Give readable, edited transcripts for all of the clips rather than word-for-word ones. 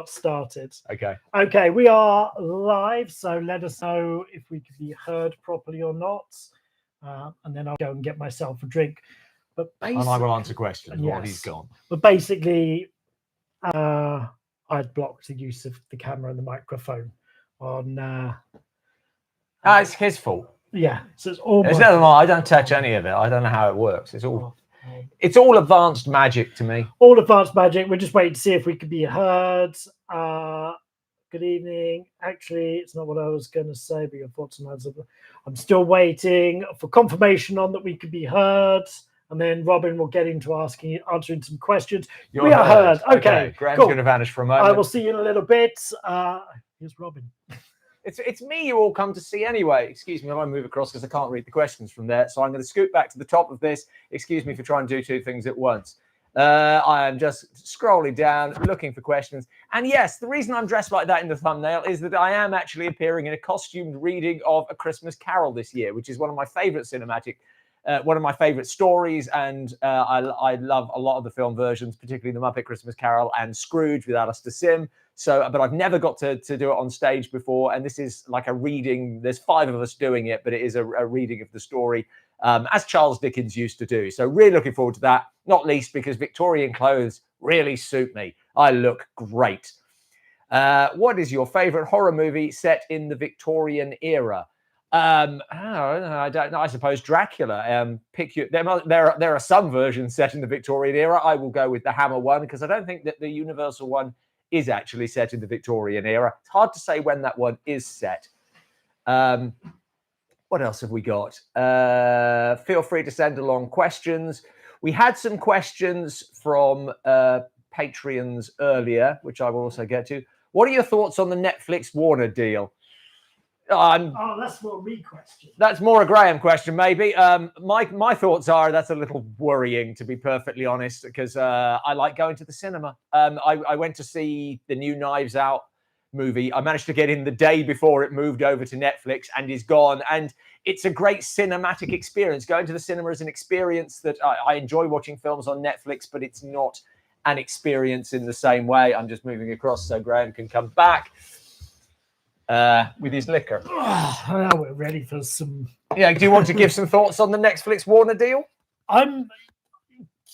got started. Okay. Okay, we are live, so let us know if we can be heard properly or not. And then I'll go and get myself a drink. But And I will answer questions while he's gone. But basically, I'd blocked the use of the camera and the microphone on. It's his fault. Yeah, so it's all. I don't touch any of it. I don't know how it works. It's all advanced magic to me. All advanced magic. We're just waiting to see if we can be heard. Good evening. Actually, it's not what I was going to say, but your thoughts on that. I'm still waiting for confirmation on that we could be heard. And then Robin will get into answering some questions. We are heard. Okay. Graham's cool. going to vanish for a moment. I will see you in a little bit. Here's Robin. It's me you all come to see anyway. Excuse me, I move across because I can't read the questions from there. So I'm going to scoot back to the top of this. Excuse me for trying to do two things at once. I am just scrolling down, looking for questions. And yes, the reason I'm dressed like that in the thumbnail is that I am actually appearing in a costumed reading of A Christmas Carol this year, which is one of my favorite one of my favorite stories. And I love a lot of the film versions, particularly The Muppet Christmas Carol and Scrooge with Alistair Sim. But I've never got to do it on stage before. And this is like a reading. There's 5 of us doing it, but it is a reading of the story as Charles Dickens used to do. So really looking forward to that, not least because Victorian clothes really suit me. I look great. What is your favorite horror movie set in the Victorian era? I don't know. I suppose Dracula. There are some versions set in the Victorian era. I will go with the Hammer one because I don't think that the Universal one is actually set in the Victorian era. It's hard to say when that one is set. What else have we got? Feel free to send along questions. We had some questions from Patreons earlier, which I will also get to. What are your thoughts on the Netflix Warner deal? That's more a me question. That's more a Graham question, maybe. My thoughts are that's a little worrying, to be perfectly honest, because I like going to the cinema. I went to see the new Knives Out movie. I managed to get in the day before it moved over to Netflix and is gone. And it's a great cinematic experience. Going to the cinema is an experience that I enjoy watching films on Netflix, but it's not an experience in the same way. I'm just moving across so Graham can come back. With his liquor. Now we're ready for some. Yeah, do you want to give some thoughts on the Netflix Warner deal?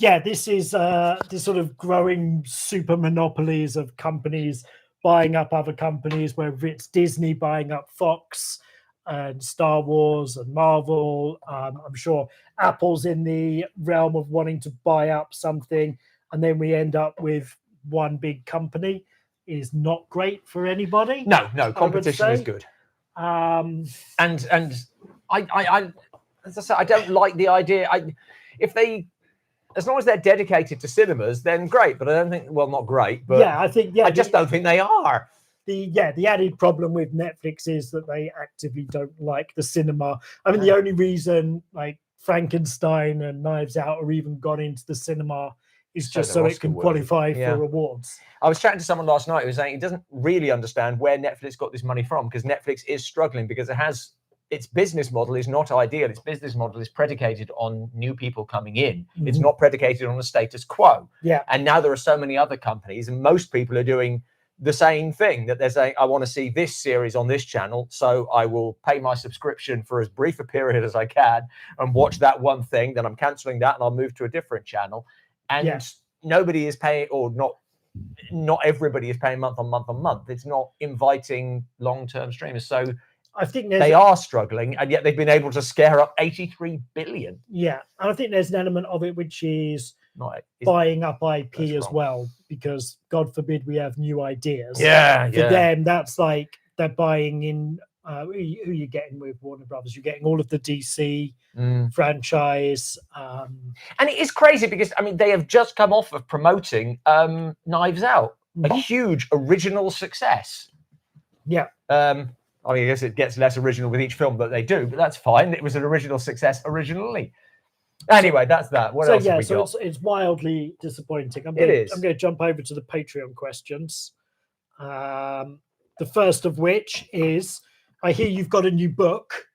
This is this sort of growing super monopolies of companies buying up other companies, whether it's Disney buying up Fox and Star Wars and Marvel. I'm sure Apple's in the realm of wanting to buy up something, and then we end up with one big company. Is not great for anybody. No, competition is good. And I as I said, I don't like the idea. As long as they're dedicated to cinemas, then great. But I don't think. Well, not great. But I just don't think they are. The added problem with Netflix is that they actively don't like the cinema. I mean, the only reason like Frankenstein and Knives Out are even gone into the cinema is just so it can qualify for awards. I was chatting to someone last night who was saying he doesn't really understand where Netflix got this money from, because Netflix is struggling because its business model is not ideal. Its business model is predicated on new people coming in. Mm-hmm. It's not predicated on the status quo. Yeah. And now there are so many other companies, and most people are doing the same thing, that they're saying, I want to see this series on this channel, so I will pay my subscription for as brief a period as I can and watch that one thing, then I'm cancelling that and I'll move to a different channel. And nobody is paying, or not everybody is paying month on month. It's not inviting long-term streamers. So I think they are struggling, and yet they've been able to scare up 83 billion. Yeah, and I think there's an element of it which is buying up IP as well, because God forbid we have new ideas. Yeah, For them, that's like they're buying in. Who are you getting with Warner Brothers? You're getting all of the DC franchise. And it is crazy because, I mean, they have just come off of promoting Knives Out, a huge original success. Yeah. I mean, I guess it gets less original with each film that they do, but that's fine. It was an original success originally. Anyway, that's that. What else have we got? It's wildly disappointing. I'm going to jump over to the Patreon questions. The first of which is, I hear you've got a new book.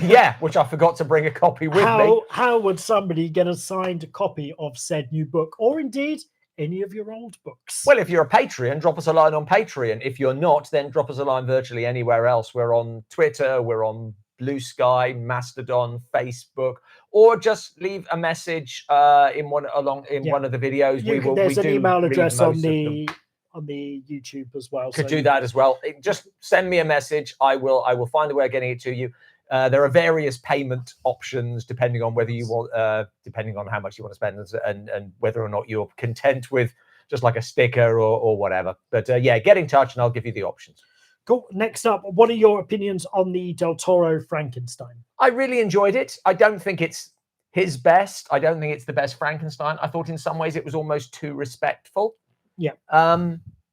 Yeah, which I forgot to bring a copy with me. How would somebody get a signed copy of said new book, or indeed any of your old books? Well, if you're a Patreon, drop us a line on Patreon. If you're not, then drop us a line virtually anywhere else. We're on Twitter, we're on Blue Sky, Mastodon, Facebook, or just leave a message in one of the videos. There's an email address on the YouTube as well. Could do that as well. Just send me a message. I will find a way of getting it to you. There are various payment options depending on whether you want, depending on how much you want to spend and whether or not you're content with just like a sticker or whatever. But yeah, get in touch and I'll give you the options. Cool. Next up, what are your opinions on the Del Toro Frankenstein? I really enjoyed it. I don't think it's his best. I don't think it's the best Frankenstein. I thought in some ways it was almost too respectful. Yeah.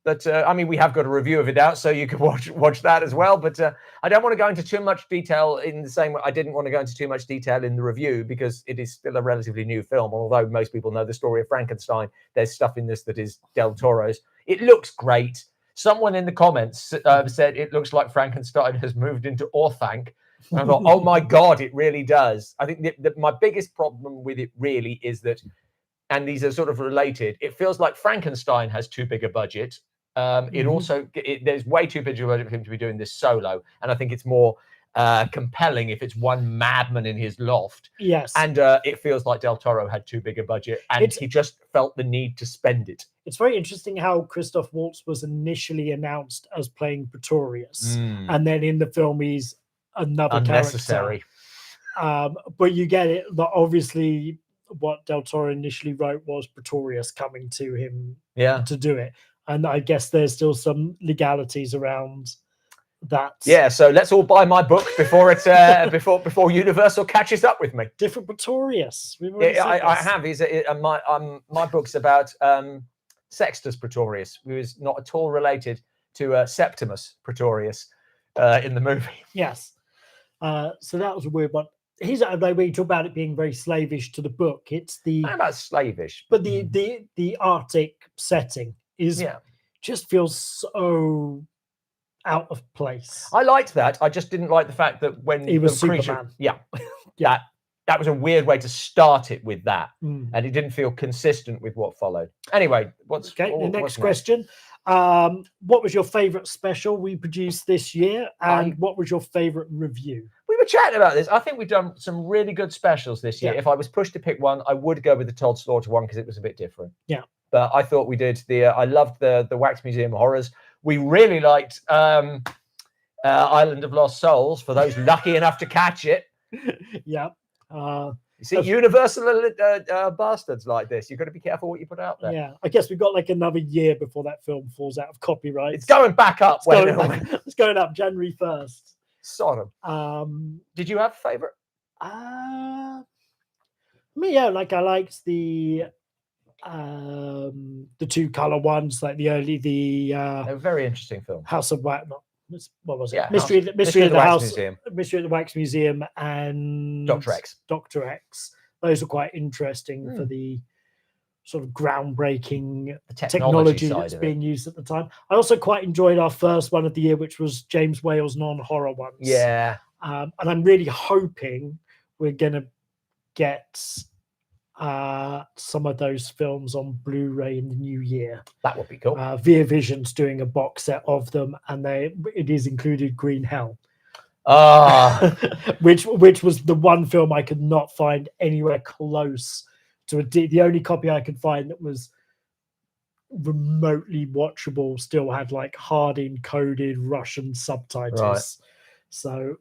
But I mean, we have got a review of it out, so you can watch that as well. But I don't want to go into too much detail in the same way I didn't want to go into too much detail in the review because it is still a relatively new film. Although most people know the story of Frankenstein, there's stuff in this that is Del Toro's. It looks great. Someone in the comments said it looks like Frankenstein has moved into Orthanc. And I thought, oh my God, it really does. I think my biggest problem with it really is that, and these are sort of related, it feels like Frankenstein has too big a budget. There's way too big a budget for him to be doing this solo. And I think it's more compelling if it's one madman in his loft. Yes. And it feels like Del Toro had too big a budget and he just felt the need to spend it. It's very interesting how Christoph Waltz was initially announced as playing Pretorius. And then in the film, he's another unnecessary character. But you get it that obviously what Del Toro initially wrote was Pretorius coming to him to do it. And I guess there's still some legalities around that. Yeah, so let's all buy my book before it's before Universal catches up with me. Different Pretorius. I have. My book's about Sextus Pretorius, who is not at all related to Septimus Pretorius in the movie. Yes. So that was a weird one. Here's when you talk about it being very slavish to the book. It's the not about slavish, but the Arctic setting is just feels so out of place. I liked that. I just didn't like the fact that when he was Superman, Superman. that was a weird way to start it with that, and it didn't feel consistent with what followed. Anyway, the next question? What was your favorite special we produced this year, and what was your favorite review? We were chatting about this. I think we've done some really good specials this year. If I was pushed to pick one, I would go with the Todd Slaughter one because it was a bit different. Yeah. But I thought we did I loved the Wax Museum horrors. We really liked Island of Lost Souls for those lucky enough to catch it. Yeah. You see, Universal bastards like this. You've got to be careful what you put out there. Yeah. I guess we've got like another year before that film falls out of copyright. It's going back up. It's going up January 1st. Sodom. Did you have a favorite? I liked the two color ones, like they were very interesting film. House of Wax. What was it? Yeah, Mystery of the Wax Museum. Mystery of the Wax Museum and Dr. X. Dr. X. Those are quite interesting for the sort of groundbreaking technology that's being used at the time. I also quite enjoyed our first one of the year, which was James Whale's non-horror ones. Yeah. And I'm really hoping we're going to get some of those films on Blu-ray in the new year. That would be cool. Via Vision's doing a box set of them, and it is included Green Hell. Which was the one film I could not find anywhere close to the only copy I could find that was remotely watchable still had like hard encoded Russian subtitles. Right. So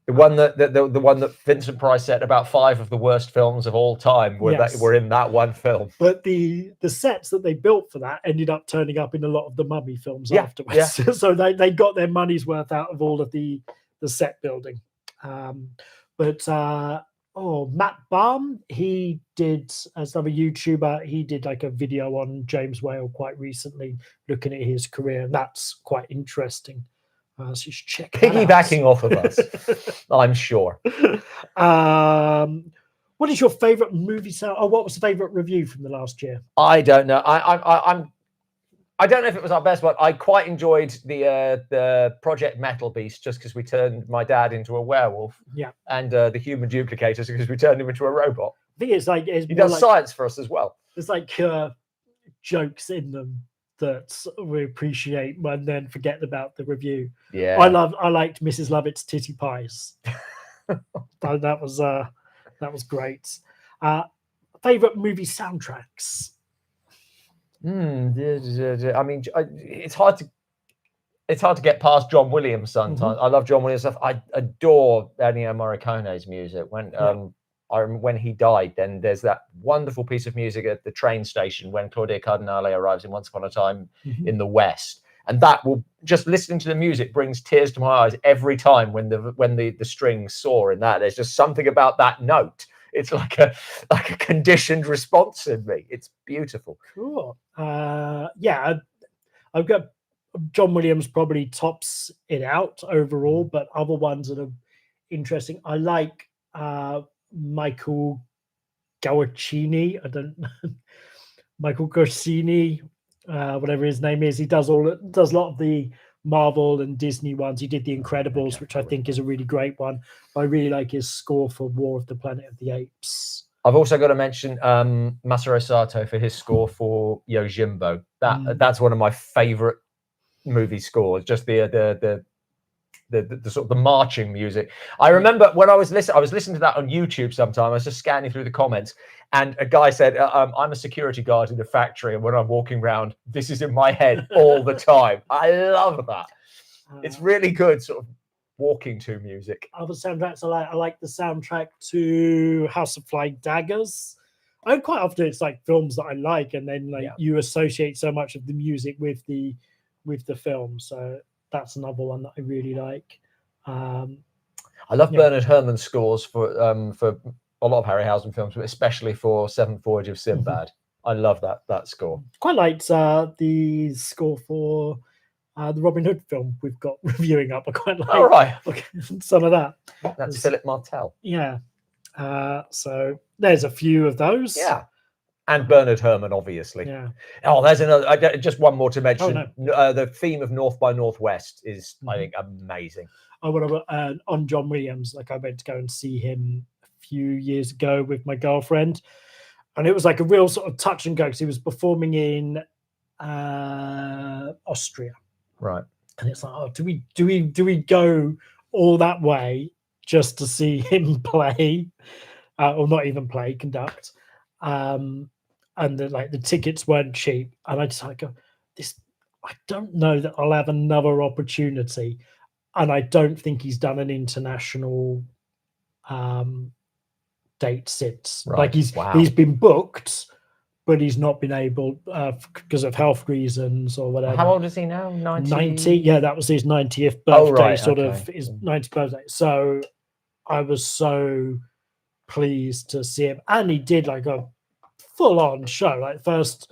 the one that Vincent Price said about 5 of the worst films of all time were in that one film. But the sets that they built for that ended up turning up in a lot of the Mummy films afterwards. Yeah. So they got their money's worth out of all of the set building. Matt Baum, he did, as another YouTuber, he did like a video on James Whale quite recently, looking at his career, and that's quite interesting. So just check piggybacking off of us, I'm sure. What is your favorite movie sound, or what was the favorite review from the last year? I don't know. I don't know if it was our best one. I quite enjoyed the Project Metal Beast just because we turned my dad into a werewolf. Yeah. And the Human Duplicators because we turned him into a robot. I think it's like he does science for us as well. It's like jokes in them that we appreciate and then forget about the review. Yeah. I liked Mrs. Lovett's titty pies. that was great. Favorite movie soundtracks? I mean, it's hard to get past John Williams sometimes. I love John Williams stuff. I adore Ennio Morricone's music. When he died, then there's that wonderful piece of music at the train station when Claudia Cardinale arrives in Once Upon a Time in the West. And that will, just listening to the music brings tears to my eyes every time when the strings soar in that. There's just something about that note. It's like a conditioned response in me. It's beautiful. Cool. Yeah, I've got John Williams probably tops it out overall, but other ones that are interesting. I like Michael Giacchini. I don't know. Michael Giacchini, whatever his name is. He does a lot of the Marvel and Disney ones. He did The Incredibles, which I think is a really great one. I really like his score for War of the Planet of the Apes. I've also got to mention Masaru Sato for his score for Yojimbo. That's one of my favorite movie scores. Just the sort of the marching music. I remember when I was listening to that on YouTube sometime. I was just scanning through the comments, and a guy said, I'm a security guard in the factory, and when I'm walking around, this is in my head all the time. I love that. It's really good sort of walking to music. Other soundtracks I like the soundtrack to House of Flying Daggers. Quite often it's like films that I like, and then you associate so much of the music with the film. So that's another one that I really like. I love Bernard Herrmann's scores for a lot of Harryhausen films, but especially for Seventh Voyage of Sinbad. I love that score. Quite liked the score for the Robin Hood film we've got reviewing up. I quite like. All right, some of that. That's Philip Martell. Yeah. So there's a few of those. Yeah. And Bernard Herrmann, obviously. Yeah. Oh, there's another. Just one more to mention. Oh, no. The theme of North by Northwest is, I think, amazing. On John Williams, like I went to go and see him a few years ago with my girlfriend, and it was like a real sort of touch and go because he was performing in Austria. Right. And it's like, oh, do we go all that way just to see him play, or not even play, conduct? And the tickets weren't cheap, and I just go, I don't know that I'll have another opportunity, and I don't think he's done an international date since. Right. Like he's been booked, but he's not been able because of health reasons or whatever. How old is he now? 90. Yeah, that was his 90th birthday, of his 90th birthday. So I was so pleased to see him, and he did like a full-on show. Like first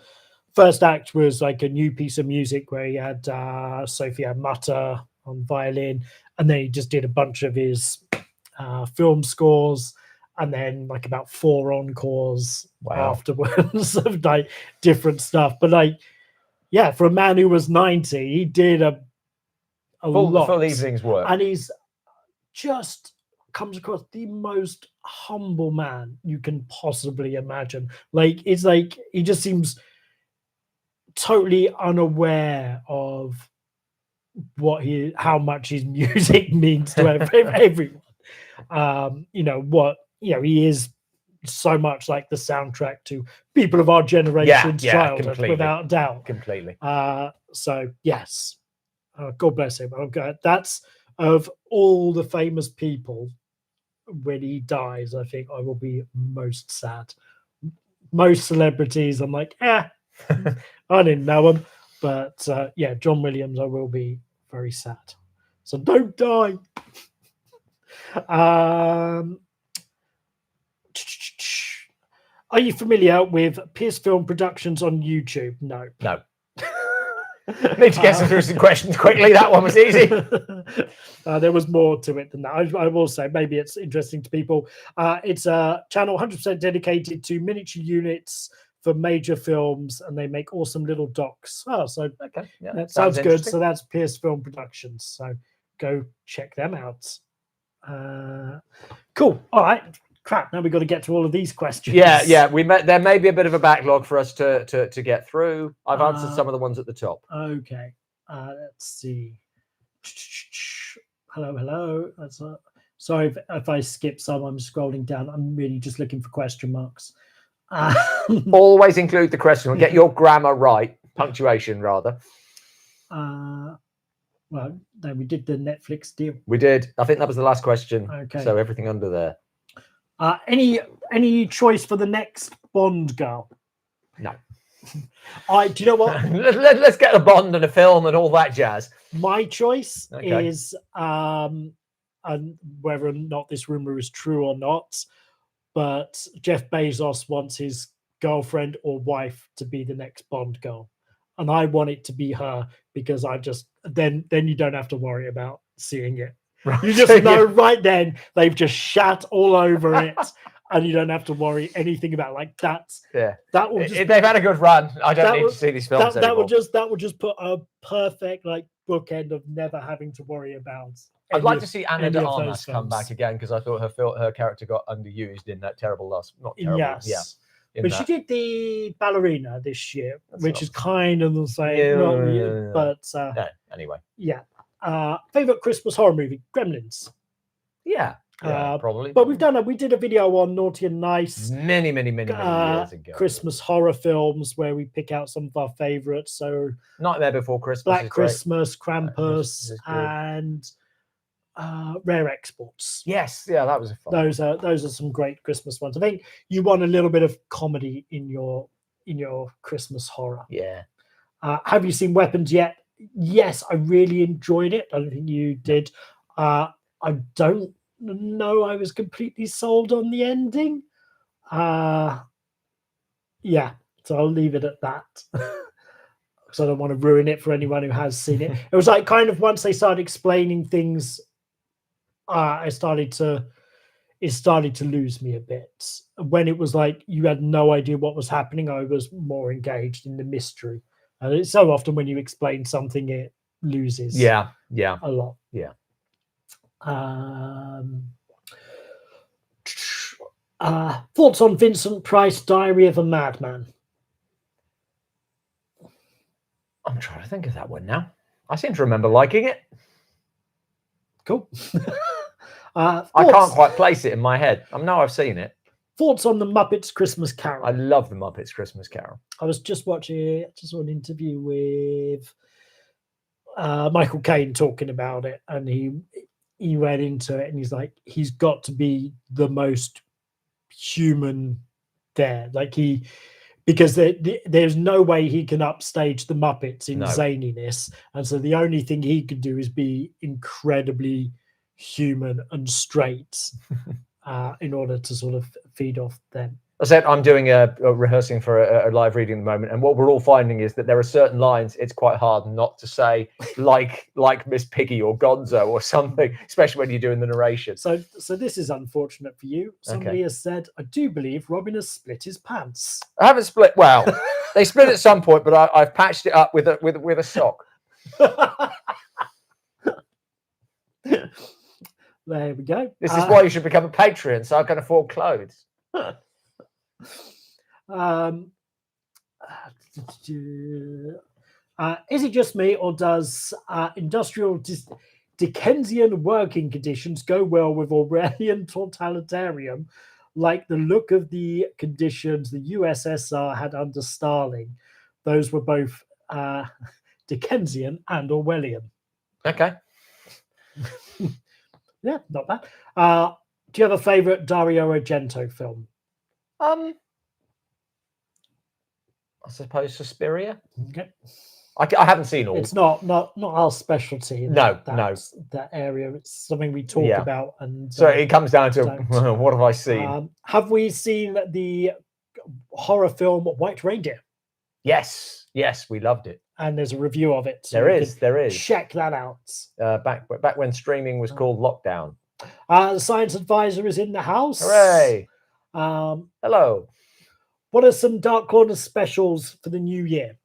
act was like a new piece of music where he had Sophia Mutter on violin, and then he just did a bunch of his film scores, and then like about 4 encores afterwards of like different stuff. But like, yeah, for a man who was 90, he did a full evening's work, and he's just comes across the most humble man you can possibly imagine. Like, it's like he just seems totally unaware of how much his music means to everyone. He is so much like the soundtrack to people of our generation's childhood, completely. without doubt. Completely. So yes, God bless him. That's of all the famous people. When he dies, I think I will be most sad. Most celebrities, I'm like, I didn't know him, but John Williams, I will be very sad. So don't die. Are you familiar with Pierce Film Productions on YouTube? No. Need to get through some questions quickly. That one was easy. There was more to it than that. I will say, maybe it's interesting to people. It's a channel 100% dedicated to miniature units for major films, and they make awesome little docs. Oh, so okay, yeah, that sounds good. So that's Pierce Film Productions. So go check them out. Cool. All right. Crap! Now we've got to get to all of these questions. Yeah. There may be a bit of a backlog for us to get through. I've answered some of the ones at the top. Okay. Let's see. Hello. Sorry if I skip some. I'm scrolling down. I'm really just looking for question marks. Always include the question. Get your grammar right. Punctuation, rather. Well, no, we did the Netflix deal. We did. I think that was the last question. Okay. So everything under there. Any choice for the next Bond girl? No. Do you know what? Let's get a Bond and a film and all that jazz. My choice is, and whether or not this rumor is true or not, but Jeff Bezos wants his girlfriend or wife to be the next Bond girl, and I want it to be her because then you don't have to worry about seeing it. Right. You just know right then they've just shat all over it, and you don't have to worry anything about that. Yeah, that will. They've had a good run. I don't need to see these films anymore. That will just put a perfect bookend of never having to worry about. I'd like to see Anna de Armas come back again because I thought her character got underused in that terrible not terrible. Yes. Yeah. But she did the ballerina this year, which is kind of the same. But anyway. Yeah. Favorite Christmas horror movie? Gremlins. Yeah, probably. But we did a video on Naughty and Nice many years ago. Christmas horror films where we pick out some of our favorites. So Nightmare Before Christmas, Black Christmas, Krampus, and Rare Exports. Yes, yeah, that was a fun. Those are some great Christmas ones. I think you want a little bit of comedy in your Christmas horror. Yeah. Have you seen Weapons yet? Yes, I really enjoyed it. I don't think you did. I don't know. I was completely sold on the ending. Yeah, so I'll leave it at that. Because I don't want to ruin it for anyone who has seen it. It was kind of once they started explaining things, it started to lose me a bit. When it was you had no idea what was happening, I was more engaged in the mystery. And it's so often when you explain something, it loses. Yeah, a lot. Yeah. Thoughts on Vincent Price, Diary of a Madman? I'm trying to think of that one now. I seem to remember liking it. Cool. I can't quite place it in my head. I know I've seen it. Thoughts on the Muppets Christmas Carol? I love the Muppets Christmas Carol. I was just watching an interview with Michael Caine talking about it, and he went into it, and he's like, he's got to be the most human there, because there's no way he can upstage the Muppets in zaniness, and so the only thing he could do is be incredibly human and straight. In order to sort of feed off them. I said I'm doing a rehearsing for a live reading at the moment, and what we're all finding is that there are certain lines it's quite hard not to say, like Miss Piggy or Gonzo or something, especially when you're doing the narration. So this is unfortunate for you. Somebody has said, I do believe Robin has split his pants. I haven't split. Well, they split at some point, but I've patched it up with a sock. There we go. This is why you should become a Patreon, so I can afford clothes. Is it just me, or does industrial Dickensian working conditions go well with Orwellian totalitarian, like the look of the conditions the USSR had under Stalin? Those were both Dickensian and Orwellian. Okay. Yeah, not bad. Do you have a favorite Dario Argento film? I suppose Suspiria. Okay. I haven't seen all. It's not our specialty. No. That area. It's something we talk about, and so it comes down to what have I seen? Have we seen the horror film White Reindeer? Yes, we loved it. And there's a review of it. So there is. Check that out. Back when streaming was called Lockdown. The science advisor is in the house. Hooray! Hello. What are some Dark Corner specials for the new year?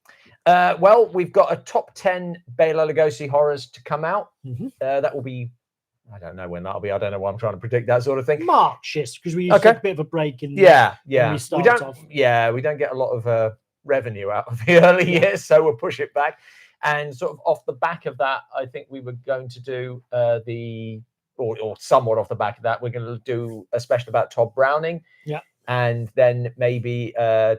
Well, we've got a top 10 Bela Lugosi horrors to come out. Mm-hmm. That will be I don't know when that'll be. I don't know why I'm trying to predict that sort of thing. March-ish, because we usually take a bit of a break in Yeah. when we start off. Yeah, we don't get a lot of revenue out of the early years, so we'll push it back. And sort of off the back of that, I think we were going to do or somewhat off the back of that, we're going to do a special about Todd Browning. Yeah. And then maybe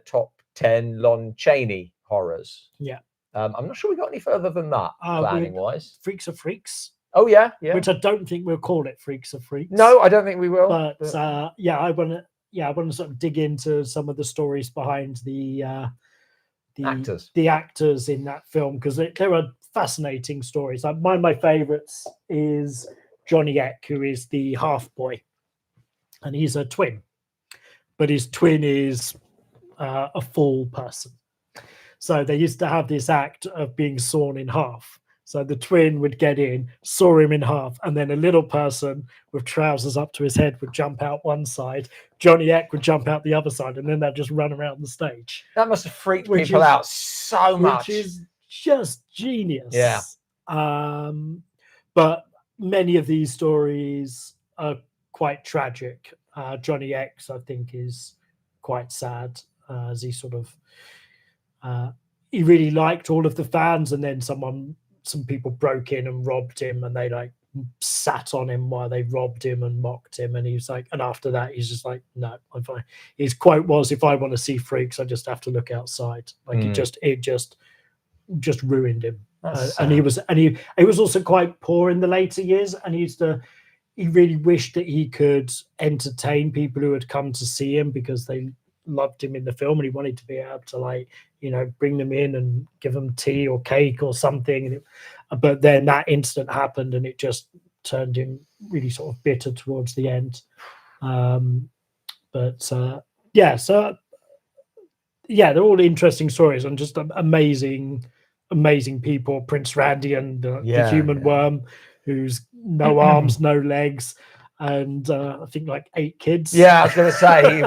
top 10 Lon Chaney horrors. Yeah. I'm not sure we got any further than that, planning wise. Freaks of Freaks. Oh, yeah. Which I don't think we'll call it Freaks of Freaks. No, I don't think we will. But I want to sort of dig into some of the stories behind the actors in that film, because there are fascinating stories. Like one of my favorites is Johnny Eck, who is the half boy, and he's a twin, but his twin is a full person. So they used to have this act of being sawn in half. So the twin would get in, saw him in half, and then a little person with trousers up to his head would jump out one side. Johnny Eck would jump out the other side, and then they'd just run around the stage. That must have freaked people out so much. Which is just genius. Yeah. But many of these stories are quite tragic. Johnny X, I think, is quite sad, as he sort of he really liked all of the fans, and then some people broke in and robbed him, and they like sat on him while they robbed him and mocked him, and he was like, and after that he's just like, no, I'm fine. His quote was, if I want to see freaks, I just have to look outside. Like it just ruined him. And he was also quite poor in the later years, and he really wished that he could entertain people who had come to see him because they loved him in the film, and he wanted to be able to, like, bring them in and give them tea or cake or something. But then that incident happened, and it just turned him really sort of bitter towards the end. They're all interesting stories and just amazing people. Prince Randy and the human worm, who's no arms, no legs, and I think like 8 kids. Yeah, I was going to say.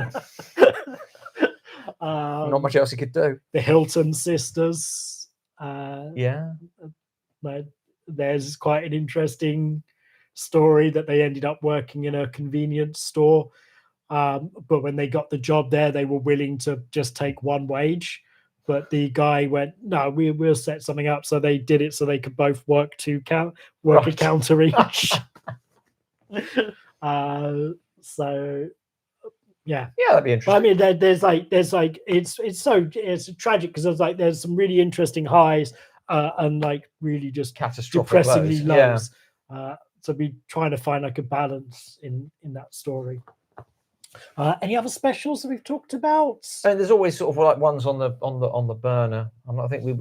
Not much else he could do. The Hilton sisters. There's quite an interesting story that they ended up working in a convenience store. But when they got the job there, they were willing to just take one wage. But the guy went, no, we'll set something up. So they did it so they could both work a counter each. Yeah, that'd be interesting. But I mean, there's it's tragic because there's some really interesting highs and like really just catastrophic depressingly lows. Yeah. So we trying to find like a balance in that story. Any other specials that we've talked about? And there's always sort of like ones on the burner.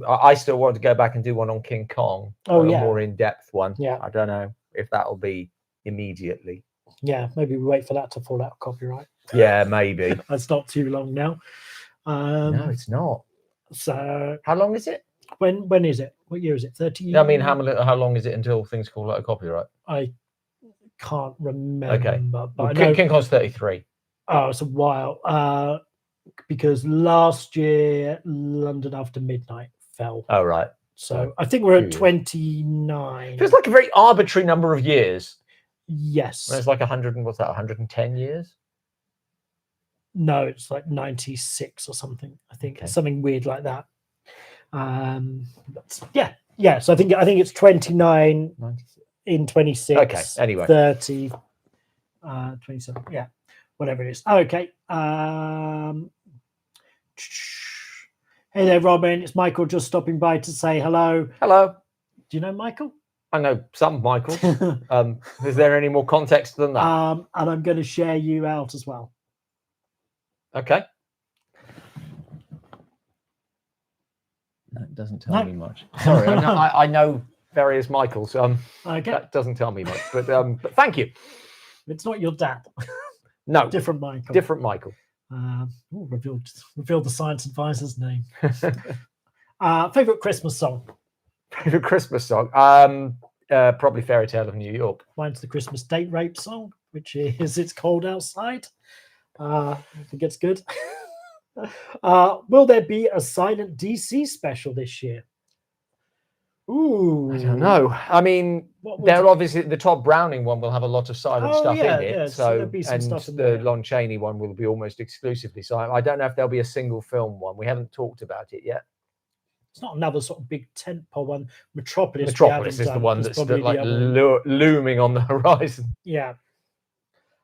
I still want to go back and do one on King Kong. A more in-depth one. Yeah, I don't know if that'll be immediately. Yeah, maybe we wait for that to fall out of copyright. Yeah, maybe. That's not too long now. No, it's not. So how long is it? When is it? What year is it? 30? I mean, how long is it until things fall out of copyright? I can't remember. Okay. But King Kong's 33. Oh, it's a while. Because last year London After Midnight fell. Oh, right. So I think we're at 29. Feels like a very arbitrary number of years. Yes. It's like 110 years? No, it's like 96 or something. I think it's something weird like that. So I think it's 29 in 26. Okay, anyway. 30, 27. Yeah, whatever it is. Okay. Hey there, Robin. It's Michael just stopping by to say hello. Hello. Do you know Michael? I know some Michael. Is there any more context than that? And I'm going to share you out as well. Okay. That doesn't tell me much. Sorry, I know various Michaels. Okay. That doesn't tell me much, but thank you. It's not your dad. No. Different Michael. Different Michael. Revealed the science advisor's name. Favorite Christmas song? Favorite Christmas song? Probably Fairy Tale of New York. Mine's the Christmas Date Rape song, which is It's Cold Outside. I think it's good. Will there be a silent DC special this year? Ooh, I don't know. I mean, What would they're obviously the Todd Browning one will have a lot of silent Oh, stuff yeah, in it. yeah, so there'll be some and stuff in the there. Lon Chaney one will be almost exclusively silent. I don't know if there'll be a single film one. We haven't talked about it yet. It's not another sort of big tentpole one. Metropolis. Metropolis is the one that's like looming on the horizon. Yeah.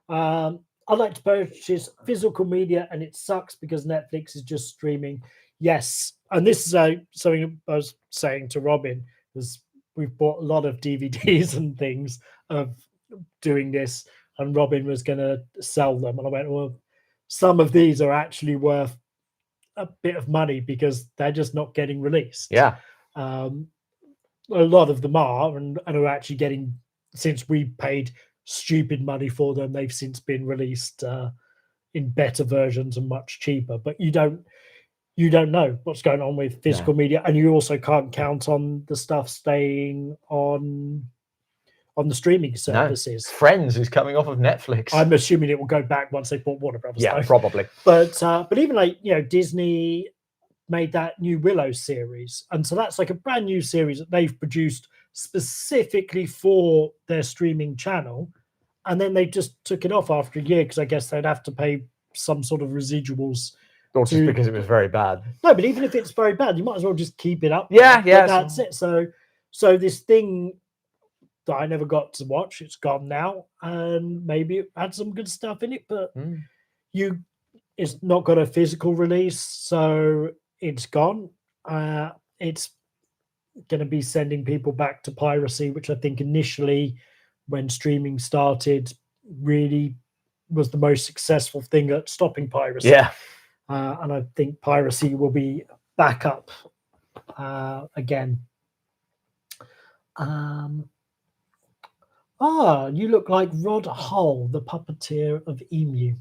I like to purchase physical media, and it sucks because Netflix is just streaming. Yes, and this is something I was saying to Robin, because we've bought a lot of DVDs and things of doing this, and Robin was going to sell them, and I went, well, some of these are actually worth a bit of money because they're just not getting released. Yeah. A lot of them are, and are actually getting, since we paid stupid money for them, they've since been released in better versions and much cheaper. But you don't know what's going on with physical media, and you also can't count on the stuff staying on the streaming services. No. Friends is coming off of Netflix. I'm assuming it will go back once they bought Warner Brothers. Yeah, probably. But even like, Disney made that new Willow series, and so that's like a brand new series that they've produced specifically for their streaming channel, and then they just took it off after a year because I guess they'd have to pay some sort of residuals. Or just because it was very bad. No, but even if it's very bad, you might as well just keep it up. Yeah, yeah. That's it. So this thing that I never got to watch, it's gone now, and maybe it had some good stuff in it, but it's not got a physical release, so it's gone. It's going to be sending people back to piracy, which I think initially, when streaming started, really was the most successful thing at stopping piracy. Yeah. And I think piracy will be back up again. You look like Rod Hull, the puppeteer of Emu.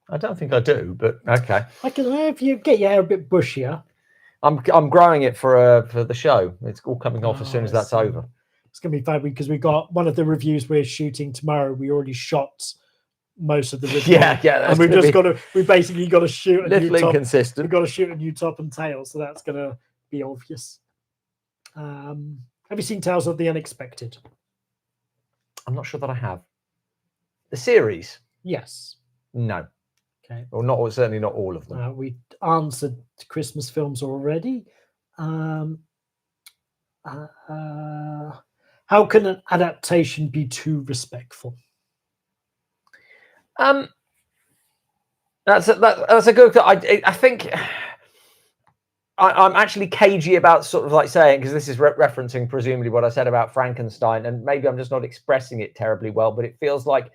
I don't think I do, but okay. I can if you get your hair a bit bushier. I'm growing it for the show. It's all coming off as soon as that's over. It's going to be fun because we got one of the reviews we're shooting tomorrow. We already shot most of the review. Yeah. And we basically got to shoot a little inconsistent. We've got to shoot a new top and tail, so that's going to be obvious. Have you seen Tales of the Unexpected? I'm not sure that I have. The series? Yes. No. Okay. Or certainly not all of them. We answered Christmas films already. How can an adaptation be too respectful? That's a good. I think I'm actually cagey about sort of like saying, because this is referencing presumably what I said about Frankenstein, and maybe I'm just not expressing it terribly well, but it feels like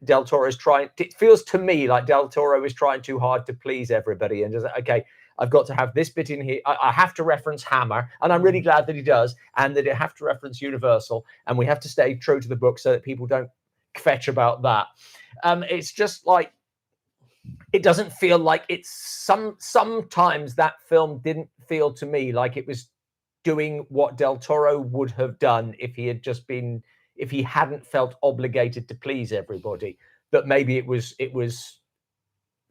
Del Toro is trying. It feels to me like Del Toro is trying too hard to please everybody, and just okay, I've got to have this bit in here. I have to reference Hammer, and I'm really glad that he does, and that I have to reference Universal, and we have to stay true to the book so that people don't fetch about that. It's just like it doesn't feel like it's sometimes that film didn't feel to me like it was doing what Del Toro would have done if he hadn't felt obligated to please everybody. That maybe it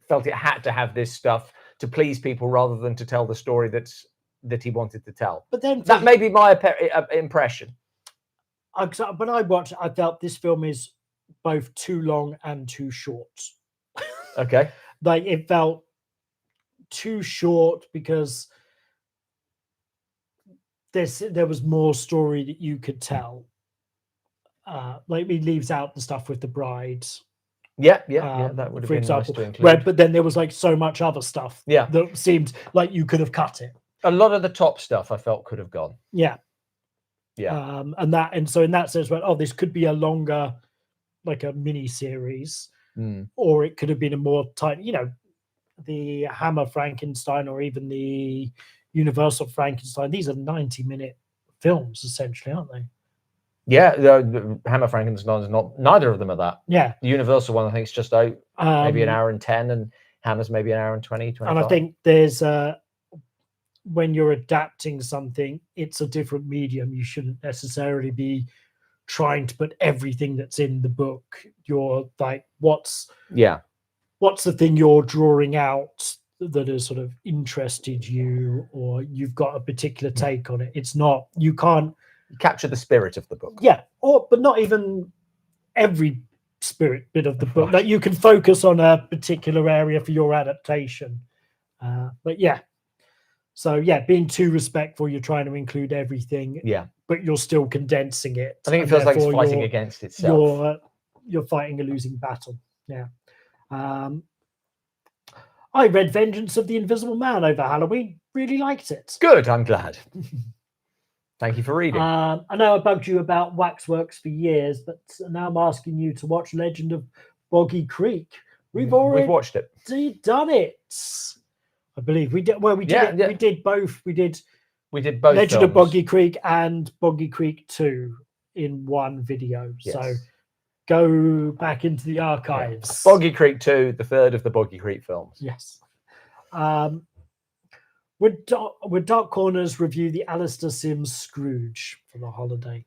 felt it had to have this stuff to please people rather than to tell the story that he wanted to tell. But then that may be my impression. When I watched it, I felt this film is both too long and too short. Okay. Like it felt too short because there was more story that you could tell. Like he leaves out the stuff with the bride. Yeah, that would have been nice to include. But then there was like so much other stuff. Yeah, that seemed like you could have cut it. A lot of the top stuff I felt could have gone. Yeah. And so in that sense, this could be a longer, like a mini series, or it could have been a more tight. The Hammer Frankenstein, or even the Universal Frankenstein. These are 90-minute films, essentially, aren't they? Yeah, the Hammer Frankenstein is not. Neither of them are that. Yeah, the Universal one I think is just out maybe an hour and 10, and Hammer's maybe an hour and 20, 25. And I think there's when you're adapting something, it's a different medium. You shouldn't necessarily be trying to put everything that's in the book. You're like, what's the thing you're drawing out that has sort of interested you, or you've got a particular take on it. It's not, you can't capture the spirit of the book. Yeah, but not even every bit of the book. Right. That you can focus on a particular area for your adaptation. But yeah, so yeah, being too respectful, you're trying to include everything. Yeah, but you're still condensing it. I think it feels like it's fighting against itself. You're fighting a losing battle. Yeah. I read Vengeance of the Invisible Man over Halloween. Really liked it. Good, I'm glad. Thank you for reading. I know I bugged you about Waxworks for years, but now I'm asking you to watch Legend of Boggy Creek. We've watched it. Done it. I believe we did. Well, we did it. Yeah. We did both. We did both. Legend of Boggy Creek and Boggy Creek 2 in one video. Yes. So go back into the archives. Yeah. Boggy Creek 2, the third of the Boggy Creek films. Yes. Would Dark Corners review the Alistair Sims Scrooge for the holiday?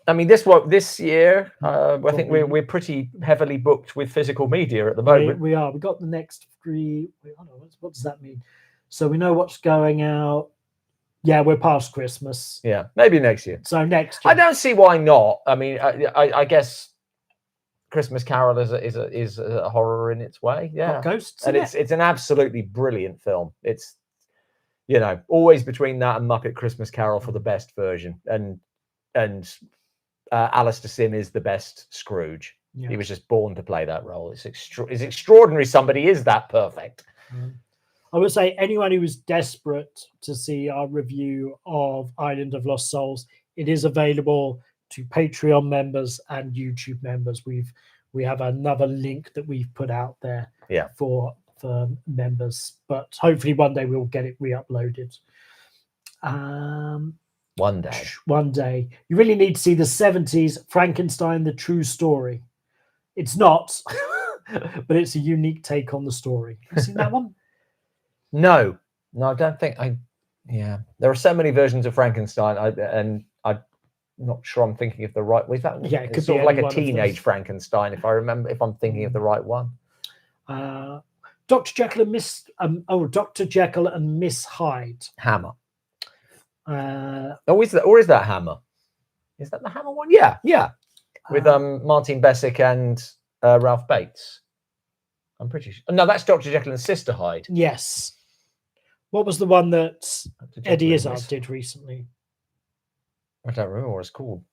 I mean, this year, I think we're pretty heavily booked with physical media at the moment. We are. We got the next 3. What does that mean? So we know what's going out. Yeah, we're past Christmas. Yeah, maybe next year. So next year. I don't see why not. I mean, I guess Christmas Carol is a horror in its way. Yeah, got ghosts, and it's an absolutely brilliant film. It's, you know, always between that and Muppet Christmas Carol for the best version, and Alistair Sim is the best Scrooge. Yeah. He was just born to play that role. It's extraordinary somebody is that perfect. I would say anyone who is desperate to see our review of Island of Lost Souls, it is available to Patreon members and YouTube members. We have another link that we've put out there for members, but hopefully one day we'll get it re-uploaded. One day. You really need to see the 70s Frankenstein, the true story. It's not, but it's a unique take on the story. Have you seen that one? No, I don't think there are so many versions of Frankenstein, I'm not sure I'm thinking of the right one. It could sort be of like a teenage Frankenstein, if I'm thinking of the right one. Dr. Jekyll and Dr. Jekyll and Miss Hyde. Hammer. Is that Hammer? Is that the Hammer one? Yeah. With Martin Bessick and Ralph Bates. I'm pretty sure. No, that's Dr. Jekyll and Sister Hyde. Yes. What was the one that Eddie Izzard did recently? I don't remember what it's called.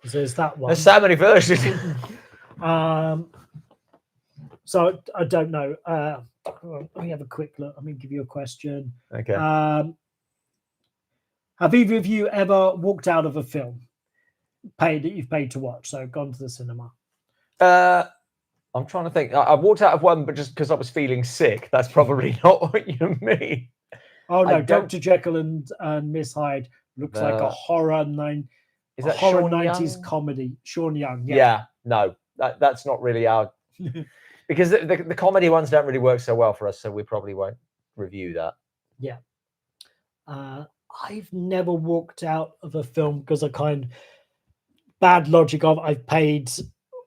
There's that one. There's so many versions. So I don't know. Let me have a quick look. Let me give you a question. Okay. Have either of you ever walked out of a film that you've paid to watch? So gone to the cinema. I'm trying to think. I walked out of one, but just because I was feeling sick. That's probably not what you mean. Oh no, Dr. Jekyll and Miss Hyde looks like a horror 90s comedy. Sean Young. Yeah. No, that's not really our. Because the comedy ones don't really work so well for us, so we probably won't review that. Yeah. I've never walked out of a film because bad logic of I've paid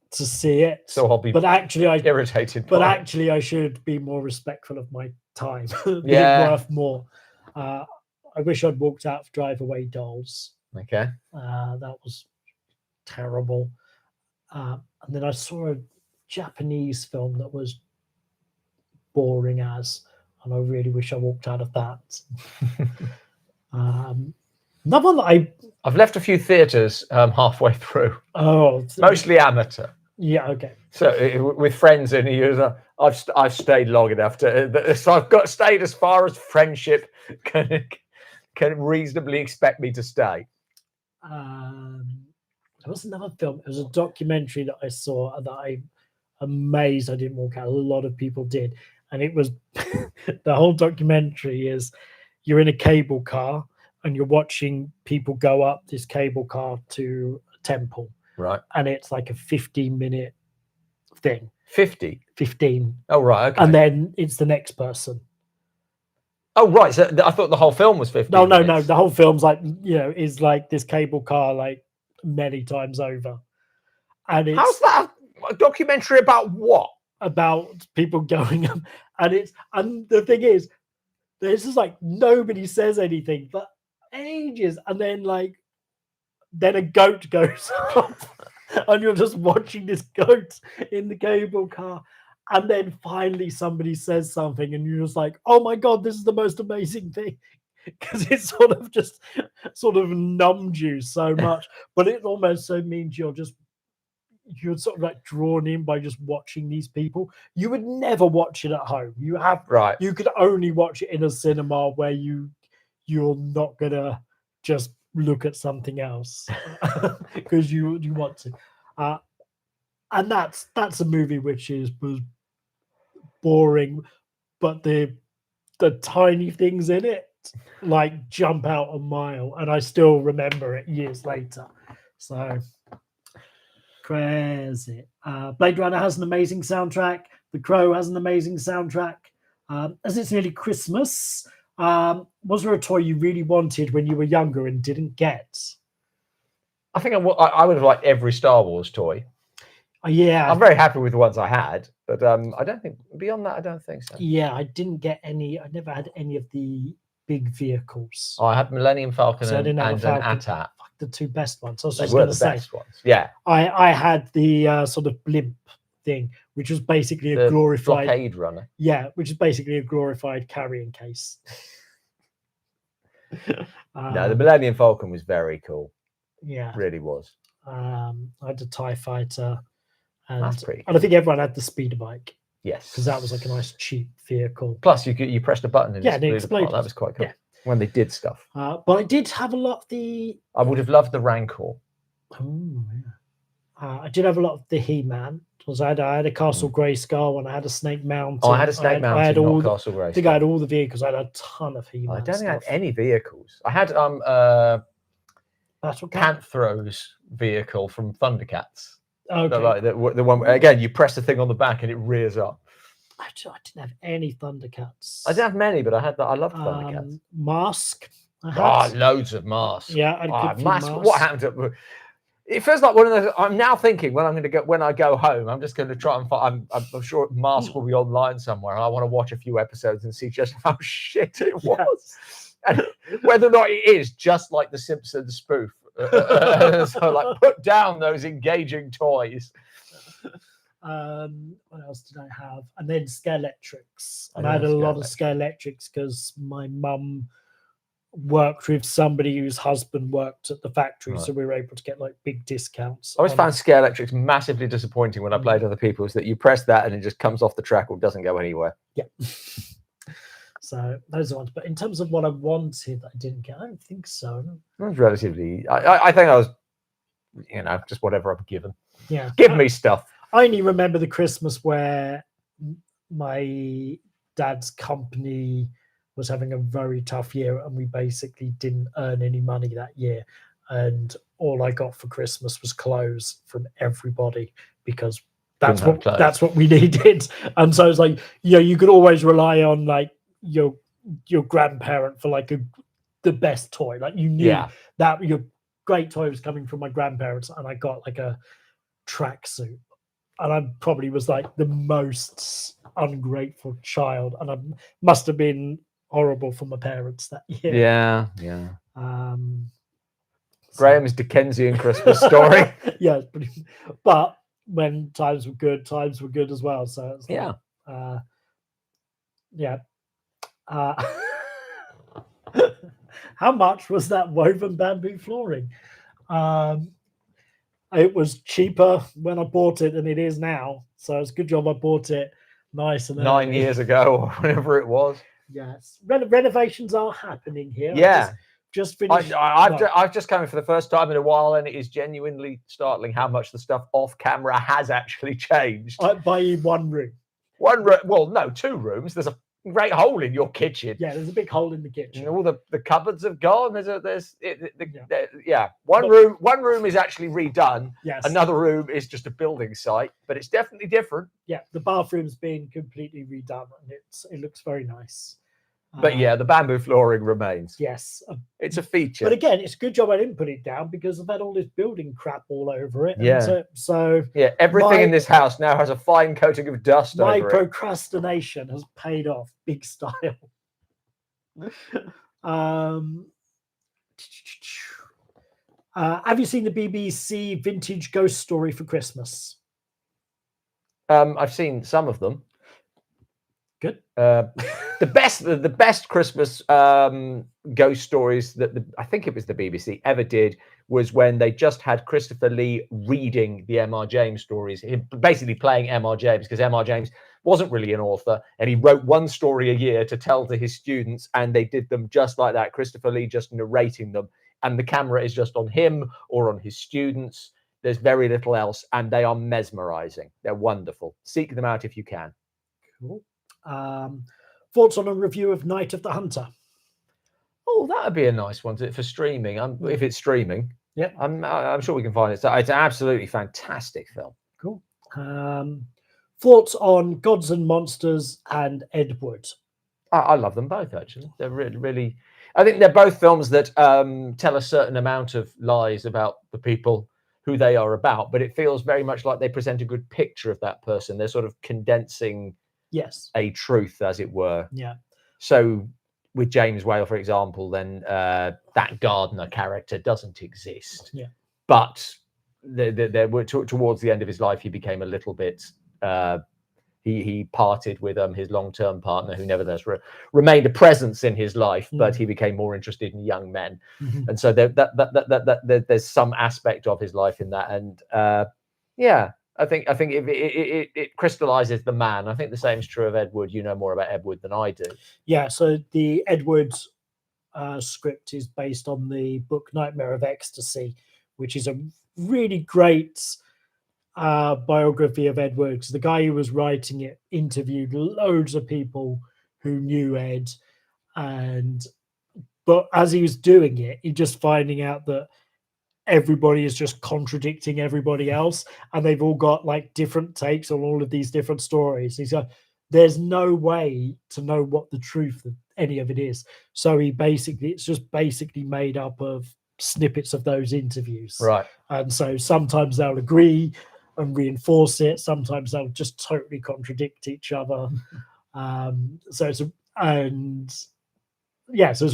to see it. So I'll be irritated. But actually I should be more respectful of my time. Worth more. I wish I'd walked out of Drive Away Dolls. Okay. That was terrible. And then I saw a Japanese film that was boring and I really wish I walked out of that. Another one that I've left a few theatres halfway through. Oh, mostly amateur. Yeah, okay. So with friends in here, I've stayed long enough so I've stayed as far as friendship can reasonably expect me to stay. There was another film. It was a documentary that I saw that I'm amazed I didn't walk out. A lot of people did, and it was the whole documentary is you're in a cable car and you're watching people go up this cable car to a temple. Right. And it's like a 15-minute thing. 15? Oh, right. Okay. And then it's the next person. Oh, right. So I thought the whole film was 15 No. minutes. The whole film's is like this cable car like many times over. And it's... How's that a documentary about what? about people going up, and the thing is, this is like nobody says anything for ages, and then a goat goes up, and you're just watching this goat in the cable car, and then finally somebody says something, and you're just like, oh my god, this is the most amazing thing, because it sort of numbed you so much, but it almost so means you're sort of like drawn in by just watching these people. You would never watch it at home. Right. You could only watch it in a cinema where you're not gonna just look at something else because you want to. And that's a movie which was boring, but the tiny things in it like jump out a mile, and I still remember it years later. So crazy. Blade Runner has an amazing soundtrack. The Crow has an amazing soundtrack. As it's nearly Christmas, was there a toy you really wanted when you were younger and didn't get? I think I would have liked every Star Wars toy. Yeah, I'm very happy with the ones I had, but I don't think beyond that, I don't think so. Yeah, I didn't get any. I never had any of the big vehicles. Oh, I had Millennium Falcon So I and didn't have a an Falcon. AT-AT. The two best ones. I was They just were going the to say. best ones. Yeah. I had the sort of blimp thing, which was basically a glorified blockade runner. Yeah, which is basically a glorified carrying case. No, the Millennium Falcon was very cool. Yeah, really was. I had the TIE fighter, That's pretty cool. and I think everyone had the speeder bike. Yes, because that was like a nice cheap vehicle. Plus, you pressed a button and it exploded. That was quite cool. Yeah. When they did stuff. But I did have a lot of the. I would have loved the Rancor. Oh yeah. I did have a lot of the He-Man. Because I had a Castle Grayskull and I had a Snake Mountain. Oh, I had a Snake Mountain. I had all Castle Grayskull. I think I had all the vehicles. I had a ton of He-Man. I don't think I had any vehicles. I had Panthro's vehicle from Thundercats. Okay. The one again, you press the thing on the back and it rears up. I didn't have any Thundercats. I didn't have many, but I had that. I loved Thundercats. Mask. Loads of Mask. Yeah, I had Mask. What happened to? It feels like one of those. I'm now thinking when I go home, I'm just going to try and find. I'm sure Mask will be online somewhere, and I want to watch a few episodes and see just how shit it was, and whether or not it is just like the Simpsons spoof. So, like, put down those engaging toys. What else did I have? And then Scalextrics, and I had a lot of Scalextrics because my mum worked with somebody whose husband worked at the factory, so we were able to get like big discounts. I always found Scalextrics massively disappointing when I played other people's, that you press that and it just comes off the track or doesn't go anywhere. Yeah. So those are ones. But in terms of what I wanted that I didn't get, I don't think so. It was relatively. I think I was, just whatever I'm given. Yeah. Give me stuff. I only remember the Christmas where my dad's company was having a very tough year and we basically didn't earn any money that year, and all I got for Christmas was clothes from everybody because that's what we needed. And so it's like, you could always rely on like your grandparent for like the best toy. Like you knew that your great toy was coming from my grandparents, and I got like a tracksuit, and I probably was like the most ungrateful child, and I must have been horrible for my parents that year. Yeah. Graham's Dickensian Christmas story. Yeah, but when times were good as well. So it's how much was that woven bamboo flooring? It was cheaper when I bought it than it is now. So it's a good job I bought it nice and 9 years ago or whenever it was. Yes, renovations are happening here. Yeah, just finished. I've just come in for the first time in a while, and it is genuinely startling how much the stuff off camera has actually changed. I buy one room. One room? Well, no, 2 rooms. There's a great hole in your kitchen. Yeah, there's a big hole in the kitchen. And all the cupboards have gone. One room is actually redone. Yes. Another room is just a building site, but it's definitely different. Yeah, the bathroom's been completely redone, and it looks very nice. But yeah, the bamboo flooring remains. Yes. It's a feature. But again, it's a good job I didn't put it down because I've had all this building crap all over it. Yeah. And so yeah, everything in this house now has a fine coating of dust my over it. procrastination has paid off big style. Have you seen the BBC vintage ghost story for Christmas? I've seen some of them. Good. The best Christmas ghost stories that I think it was the BBC ever did was when they just had Christopher Lee reading the M.R. James stories, basically playing M.R. James, because M.R. James wasn't really an author, and he wrote one story a year to tell to his students, and they did them just like that. Christopher Lee just narrating them, and the camera is just on him or on his students. There's very little else, and they are mesmerizing. They're wonderful. Seek them out if you can. Cool. Thoughts on a review of Night of the Hunter? Oh, that would be a nice one for streaming. If it's streaming, yeah, I'm sure we can find it. So it's an absolutely fantastic film. Cool. Thoughts on Gods and Monsters and Ed Wood? I love them both, actually. They're really. I think they're both films that tell a certain amount of lies about the people who they are about, but it feels very much like they present a good picture of that person. They're sort of condensing a truth, as it were. Yeah. So with James Whale, for example, then that gardener character doesn't exist. Yeah. But there were towards the end of his life, he became a little bit. He parted with his long-term partner, who nevertheless remained a presence in his life, but he became more interested in young men, and so there's some aspect of his life in that, and yeah. I think it crystallizes the man. I think the same is true of Ed Wood. You know more about Ed Wood than I do. Yeah, so the Ed Wood script is based on the book Nightmare of Ecstasy, which is a really great biography of Ed Wood. The guy who was writing it interviewed loads of people who knew Ed, but as he was doing it, he just finding out that everybody is just contradicting everybody else, and they've all got like different takes on all of these different stories. He's like, there's no way to know what the truth of any of it is. So it's just basically made up of snippets of those interviews. Right. And so sometimes they'll agree and reinforce it. Sometimes they'll just totally contradict each other. So it's a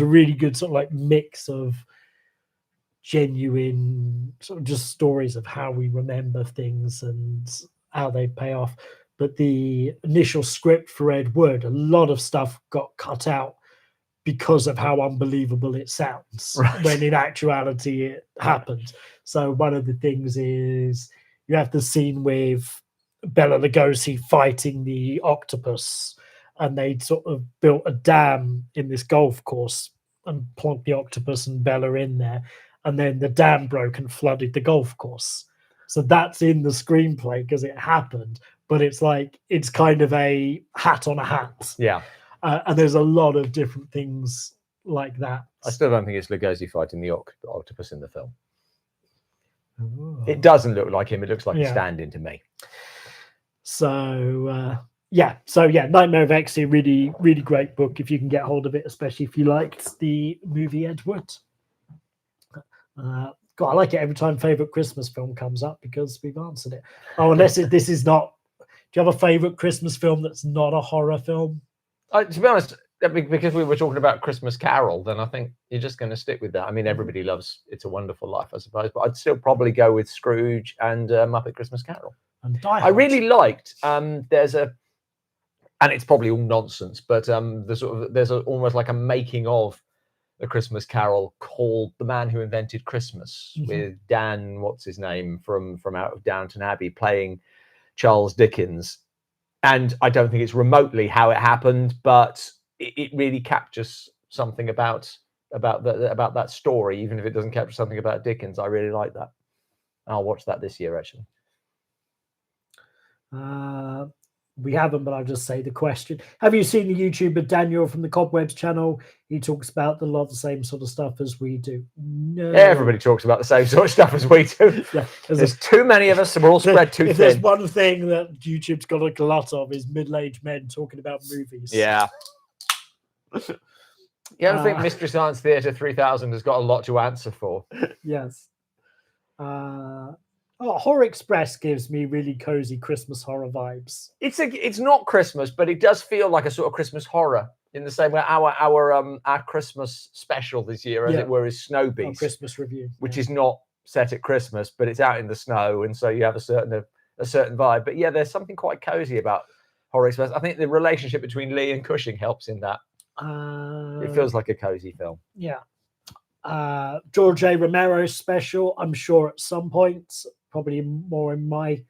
really good sort of like mix of genuine sort of just stories of how we remember things and how they pay off. But the initial script for Ed Wood, a lot of stuff got cut out because of how unbelievable it sounds, when in actuality it happened. So one of the things is you have the scene with Bela Lugosi fighting the octopus, and they sort of built a dam in this golf course and plonked the octopus and Bella in there. And then the dam broke and flooded the golf course. So that's in the screenplay because it happened, but it's like, it's kind of a hat on a hat. Yeah. And there's a lot of different things like that. I still don't think it's Lugosi fighting the octopus in the film. Ooh. It doesn't look like him. It looks like a stand-in to me. So, Nightmare of Ecstasy, really, really great book if you can get hold of it, especially if you liked the movie Ed Wood. God, I like it every time favorite Christmas film comes up because we've answered it. Oh, unless this is not. Do you have a favorite Christmas film that's not a horror film? To be honest, because we were talking about Christmas Carol, then I think you're just going to stick with that. I mean, everybody loves It's a Wonderful Life, I suppose, but I'd still probably go with Scrooge and Muppet Christmas Carol. And Die Hard. I really liked. There's a, and it's probably all nonsense, but there's almost like a making of A Christmas Carol called The Man Who Invented Christmas, with Dan, what's his name, from Out of Downton Abbey, playing Charles Dickens. And I don't think it's remotely how it happened, but it really captures something about that story, even if it doesn't capture something about Dickens. I really like that. I'll watch that this year, actually. We haven't, but I'll just say the question. Have you seen the YouTuber Daniel from the Cobwebs channel? He talks about a lot of the same sort of stuff as we do. No. Everybody talks about the same sort of stuff as we do. Yeah, there's too many of us, and we're all spread too thin. If there's one thing that YouTube's got a glut of is middle-aged men talking about movies. Yeah. Yeah, I think Mystery Science Theatre 3000 has got a lot to answer for. Yes. Horror Express gives me really cozy Christmas horror vibes. It's not Christmas, but it does feel like a sort of Christmas horror in the same way our Christmas special this year, as it were, is Snow Beast, Christmas review, which is not set at Christmas, but it's out in the snow, and so you have a certain vibe. But yeah, there's something quite cozy about Horror Express. I think the relationship between Lee and Cushing helps in that. It feels like a cozy film. Yeah. George A. Romero special, I'm sure at some point, probably more in my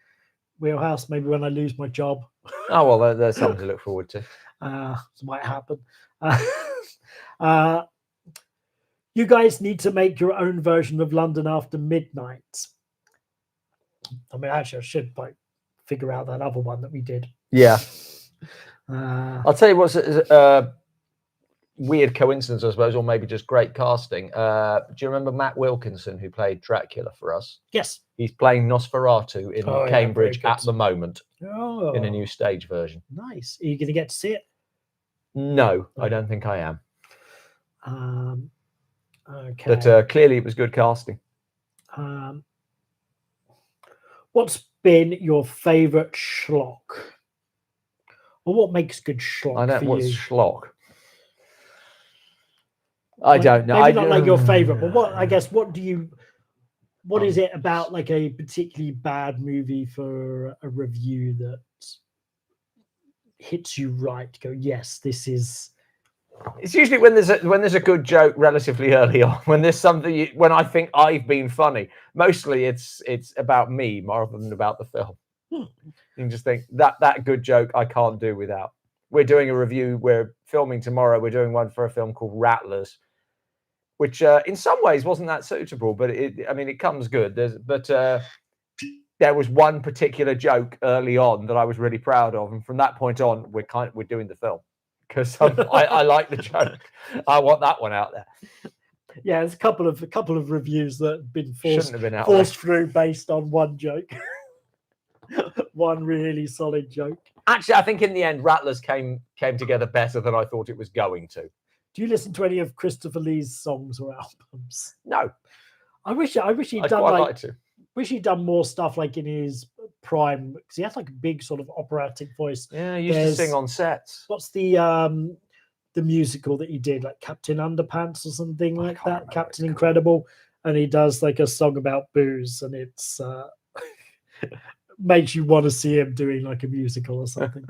wheelhouse, maybe when I lose my job. Oh, well, there's something to look forward to. It might happen. You guys need to make your own version of London After Midnight. I mean, actually, I should like figure out that other one that we did. Yeah. I'll tell you what's weird coincidence, I suppose, or maybe just great casting. Do you remember Matt Wilkinson, who played Dracula for us? Yes. He's playing Nosferatu in Cambridge at the moment in a new stage version. Nice. Are you going to get to see it? No, I don't think I am. Okay. But clearly it was good casting. What's been your favourite schlock? Or what makes good schlock? I don't for what's you? schlock. I don't know. Maybe not like your favourite, but what is it about like a particularly bad movie for a review that hits you right? Go, yes, this is. It's usually when there's a good joke relatively early on. When there's something when I think I've been funny. Mostly it's about me more than about the film. You can just think that good joke I can't do without. We're doing a review. We're filming tomorrow. We're doing one for a film called Rattlers, which in some ways wasn't that suitable, but it comes good. There was one particular joke early on that I was really proud of, and from that point on, we're doing the film because I like the joke. I want that one out there. Yeah, there's a couple of reviews that have been forced through based on one joke. One really solid joke. Actually, I think in the end, Rattlers came together better than I thought it was going to. Do you listen to any of Christopher Lee's songs or albums? No. I wish he'd done wish he'd done more stuff like in his prime, because he has like a big sort of operatic voice. Yeah, he used to sing on sets. What's the musical that he did, like Captain Underpants or something like that? Captain Incredible, and he does like a song about booze, and it's makes you want to see him doing like a musical or something.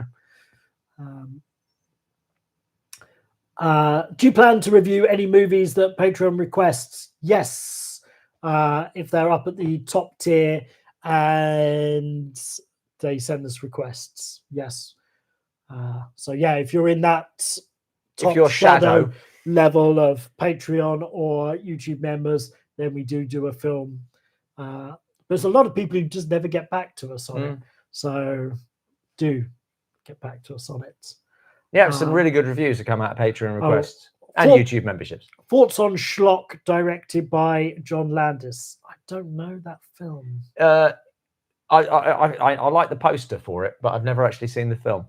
Do you plan to review any movies that Patreon requests? Yes. If they're up at the top tier and they send us requests. Yes. So yeah, if you're in that top shadow level of Patreon or YouTube members, then we do a film. There's a lot of people who just never get back to us on it. So do get back to us on it. Yeah, some really good reviews that come out of Patreon requests and YouTube memberships. Thoughts on Schlock, directed by John Landis. I don't know that film. I like the poster for it, but I've never actually seen the film.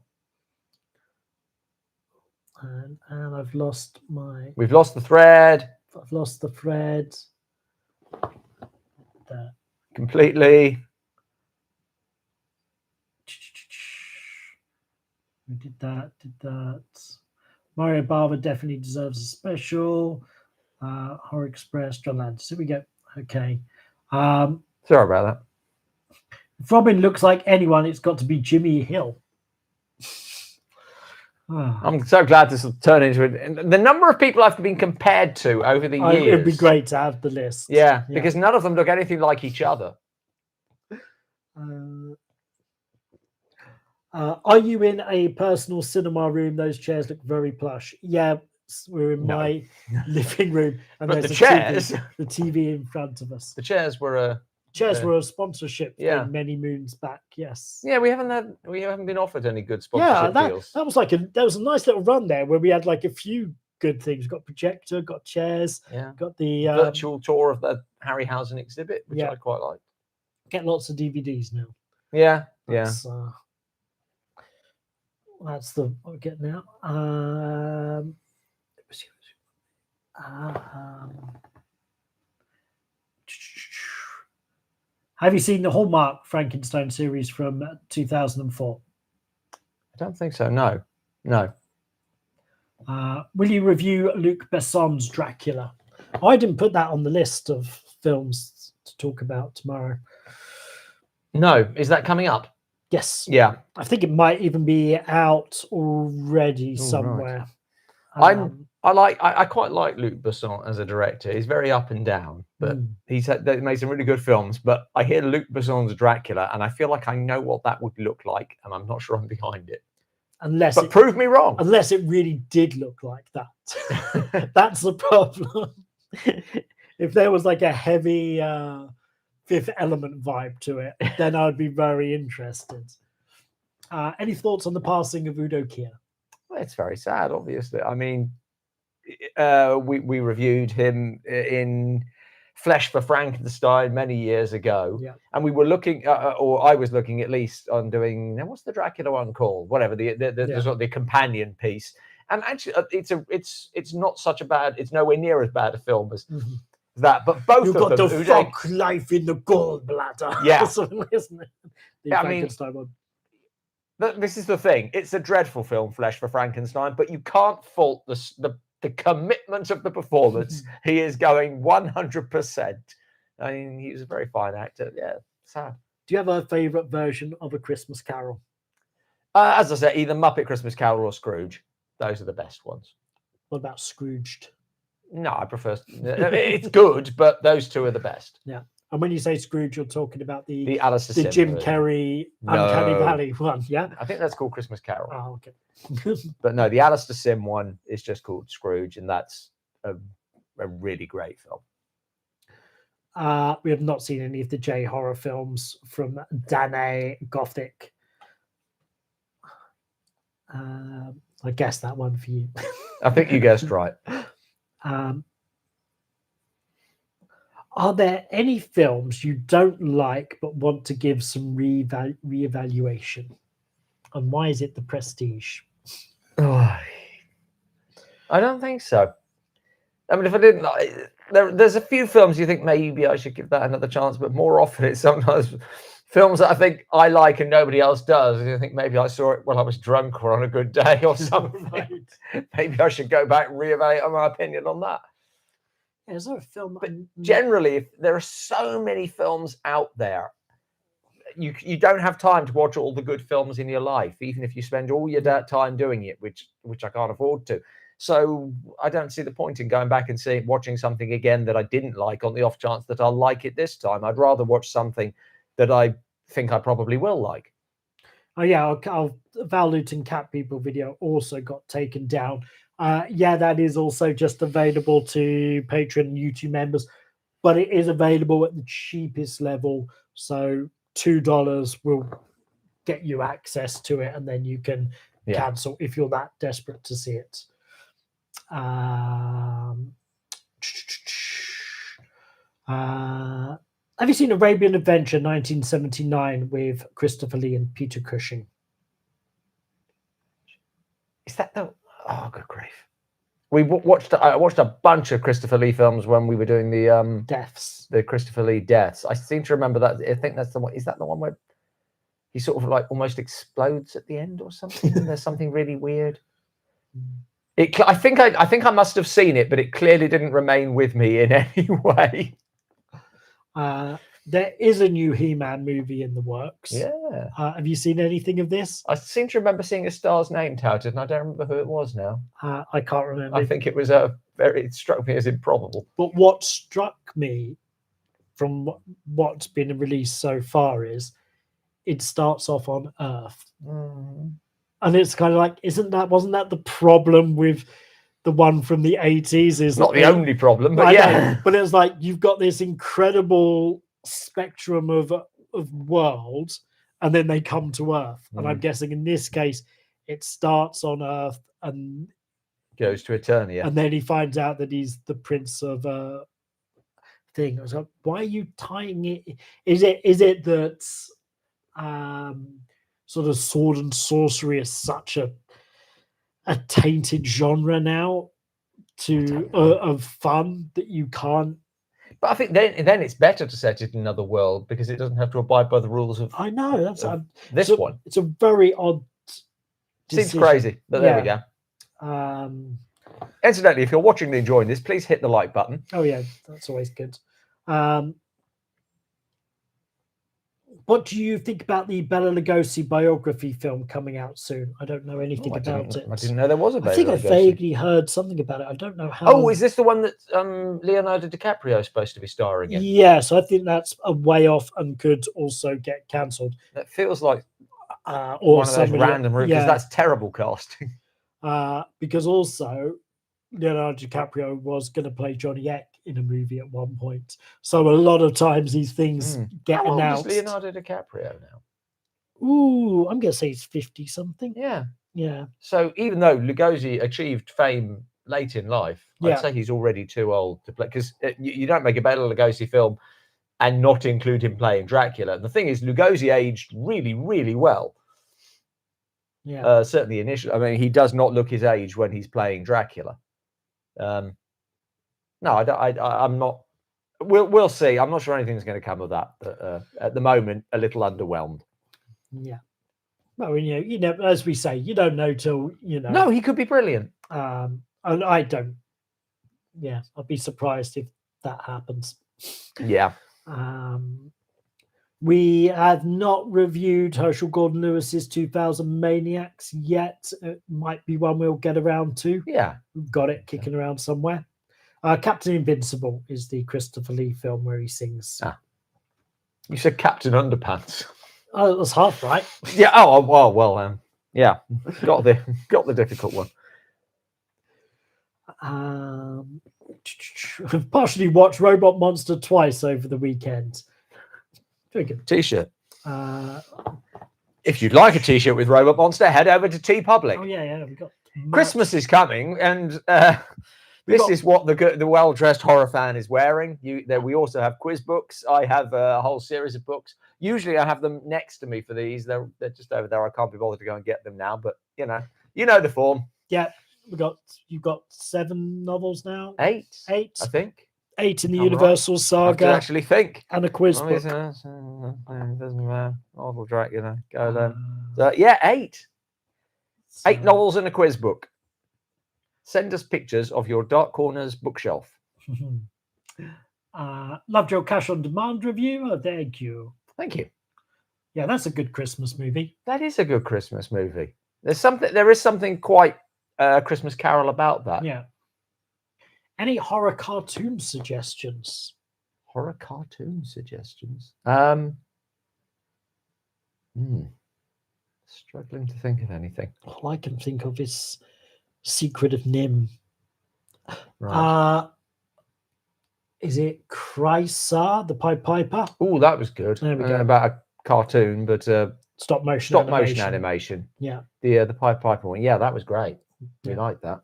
And I've lost We've lost the thread. I've lost the thread. There. Completely. We did that. Mario Bava definitely deserves a special. Horror Express, John Landis. Here we go. Okay. Sorry about that. If Robin looks like anyone, it's got to be Jimmy Hill. I'm so glad this will turn into it. The number of people I've been compared to over the years. It'd be great to have the list. Yeah, because none of them look anything like each other. Are you in a personal cinema room? Those chairs look very plush. Yeah, we're in my living room, and but there's the chairs, the TV in front of us. The chairs were a sponsorship many moons back. Yes. Yeah, we haven't been offered any good sponsorship deals. That was a nice little run there where we had like a few good things. Got projector, got chairs, got the virtual tour of the Harryhausen exhibit, which I quite like. Get lots of DVDs now. Yeah, that's the what we get now. Have you seen the Hallmark Frankenstein series from 2004? I don't think so. No. Will you review Luc Besson's Dracula? I didn't put that on the list of films to talk about tomorrow. No. Is that coming up? Yes. Yeah. I think it might even be out already somewhere. Right. I quite like Luc Besson as a director. He's very up and down, but he's made some really good films. But I hear Luc Besson's Dracula, and I feel like I know what that would look like, and I'm not sure I'm behind it. But prove me wrong. Unless it really did look like that. That's the problem. If there was like a heavy Fifth Element vibe to it, then I would be very interested. Any thoughts on the passing of Udo Kier? Well, it's very sad, obviously. I mean, we reviewed him in Flesh for Frankenstein many years ago, and we were looking, or I was looking at least on doing. Now, what's the Dracula one called? Whatever the sort of the companion piece. And actually, it's not such a bad. It's nowhere near as bad a film as that. But both You've of got them, the fuck life in the gallbladder. Yeah, isn't it? The Frankenstein one. This is the thing. It's a dreadful film, Flesh for Frankenstein, but you can't fault the commitment of the performance. He is going 100%. I mean, he was a very fine actor. Yeah, sad. Do you have a favourite version of A Christmas Carol? As I said, either Muppet Christmas Carol or Scrooge. Those are the best ones. What about Scrooged? No, I prefer. It's good, but those two are the best. Yeah. And when you say Scrooge, you're talking about the Jim Jim Carrey Uncanny Valley one, yeah? I think that's called Christmas Carol. Oh, okay. But no, the Alistair Sim one is just called Scrooge, and that's a really great film. We have not seen any of the J horror films from Danae Gothic. I guessed that one for you. I think you guessed right. Are there any films you don't like but want to give some reevaluation? And why is it The Prestige? Oh, I don't think so. I mean, if I didn't like, there's a few films you think maybe I should give that another chance, but more often it's sometimes films that I think I like and nobody else does. And I think maybe I saw it when I was drunk or on a good day or something. Right. Maybe I should go back and reevaluate my opinion on that. Yeah, is there a film? But generally, if there are so many films out there, you don't have time to watch all the good films in your life, even if you spend all your time doing it, which I can't afford to. So I don't see the point in going back and watching something again that I didn't like on the off chance that I'll like it this time. I'd rather watch something that I think I probably will like. Oh yeah, our Val Luton Cat People video also got taken down. Yeah, that is also just available to Patreon and YouTube members, but it is available at the cheapest level. So $2 will get you access to it, and then you can cancel if you're that desperate to see it. Have you seen Arabian Adventure 1979 with Christopher Lee and Peter Cushing? Is that the... Oh, good grief. I watched a bunch of Christopher Lee films when we were doing the Deaths. The Christopher Lee Deaths. I seem to remember that. I think that's the one. Is that the one where he sort of like almost explodes at the end or something? And there's something really weird. I think I must have seen it, but it clearly didn't remain with me in any way. There is a new He-Man movie in the works. Yeah. Have you seen anything of this? I seem to remember seeing a star's name touted, and I don't remember who it was now. I can't remember. I think it was it struck me as improbable. But what struck me from what's been released so far is it starts off on Earth. And it's kind of like, wasn't that the problem with the one from the 80s? Is not the only problem, but yeah. But it's like you've got this incredible spectrum of worlds, and then they come to Earth. And I'm guessing in this case, it starts on Earth and goes to Eternia. And then he finds out that he's the prince of a thing. I was like, why are you tying it? Is it that sort of sword and sorcery is such a tainted genre now? of fun that you can't. But I think then it's better to set it in another world because it doesn't have to abide by the rules of. I know that's this so, one. It's a very odd. Seems decision. crazy, but there we go. Incidentally, if you're watching and enjoying this, please hit the like button. Oh yeah, that's always good. What do you think about the Bela Lugosi biography film coming out soon? I don't know anything about it. I didn't know there was a Bela I think I Lugosi. vaguely heard something about it. I don't know how. Oh, is this the one that Leonardo DiCaprio is supposed to be starring in? Yes, I think that's a way off and could also get cancelled. That feels like or one of those random because that's terrible casting. Because also Leonardo DiCaprio was going to play Johnny Eck in a movie at one point, so a lot of times these things get How old announced. is Leonardo DiCaprio now? Ooh, I'm going to say he's 50 something. Yeah. So even though Lugosi achieved fame late in life, I'd say he's already too old to play, because you don't make a Bela Lugosi film and not include him playing Dracula. The thing is, Lugosi aged really, really well. Yeah. Certainly initially. I mean, he does not look his age when he's playing Dracula. No, I'm not. We'll see. I'm not sure anything's going to come of that. But at the moment, a little underwhelmed. Yeah. Well, you know, as we say, you don't know till you know. No, he could be brilliant. And I don't. Yeah, I'd be surprised if that happens. Yeah. We have not reviewed Herschel Gordon Lewis's 2000 Maniacs yet. It might be one we'll get around to. Yeah. We've got it kicking around somewhere. Captain Invincible is the Christopher Lee film where he sings. You said Captain Underpants. Oh, that's half right. Yeah. Oh, well. Yeah. Got the difficult one. I've partially watched Robot Monster twice over the weekend. Very good. T-shirt. If you'd like a T-shirt with Robot Monster, head over to TeePublic. Oh yeah. We got Christmas is coming, and this is what the well-dressed horror fan is wearing. We also have quiz books. I have a whole series of books. Usually, I have them next to me for these. They're just over there. I can't be bothered to go and get them now, but you know the form. Yeah, you've got 7 novels now. 8, I think. 8 in the Universal Saga. I have to actually think. And a quiz book. Doesn't matter. Awful Dracula. Go then. 8. 8 novels and a quiz book. Send us pictures of your Dark Corners bookshelf. Loved your Cash on Demand review. Oh, thank you. Thank you. Yeah, that's a good Christmas movie. That is a good Christmas movie. There is something quite Christmas Carol about that. Yeah. Any horror cartoon suggestions? Horror cartoon suggestions? Struggling to think of anything. All I can think of is Secret of Nim. Right. Is it Chrysar, the Pied Piper? Oh, that was good. There we go. About a cartoon, but stop motion animation. Yeah. The Pied Piper one. Yeah, that was great. We like that.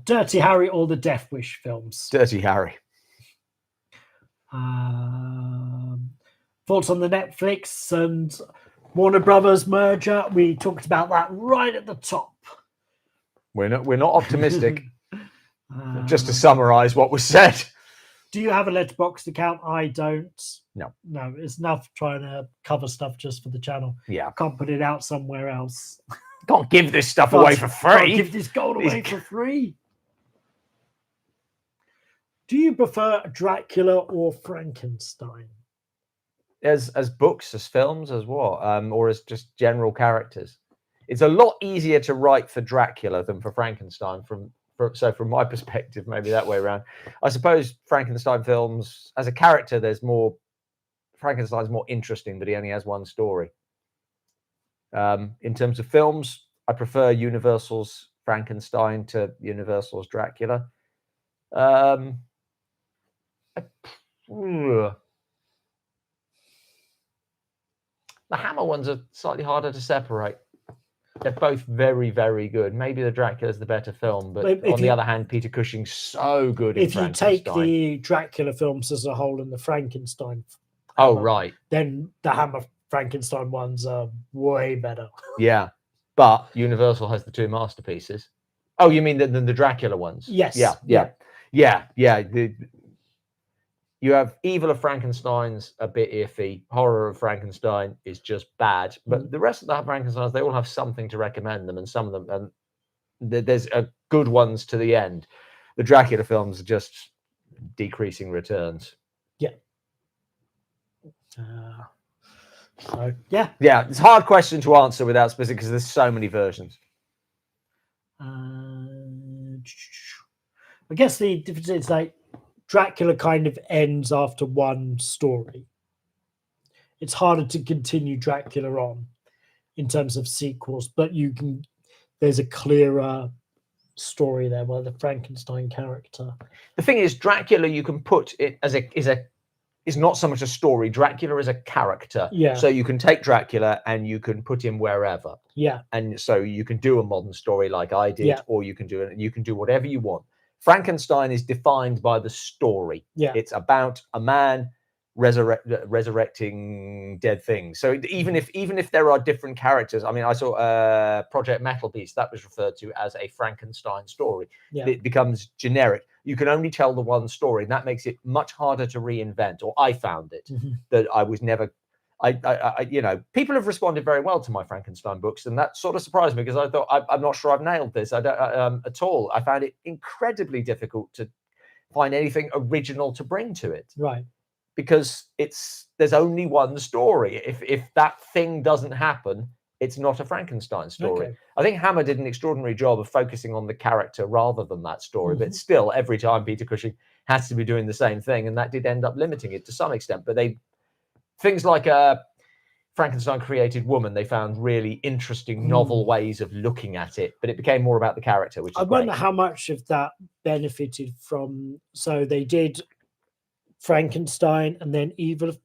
Dirty Harry or the Death Wish films? Dirty Harry. Thoughts on the Netflix and Warner Brothers merger? We talked about that right at the top. We're not optimistic. Just to summarize what was said. Do you have a Letterboxd account? I don't. No, it's enough trying to cover stuff just for the channel. Yeah, can't put it out somewhere else. Can't give this stuff away for free. Can't give this gold away for free. Do you prefer Dracula or Frankenstein? As books, as films, as what? Or as just general characters? It's a lot easier to write for Dracula than for Frankenstein. So from my perspective, maybe that way around. I suppose Frankenstein films, as a character, Frankenstein's more interesting, but he only has one story. In terms of films, I prefer Universal's Frankenstein to Universal's Dracula. The Hammer ones are slightly harder to separate. They're both very, very good. Maybe the Dracula's the better film, but on the other hand, Peter Cushing's so good in Frankenstein. If you take the Dracula films as a whole and the Frankenstein Hammer, right, then the Hammer Frankenstein ones are way better. Yeah. But Universal has the 2 masterpieces. Oh, you mean the Dracula ones? Yes. Yeah. You have Evil of Frankenstein's a bit iffy. Horror of Frankenstein is just bad. But the rest of the Frankensteins, they all have something to recommend them, and some of them, there's good ones to the end. The Dracula films are just decreasing returns. Yeah. Yeah. It's a hard question to answer without specific because there's so many versions. I guess the difference is like Dracula kind of ends after one story. It's harder to continue Dracula on in terms of sequels, but there's a clearer story there where the Frankenstein character. The thing is, Dracula, you can put it as is not so much a story. Dracula is a character. Yeah. So you can take Dracula and you can put him wherever. Yeah. And so you can do a modern story like I did, or you can do whatever you want. Frankenstein is defined by the story. Yeah. It's about a man resurrecting dead things. So even if there are different characters, I mean, I saw Project Metal Beast that was referred to as a Frankenstein story. Yeah. It becomes generic. You can only tell the one story, and that makes it much harder to reinvent. Or I found it that I was never. People have responded very well to my Frankenstein books, and that sort of surprised me because I thought I'm not sure I've nailed this. I don't at all. I found it incredibly difficult to find anything original to bring to it. Right. Because there's only one story. If that thing doesn't happen, it's not a Frankenstein story. Okay. I think Hammer did an extraordinary job of focusing on the character rather than that story. But still, every time Peter Cushing has to be doing the same thing, and that did end up limiting it to some extent. But things like Frankenstein Created Woman, they found really interesting, novel ways of looking at it. But it became more about the character, which is I wonder how much of that benefited from. So they did Frankenstein and then Return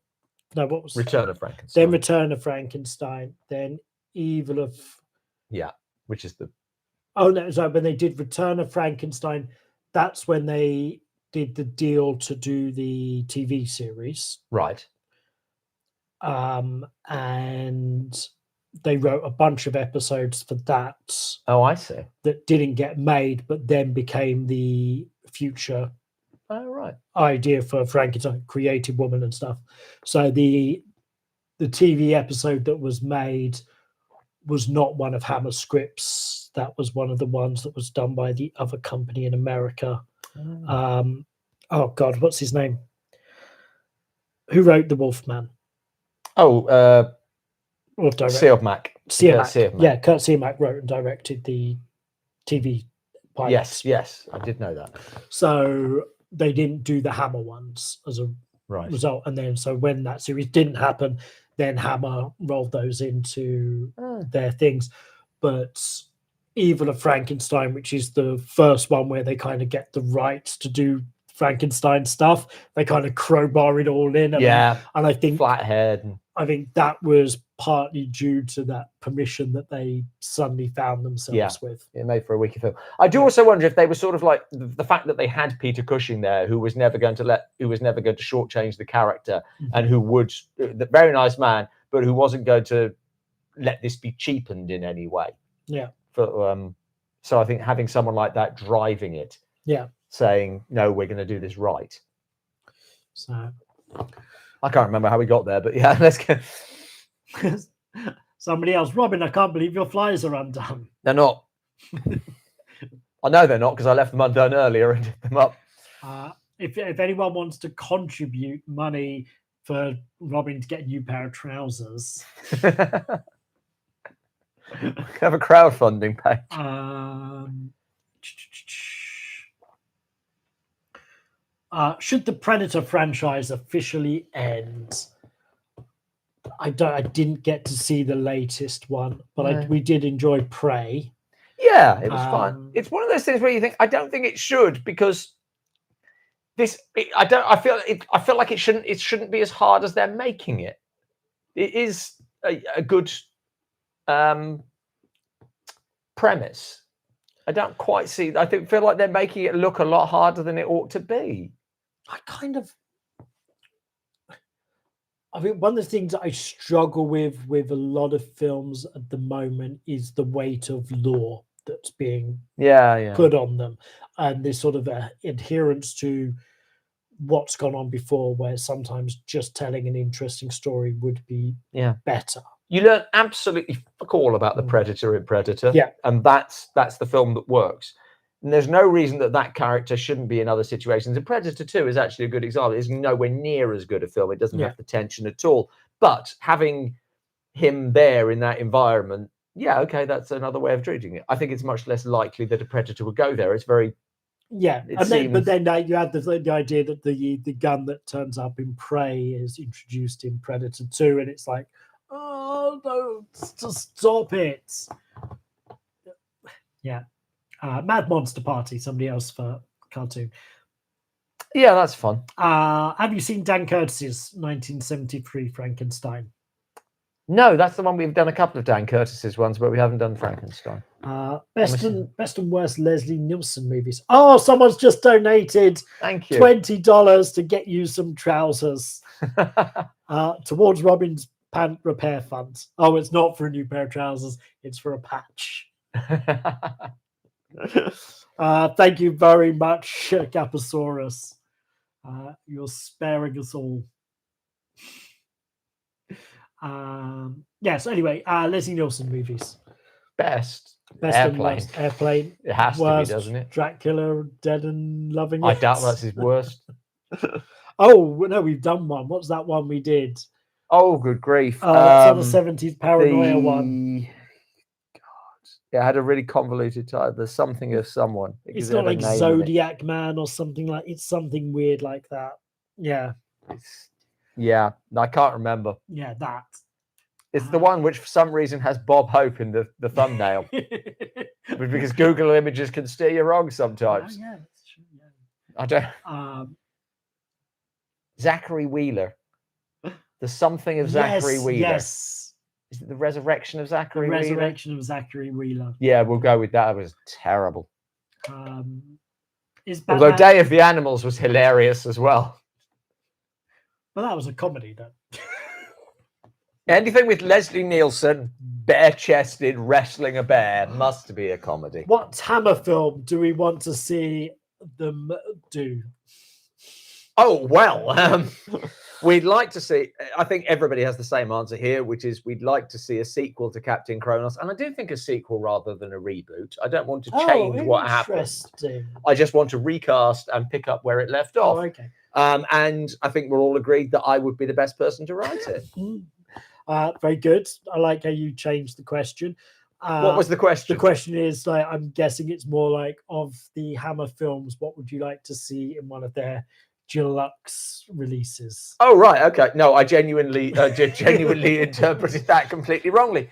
of Frankenstein. Then Return of Frankenstein, then Evil of which is the when they did Return of Frankenstein, that's when they did the deal to do the TV series, right? And they wrote a bunch of episodes for that. Oh, I see. That didn't get made, but then became the future idea for Frankenstein, Creative Woman and stuff. So the TV episode that was made was not one of Hammer's scripts. That was one of the ones that was done by the other company in America. Oh God, what's his name? Who wrote The Wolfman? Siodmak. Yeah, Kurt Siodmak wrote and directed the TV pilot. Yes, I did know that. So they didn't do the Hammer ones as a result, and then so when that series didn't happen, then Hammer rolled those into their things. But Evil of Frankenstein, which is the first one where they kind of get the rights to do Frankenstein stuff, they kind of crowbar it all in. And I think Flathead. I think that was partly due to that permission that they suddenly found themselves with. It made for a wiki film. I do also wonder if they were sort of like the fact that they had Peter Cushing there, who was never going to shortchange the character, and who would, the very nice man, but who wasn't going to let this be cheapened in any way. Yeah. So I think having someone like that driving it, saying no, we're going to do this right. So I can't remember how we got there, but let's go. Somebody else, Robin, I can't believe your flyers are undone. They're not. I know they're not because I left them undone earlier and did them up. If anyone wants to contribute money for Robin to get a new pair of trousers, have a crowdfunding page. Should the Predator franchise officially end? I didn't get to see the latest one, but we did enjoy Prey. Yeah, it was fun. It's one of those things where you think I don't think it should because I feel like it shouldn't be as hard as they're making it. It is a good premise. I don't quite see. I feel like they're making it look a lot harder than it ought to be. I think one of the things that I struggle with a lot of films at the moment is the weight of law that's being Yeah. put on them, and this sort of adherence to what's gone on before, where sometimes just telling an interesting story would be Yeah. better. You learn absolutely fuck all about the Mm. Predator in Predator. Yeah. And that's the film that works. And there's no reason that character shouldn't be in other situations. And Predator 2 is actually a good example. It's nowhere near as good a film. It doesn't Yeah. have the tension at all. But having him there in that environment, yeah, okay, that's another way of treating it. I think it's much less likely that a Predator would go there. It's very... Yeah, It and then, but seems- then you had the idea that the gun that turns up in Prey is introduced in Predator 2, and it's like, oh no, just stop it. Yeah, Mad Monster Party, somebody else for cartoon. Yeah, that's fun. Have you seen Dan Curtis's 1973 Frankenstein? No, that's the one we've done a couple of Dan Curtis's ones, but we haven't done Frankenstein. Best and worst Leslie Nielsen movies. Oh, someone's just donated Thank you. $20 to get you some trousers towards Robin's pant repair fund. Oh, it's not for a new pair of trousers, it's for a patch. Thank you very much, Gaposaurus. You're sparing us all. Yes, anyway, Leslie Nielsen movies. Best And Airplane. worst. Airplane. It has Worst, to be, doesn't it? Dracula, Dead and Loving It. I doubt that's his worst. Oh, no, we've done one. What's that one we did? Oh, good grief. That's on the 70s paranoia one. God. It had a really convoluted title. There's something of someone. It's not like Zodiac Man or something like... It's something weird like that. Yeah. Yeah, I can't remember. Yeah, that. It's the one which for some reason has Bob Hope in the thumbnail. Because Google Images can steer you wrong sometimes. Yeah, that's true. Yeah. I don't... Zachary Wheeler. The something of Zachary Wheeler. Yes. Is it the resurrection of Zachary Wheeler? Resurrection of Zachary Wheeler. Yeah, we'll go with that. It was terrible. Although Day of the Animals was hilarious as well. Well, that was a comedy, though. Anything with Leslie Nielsen, bare-chested, wrestling a bear, must be a comedy. What Hammer film do we want to see them do? Oh, well, we'd like to see... I think everybody has the same answer here, which is we'd like to see a sequel to Captain Kronos. And I do think a sequel rather than a reboot. I don't want to change what happened. I just want to recast and pick up where it left off. Oh, okay. And I think we're all agreed that I would be the best person to write it. Very good. I like how you changed the question. What was the question? The question is, like, I'm guessing it's more like, of the Hammer films, what would you like to see in one of their deluxe releases? Oh, right. Okay. No, I genuinely interpreted that completely wrongly.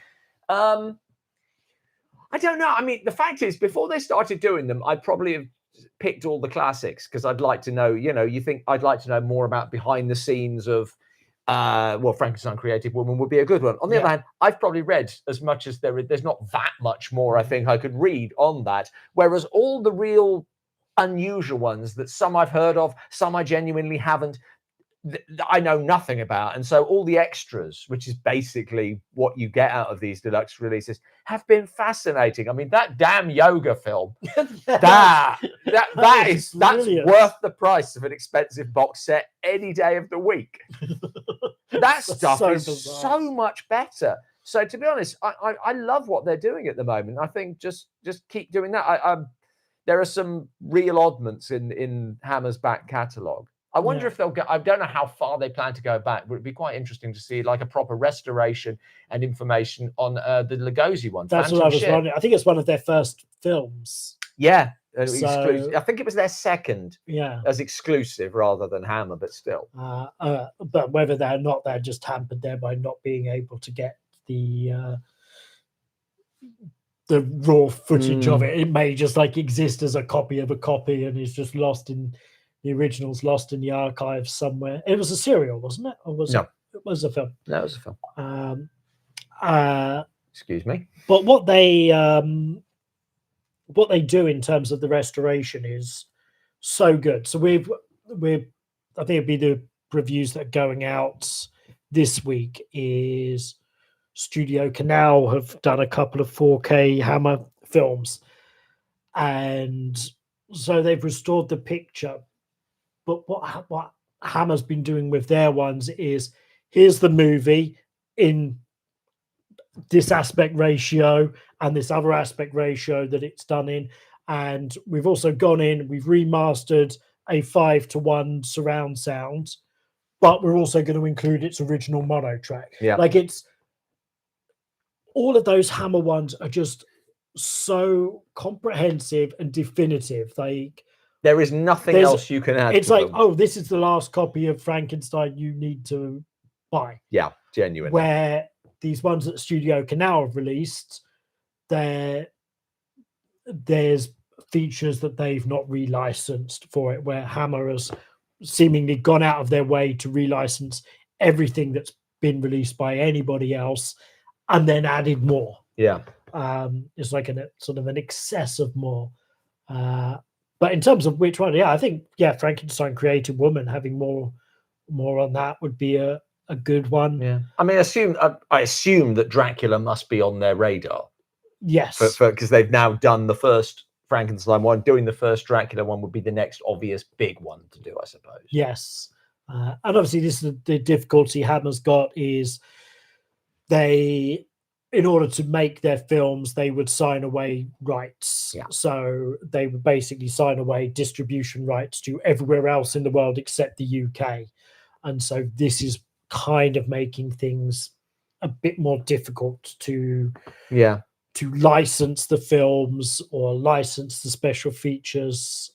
I don't know. I mean, the fact is, before they started doing them, I'd probably have picked all the classics because I'd like to know, I'd like to know more about behind the scenes of Frankenstein Creative Woman would be a good one. On the other hand, I've probably read as much as there's not that much more I think I could read on that. Whereas all the real unusual ones that some I've heard of, some I genuinely haven't, I know nothing about. And so all the extras, which is basically what you get out of these deluxe releases, have been fascinating. I mean, that damn yoga film, that's worth the price of an expensive box set any day of the week. That stuff is so much better. So to be honest, I love what they're doing at the moment. I think just keep doing that. There are some real oddments in Hammer's back catalogue. I wonder if they'll go. I don't know how far they plan to go back, but it'd be quite interesting to see like a proper restoration and information on the Lugosi one. That's what I was wondering. I think it's one of their first films. Yeah, I think it was their second. Yeah, as exclusive rather than Hammer, but still. But whether they're not, they're just hampered there by not being able to get the raw footage of it. It may just like exist as a copy of a copy, and it's just lost in. The original's lost in the archives somewhere. It was a serial, wasn't it? Or was it was a film? No, it was a film. Excuse me. But what they do in terms of the restoration is so good. So I think it'd be the reviews that are going out this week is Studio Canal have done a couple of 4K Hammer films, and so they've restored the picture. But what Hammer's been doing with their ones is, here's the movie in this aspect ratio and this other aspect ratio that it's done in, and we've also gone in, we've remastered a 5:1 surround sound, but we're also going to include its original mono track. Yeah. Like, it's all of those Hammer ones are just so comprehensive and definitive. Like, there is nothing else you can add. It's to like, them. oh, this is the last copy of Frankenstein you need to buy. Yeah, genuinely. Where these ones that Studio Canal have released, there's features that they've not relicensed for it, where Hammer has seemingly gone out of their way to relicense everything that's been released by anybody else, and then added more. Yeah. It's like a sort of an excess of more. But in terms of which one, I think Frankenstein Created Woman, having more on that would be a good one. Yeah. I mean, I assume that Dracula must be on their radar. Yes. Because they've now done the first Frankenstein one. Doing the first Dracula one would be the next obvious big one to do, I suppose. Yes. And obviously this is the difficulty Hammer's got, is they, in order to make their films, they would sign away rights. Yeah. So they would basically sign away distribution rights to everywhere else in the world except the UK. And so this is kind of making things a bit more difficult to license the films or license the special features,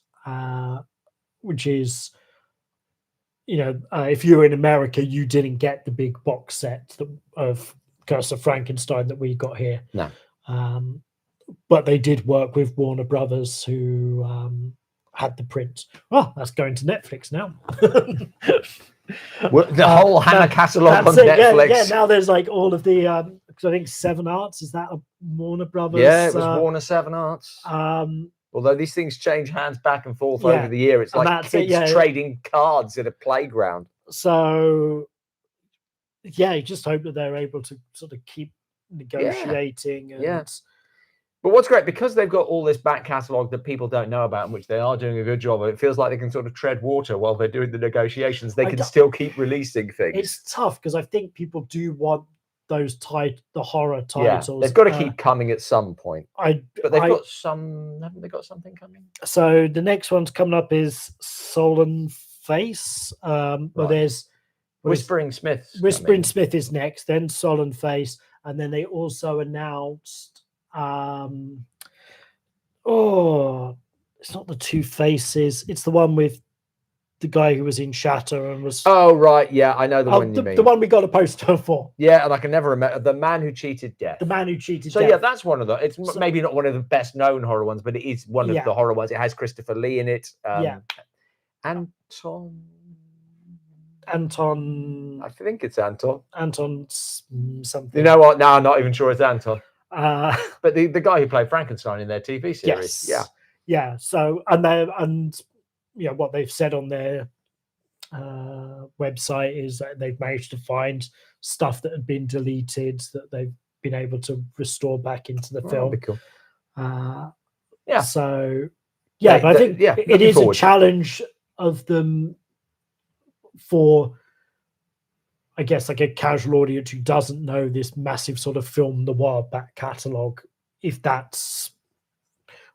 which is, if you're in America, you didn't get the big box set of Curse of Frankenstein that we got here. No. But they did work with Warner Brothers, who had the print. Well, that's going to Netflix now. The whole Hammer catalogue on Netflix. Yeah, now there's like all of the, because I think Seven Arts, is that a Warner Brothers? Yeah, it was Warner Seven Arts. Although these things change hands back and forth over the year. It's like kids trading cards at a playground. So, you just hope that they're able to sort of keep negotiating. But what's great, because they've got all this back catalogue that people don't know about, and which they are doing a good job of, it feels like they can sort of tread water while they're doing the negotiations. They can still keep releasing things. It's tough, because I think people do want those the horror titles. Yeah, they've got to keep coming at some point. But they've got some, haven't they got something coming? So the next one's coming up is Sullen Face. Well, there's Whispering Smith. Whispering Smith is next, then Sullen Face, and then they also announced it's not the Two Faces, it's the one with the guy who was in Shatter and was... Oh, right, yeah, I know the one you mean. The one we got a poster for. Yeah, and I can never remember. The Man Who Cheated Death. The Man Who Cheated Death. So, yeah, that's one of the... It's maybe not one of the best-known horror ones, but it is one of the horror ones. It has Christopher Lee in it. Anton... I think it's Anton. Anton something. You know what? No, I'm not even sure it's Anton. But the guy who played Frankenstein in their TV series. Yes. Yeah. So, and what they've said on their website is that they've managed to find stuff that had been deleted that they've been able to restore back into the film. That'd be cool. So, but I think it is a challenge of them for, I guess, like a casual audience who doesn't know this massive sort of film noir back catalogue, if that's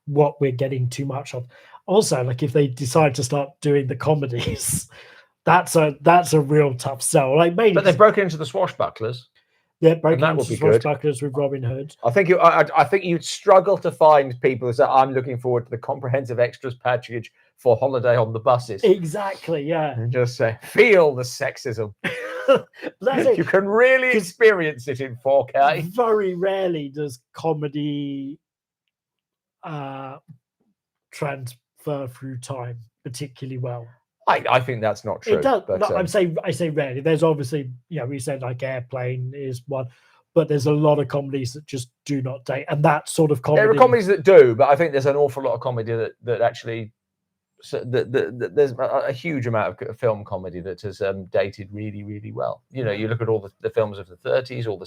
what we're getting too much of. Also, like, if they decide to start doing the comedies, that's a real tough sell. Like, maybe, but they've broken into the Swashbucklers. Yeah, breaking into the Swashbucklers with Robin Hood. I think you'd struggle to find people who say, I'm looking forward to the comprehensive extras package for Holiday on the Buses. Exactly, yeah. And just say, feel the sexism. You can really experience it in 4K. Very rarely does comedy transfer through time particularly well. I think that's not true. It does. But, I say rarely. There's obviously, we said like Airplane is one, but there's a lot of comedies that just do not date, and that sort of comedy. There are comedies that do, but I think there's an awful lot of comedy that actually So there's a huge amount of film comedy that has dated really, really well. You know, you look at all the films of the 30s, all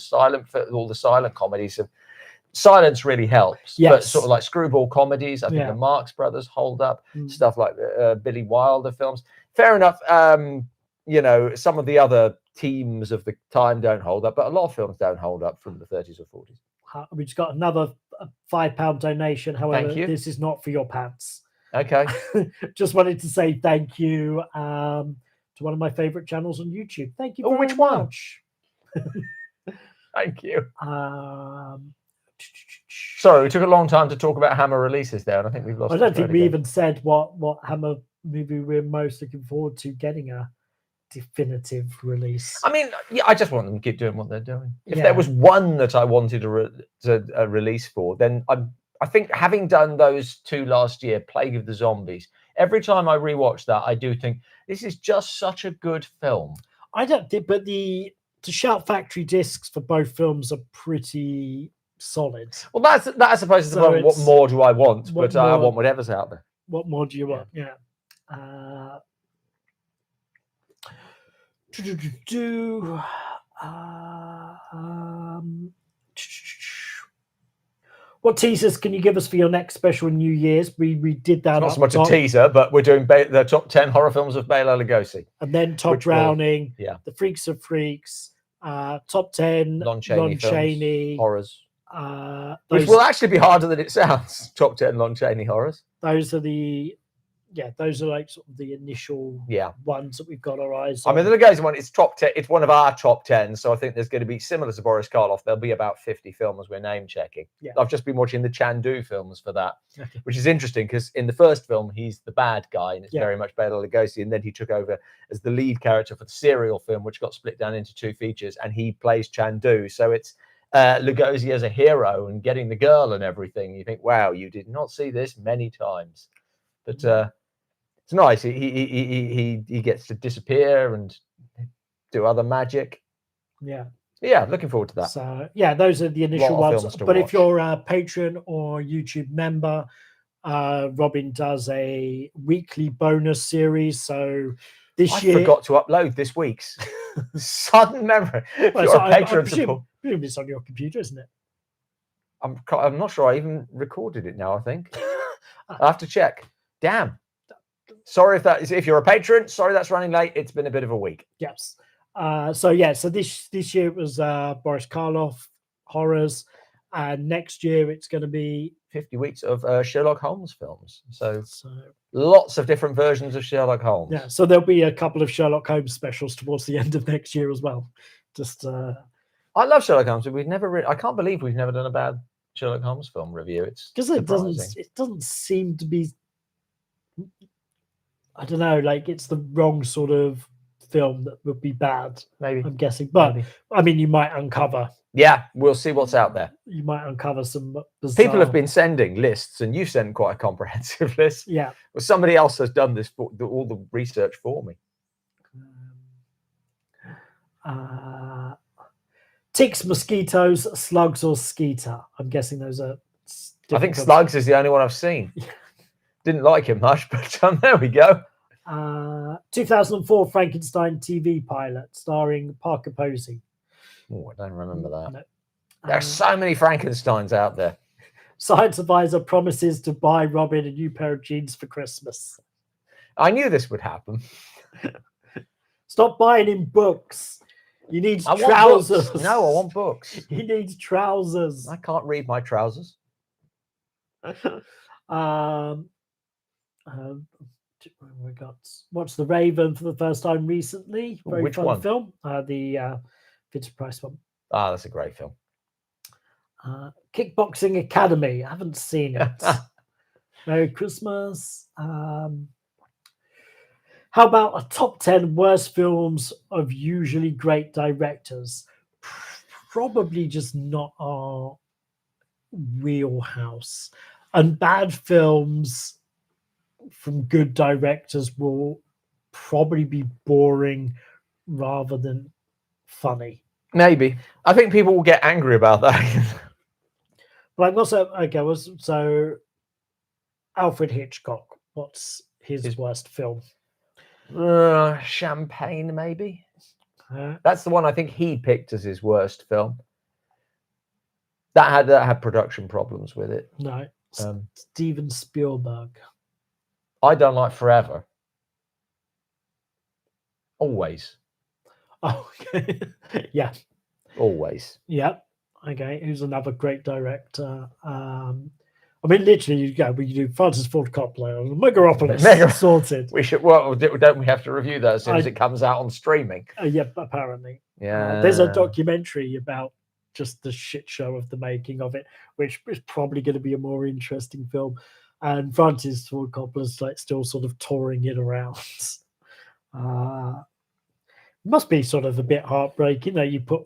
the silent comedies. Silence really helps. Yes. But sort of like screwball comedies, I think the Marx Brothers hold up. Stuff like Billy Wilder films. Fair enough. You know, some of the other teams of the time don't hold up, but a lot of films don't hold up from the 30s or 40s. We just got another £5 donation. However, Thank you. This is not for your pants. Okay. Just wanted to say thank you to one of my favorite channels on YouTube. Thank you very which one? much. Thank you. Um, Sorry, we took a long time to talk about Hammer releases there, and I think we've lost. I don't think we even said what Hammer movie we're most looking forward to getting a definitive release. I mean, yeah, I just want them to keep doing what they're doing. If there was one that I wanted a release for, then I think having done those two last year, Plague of the Zombies, every time I rewatch that, I do think this is just such a good film. I don't think, but the Shout Factory discs for both films are pretty solid. Well, that I suppose is the point. What more do I want? But I want whatever's out there. What more do you want? Yeah. What teasers can you give us for your next special New Year's? We did that. It's not so much a teaser, but we're doing the top 10 horror films of Bela Lugosi. And then Todd Browning, The Freaks of Freaks, top 10 Lon Chaney horrors. Which will actually be harder than it sounds. Top 10 Lon Chaney horrors. Those are like sort of the initial ones that we've got our eyes on. I mean, the Lugosi one, it's top 10. It's one of our top 10. So I think there's going to be, similar to Boris Karloff, there'll be about 50 films we're name checking. Yeah. I've just been watching the Chandu films for that, which is interesting because in the first film, he's the bad guy and it's very much Bela Lugosi. And then he took over as the lead character for the serial film, which got split down into two features, and he plays Chandu. So it's Lugosi as a hero and getting the girl and everything. You think, wow, you did not see this many times. But it's nice. He gets to disappear and do other magic. Yeah, looking forward to that. So those are the initial ones. But if you're a patron or YouTube member, Robin does a weekly bonus series. So this year, I forgot to upload this week's. Sudden memory. Well, you're a patron. I presume it's on your computer, isn't it? I'm not sure I even recorded it now. I think I have to check. Damn. Sorry if you're a patron. Sorry that's running late. It's been a bit of a week. Yes. So this year it was Boris Karloff horrors, and next year it's going to be 50 weeks of Sherlock Holmes films. So lots of different versions of Sherlock Holmes. Yeah. So there'll be a couple of Sherlock Holmes specials towards the end of next year as well. Just I love Sherlock Holmes. I can't believe we've never done a bad Sherlock Holmes film review. It's because it doesn't seem to be. I don't know, like it's the wrong sort of film that would be bad. Maybe I'm guessing, but I mean, you might uncover. Yeah, we'll see what's out there. You might uncover some bizarre... People have been sending lists, and you sent quite a comprehensive list. Yeah, well, somebody else has done this all the research for me. Ticks, mosquitoes, slugs, or skeeter. I'm guessing those are. I think slugs is the only one I've seen. Didn't like it much, but there we go. 2004 Frankenstein TV pilot starring Parker Posey. Oh, I don't remember that. No. There are so many Frankensteins out there. Science advisor promises to buy Robin a new pair of jeans for Christmas. I knew this would happen. Stop buying him books. He needs trousers. No, I want books. He needs trousers. I can't read my trousers. We got watched The Raven for the first time recently. Very Which fun one? film. The Vincent Price one. Ah, that's a great film. Kickboxing Academy. I haven't seen it. Merry Christmas. How about a top 10 worst films of usually great directors? Probably just not our wheelhouse. And bad films from good directors will probably be boring rather than funny. Maybe. I think people will get angry about that. Like, so Alfred Hitchcock. What's his worst film? Champagne, maybe. That's the one I think he picked as his worst film. That had production problems with it. No, Steven Spielberg. I Don't Like Forever. Always. Oh, okay. Yeah. Always. Yeah. Okay. Who's another great director? I mean, literally, you go. We do Francis Ford Coppola, Megalopolis, sorted. We should. Well, don't we have to review that as soon as it comes out on streaming? Yeah, apparently. Yeah. There's a documentary about just the shit show of the making of it, which is probably going to be a more interesting film. And Francis Ford Coppola's like still sort of touring it around. Must be sort of a bit heartbreaking that you put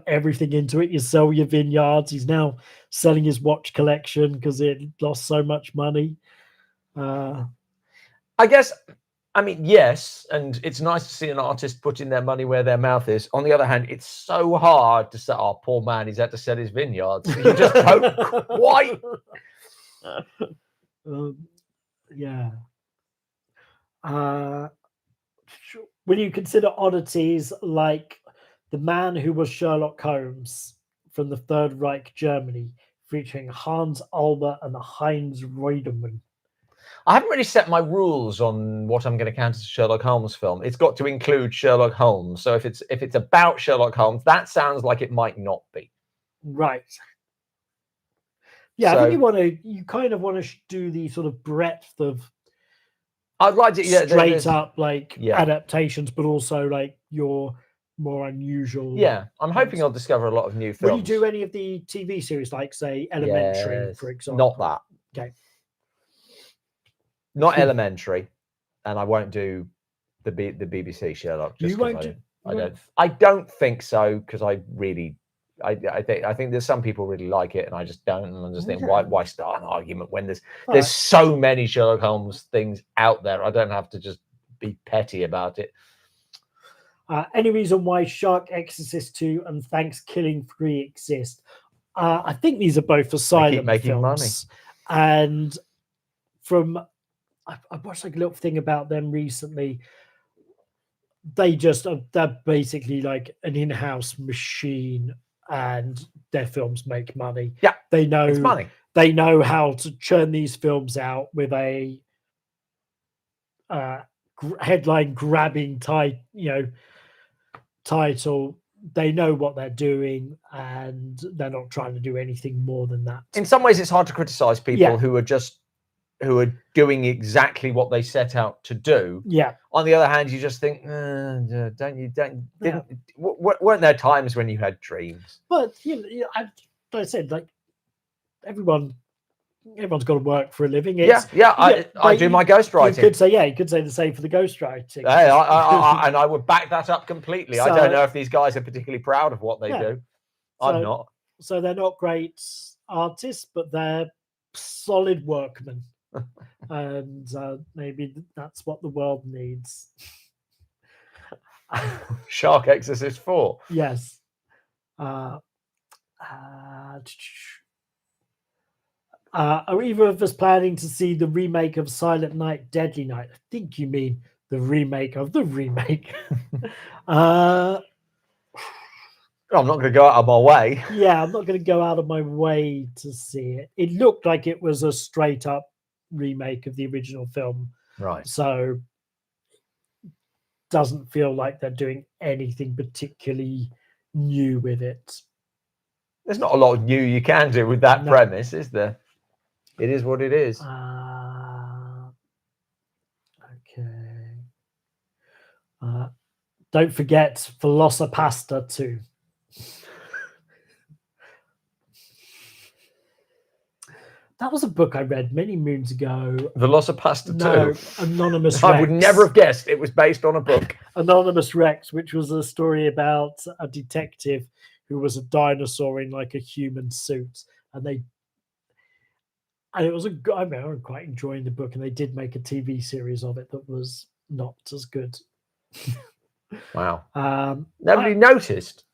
everything into it. You sell your vineyards. He's now selling his watch collection because it lost so much money. I guess, I mean, yes, and it's nice to see an artist putting their money where their mouth is. On the other hand, it's so hard to say, "Oh, poor man, he's had to sell his vineyards." You just don't quite. Yeah. When you consider oddities like The Man Who Was Sherlock Holmes from the Third Reich Germany, featuring Hans Alber and Heinz Reutemann. I haven't really set my rules on what I'm going to count as a Sherlock Holmes film. It's got to include Sherlock Holmes. So if it's about Sherlock Holmes, that sounds like it might not be. Right. Yeah, so, I think you kind of want to do the sort of breadth of I'd like to straight up adaptations, but also like your more unusual. Yeah, I'm hoping I'll discover a lot of new films. Will you do any of the TV series, like say Elementary, for example? Not that. Okay. Not Elementary, and I won't do the BBC Sherlock. You won't do. I don't think so, because I think there's some people really like it, and I just don't. And I just think, why start an argument when there's so many Sherlock Holmes things out there? I don't have to just be petty about it. Any reason why Shark Exorcist 2 and Thanksgiving 3 exist? I think these are both for silent making films. Money. And I watched like a little thing about them recently. They're basically like an in-house machine, and their films make money. Yeah, they know it's money. They know how to churn these films out with a headline grabbing title. They know what they're doing, and they're not trying to do anything more than that. In some ways, it's hard to criticize people who are doing exactly what they set out to do. Yeah. On the other hand, you just think, weren't there times when you had dreams? But I said, like, everyone's got to work for a living. I do my ghostwriting. You could say the same for the ghostwriting. Hey, and I would back that up completely. I don't know if these guys are particularly proud of what they do. I'm not. So they're not great artists, but they're solid workmen. And maybe that's what the world needs. Shark Exorcist 4. Yes. Are either of us planning to see the remake of Silent Night, Deadly Night? I think you mean the remake of the remake. I'm not going to go out of my way. Yeah, I'm not going to go out of my way to see it. It looked like it was a straight up remake of the original film. Right. So doesn't feel like they're doing anything particularly new with it. There's not a lot new you can do with that premise, is there? It is what it is. Okay. Don't forget Velocipasta 2. That was a book I read many moons ago. Velocipasta 2? Anonymous Rex. I would never have guessed it was based on a book. Anonymous Rex, which was a story about a detective who was a dinosaur in like a human suit. And it was I remember quite enjoying the book, and they did make a TV series of it that was not as good. Wow. Nobody noticed.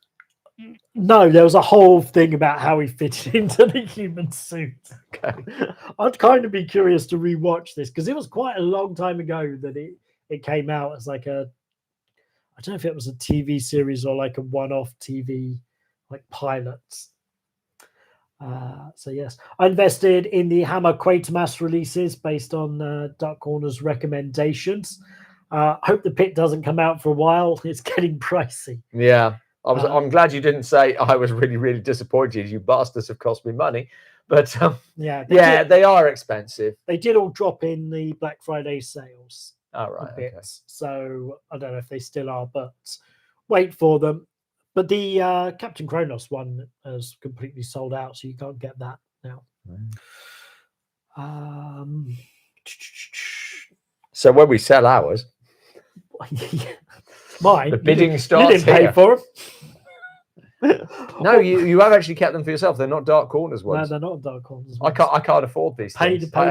No, there was a whole thing about how he fitted into the human suit. Okay. I'd kind of be curious to rewatch this because it was quite a long time ago that it came out as like a, I don't know if it was a TV series or like a one-off TV like pilot. So yes, I invested in the Hammer Quatermass releases based on Dark Corner's recommendations. Hope the pit doesn't come out for a while. It's getting pricey. Yeah. I'm glad you didn't say I was really, really disappointed. You bastards have cost me money. But they are expensive. They did all drop in the Black Friday sales. All right. A bit. Okay. So I don't know if they still are, but wait for them. But the Captain Kronos one has completely sold out, so you can't get that now. So when we sell ours, mine, the bidding starts you didn't here. pay for them. No, you have actually kept them for yourself. They're not Dark Corners ones. No, they're not Dark Corners ones. I can't afford these things. I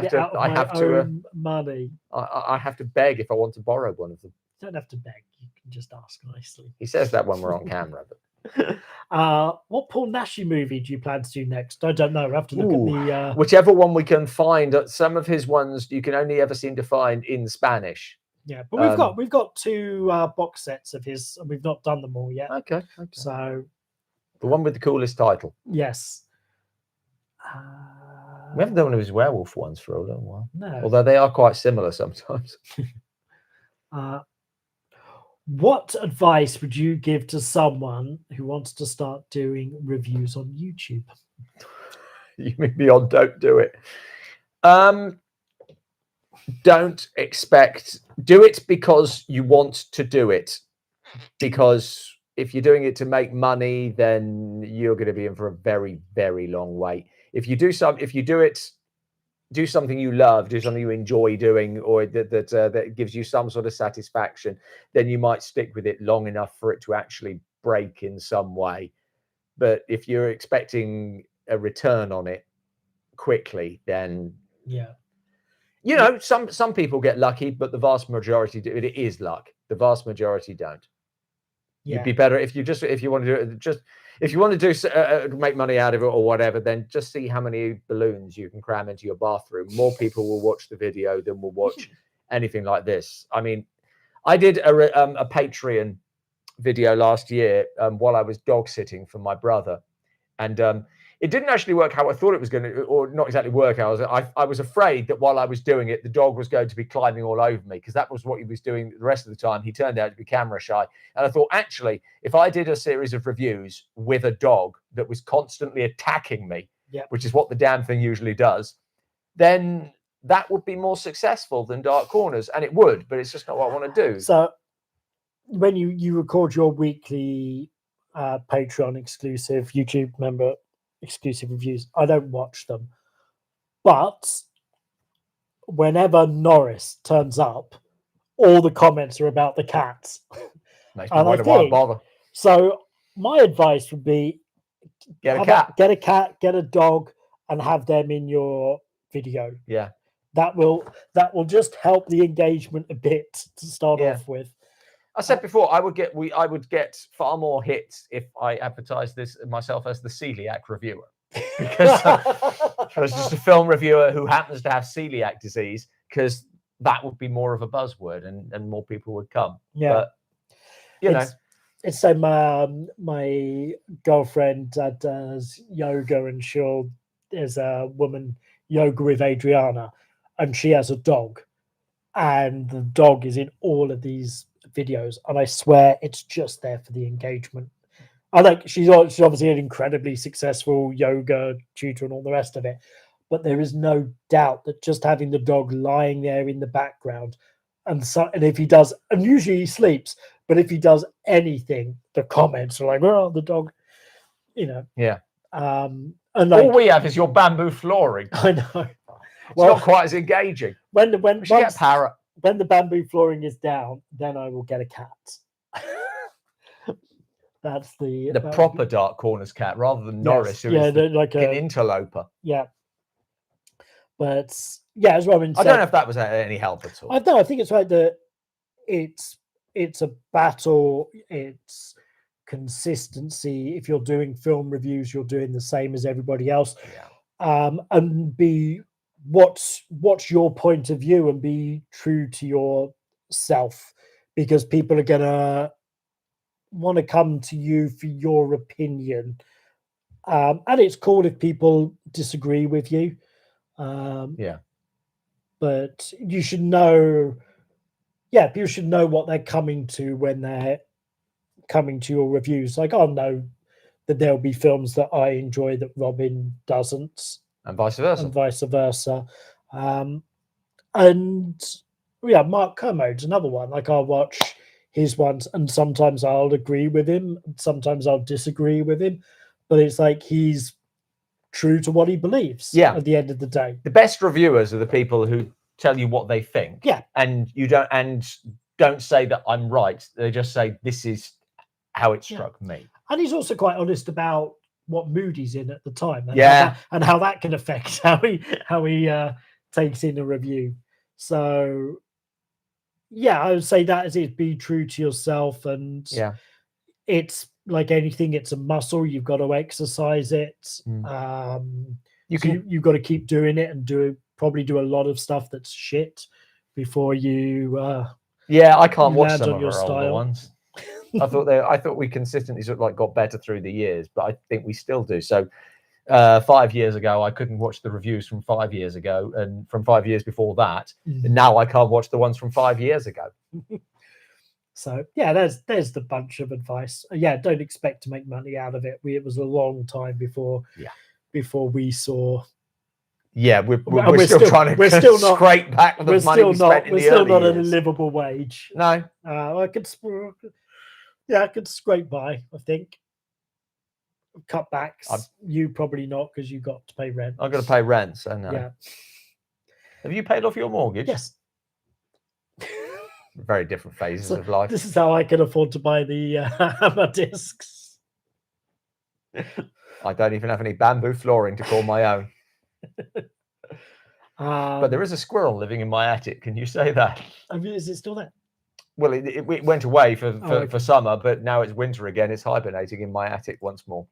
have to money. I have to beg if I want to borrow one of them. You don't have to beg. You can just ask nicely. He says that when we're on camera. But what Paul Nashi movie do you plan to do next? I don't know. I have to look at the whichever one we can find. Some of his ones you can only ever seem to find in Spanish. Yeah, but we've got 2 box sets of his, and we've not done them all yet. Okay. So the one with the coolest title. Yes. We haven't done one of his werewolf ones for a little while. No. Although they are quite similar sometimes. What advice would you give to someone who wants to start doing reviews on YouTube? You mean beyond don't do it. Don't expect, do it because you want to do it. Because if you're doing it to make money, then you're going to be in for a very, very long wait. If you do something you love, do something you enjoy doing, or that gives you some sort of satisfaction, then you might stick with it long enough for it to actually break in some way. But if you're expecting a return on it quickly, then some people get lucky, but the vast majority do. It is luck. The vast majority don't. You'd be better if you want to do it. If you want to do make money out of it or whatever, then just see how many balloons you can cram into your bathroom. More people will watch the video than will watch anything like this. I mean, I did a Patreon video last year while I was dog sitting for my brother, and it didn't actually work how I thought it was going to, or not exactly work. I was afraid that while I was doing it, the dog was going to be climbing all over me, because that was what he was doing the rest of the time. He turned out to be camera shy. And I thought, actually, if I did a series of reviews with a dog that was constantly attacking me, which is what the damn thing usually does, then that would be more successful than Dark Corners. And it would, but it's just not what I want to do. So when you record your weekly Patreon exclusive, YouTube member exclusive reviews, I don't watch them, but whenever Norris turns up, all the comments are about the cats. Makes me wonder why I bother. So my advice would be get a cat, get a dog, and have them in your video. Yeah, that will just help the engagement a bit to start off with. I said before, I would get far more hits if I advertised this myself as the celiac reviewer, because I was just a film reviewer who happens to have celiac disease, because that would be more of a buzzword and more people would come. Yeah, but it's so my girlfriend does yoga, and there's a woman yoga with Adriana, and she has a dog, and the dog is in all of these videos, and I swear it's just there for the engagement. I think she's obviously an incredibly successful yoga tutor and all the rest of it, but there is no doubt that just having the dog lying there in the background, and if he does, and usually he sleeps, but if he does anything, the comments are like, "Oh, the dog," Yeah. And like, all we have is your bamboo flooring. I know. It's not quite as engaging. When get a parrot. When the bamboo flooring is down, then I will get a cat. That's the proper Dark Corners cat, rather than Norris, who is like an interloper. Yeah. But as Robin said, I don't know if that was any help at all. I think it's right that it's a battle. It's consistency. If you're doing film reviews, you're doing the same as everybody else. Yeah. And be what's your point of view, and be true to yourself, because people are gonna want to come to you for your opinion. And it's cool if people disagree with you. Yeah. But you should know, yeah, people should know what they're coming to when they're coming to your reviews. Like, I know that there'll be films that I enjoy that Robin doesn't, And vice versa. and vice versa. And yeah, Mark Kermode's another one. Like, I'll watch his ones, and sometimes I'll agree with him, sometimes I'll disagree with him, but it's like he's true to what he believes. Yeah. At the end of the day, The best reviewers are the people who tell you what they think. Yeah. And you don't say that I'm right. They just say this is how it struck me. And he's also quite honest about what mood he's in at the time, and how that can affect how he takes in a review. So yeah, I would say that is it. Be true to yourself, and it's like anything, it's a muscle. You've got to exercise it. You've got to keep doing it, and probably do a lot of stuff that's shit before you. I can't watch some of your our older ones. I thought we consistently sort of like got better through the years, but I think we still do. So 5 years ago, I couldn't watch the reviews from 5 years ago, and from 5 years before that. And now I can't watch the ones from 5 years ago. So yeah, there's the bunch of advice. Yeah, don't expect to make money out of it. It was a long time before we saw. Yeah, we're still trying to scrape back the money we spent in the early years. We're still not at a livable wage. No, I could scrape by. I think cutbacks. You probably not, because you got to pay rent. I've got to pay rent, so no. Yeah. Have you paid off your mortgage? Yes. Very different phases of life. This is how I can afford to buy the Hammer discs. I don't even have any bamboo flooring to call my own. But there is a squirrel living in my attic. Can you say that? Is it still there? Well, it went away for summer, but now it's winter again. It's hibernating in my attic once more.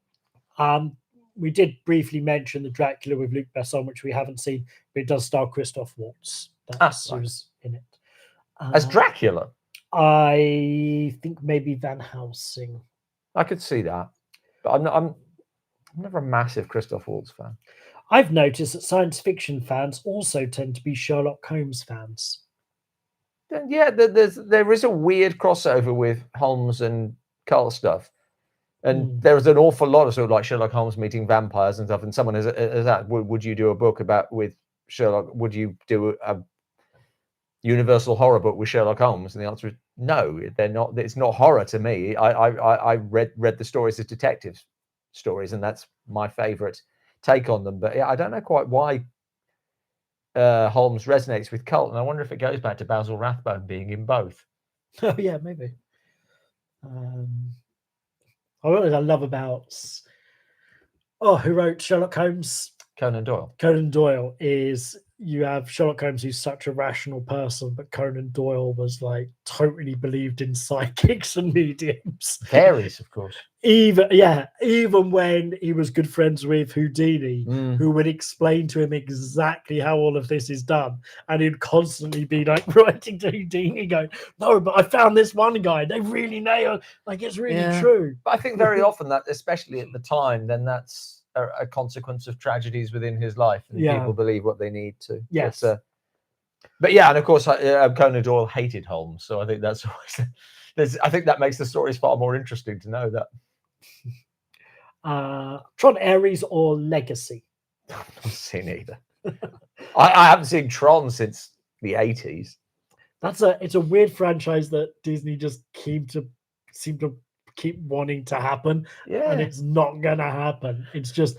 We did briefly mention the Dracula with Luc Besson, which we haven't seen, but it does star Christoph Waltz. That's who's in it. As Dracula? I think maybe Van Helsing. I could see that, but I'm never a massive Christoph Waltz fan. I've noticed that science fiction fans also tend to be Sherlock Holmes fans. Yeah, there is a weird crossover with Holmes and Carl stuff, and there is an awful lot of sort of like Sherlock Holmes meeting vampires and stuff. And someone has that. Would you do a book with Sherlock? Would you do a Universal horror book with Sherlock Holmes? And the answer is no. They're not. It's not horror to me. I read the stories as detective stories, and that's my favorite take on them. But yeah, I don't know quite why Holmes resonates with cult, and I wonder if it goes back to Basil Rathbone being in both. Oh yeah, maybe. What I love about who wrote Sherlock Holmes? Conan Doyle. Conan Doyle is, you have Sherlock Holmes, who's such a rational person, but Conan Doyle was like totally believed in psychics and mediums. Fairies, of course. Even when he was good friends with Houdini, who would explain to him exactly how all of this is done, and he'd constantly be like writing to Houdini, going, "No, but I found this one guy. They really nailed. Like, it's really true." But I think very often that, especially at the time, then that's a consequence of tragedies within his life, and people believe what they need to. Yes. But yeah, and of course, Conan Doyle hated Holmes, so I think that's always. I think that makes the stories far more interesting to know that. Tron Ares or Legacy? I've not seen either. I haven't seen Tron since the 80s. It's a weird franchise that Disney just seem to keep wanting to happen, and it's not gonna happen. It's just,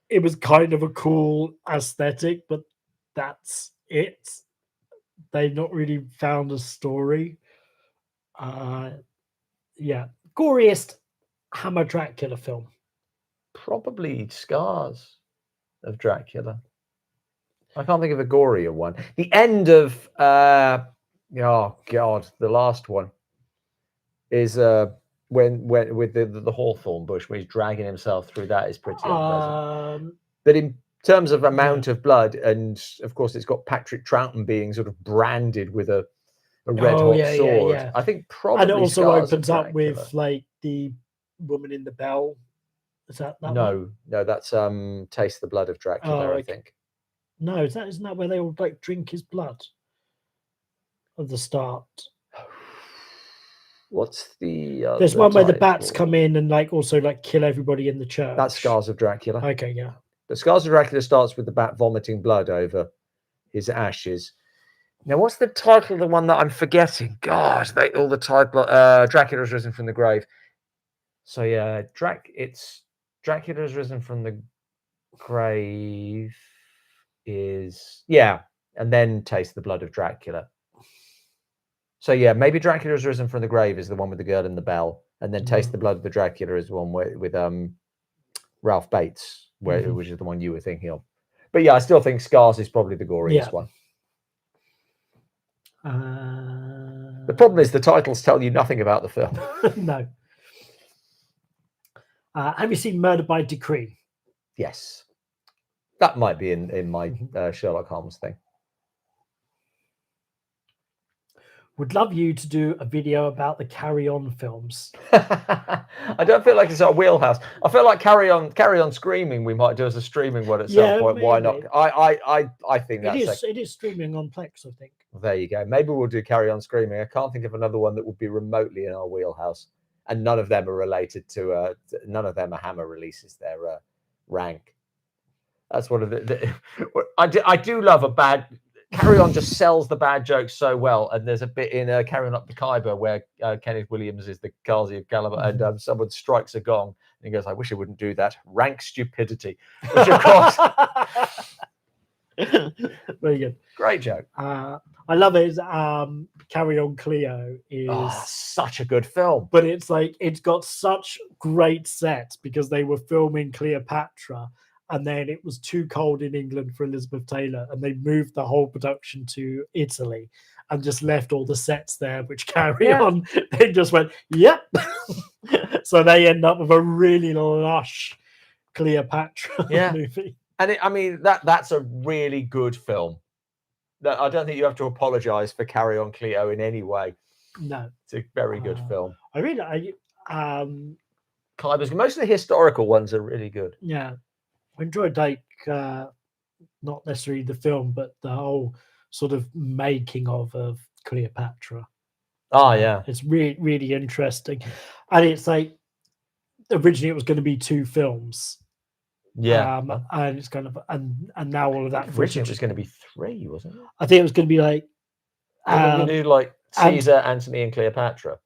it was kind of a cool aesthetic, but that's it. They've not really found a story. Goriest Hammer Dracula film? Probably Scars of Dracula. I can't think of a gorier one. The end of oh god, the last one is when with the hawthorn bush, when he's dragging himself through that, is pretty unpleasant. But in terms of amount of blood, and of course, it's got Patrick Troughton being sort of branded with a red hot sword. I think probably. And it also Scars opens of up with Dracula. like the woman in the bell. Is that one? No, that's Taste the Blood of Dracula, I think. No, isn't that where they all like drink his blood at the start? What's the there's one where the bats come in and like also like kill everybody in the church. That's Scars of Dracula. Okay, yeah. But Scars of Dracula starts with the bat vomiting blood over his ashes. Now, what's the title of the one that I'm forgetting? Gosh, all the title. Dracula's Risen from the Grave. So yeah, it's Dracula's Risen from the Grave is, and then Taste the Blood of Dracula. So yeah, maybe Dracula's Risen from the Grave is the one with the girl in the bell, and then Taste the Blood of the Dracula is the one with Ralph Bates, which is the one you were thinking of. But yeah, I still think Scars is probably the goriest one. The problem is the titles tell you nothing about the film. No. Have you seen Murder by Decree? Yes. That might be in my Sherlock Holmes thing. Would love you to do a video about the Carry On films. I don't feel like it's our wheelhouse. I feel like Carry On Screaming we might do as a streaming one at some point. Maybe. Why not? I think it is streaming on Plex, I think. There you go. Maybe we'll do Carry On Screaming. I can't think of another one that would be remotely in our wheelhouse, and none of them are related to. None of them are Hammer releases. Their rank. That's one of the. I do love a bad. Carry On just sells the bad jokes so well, and there's a bit in Carry On Up the Khyber where Kenneth Williams is the Qazi of Calabar, and someone strikes a gong, and he goes, "I wish I wouldn't do that. Rank stupidity," which of course. Very good. Great joke. I love it. Carry On Cleo is such a good film, but it's like it's got such great sets because they were filming Cleopatra. And then it was too cold in England for Elizabeth Taylor, and they moved the whole production to Italy and just left all the sets there, which Carry On. They just went, yep. So they end up with a really lush Cleopatra movie. And that's a really good film. I don't think you have to apologize for Carry On Cleo in any way. No, it's a very good film. Most of the historical ones are really good. Yeah. I enjoyed not necessarily the film, but the whole sort of making of Cleopatra. It's really, really interesting. And it's like originally it was going to be 2 films. And it's kind of and now all of that originally it was going to be 3, wasn't it? I think it was going to be like we do like Caesar, Antony, and Cleopatra.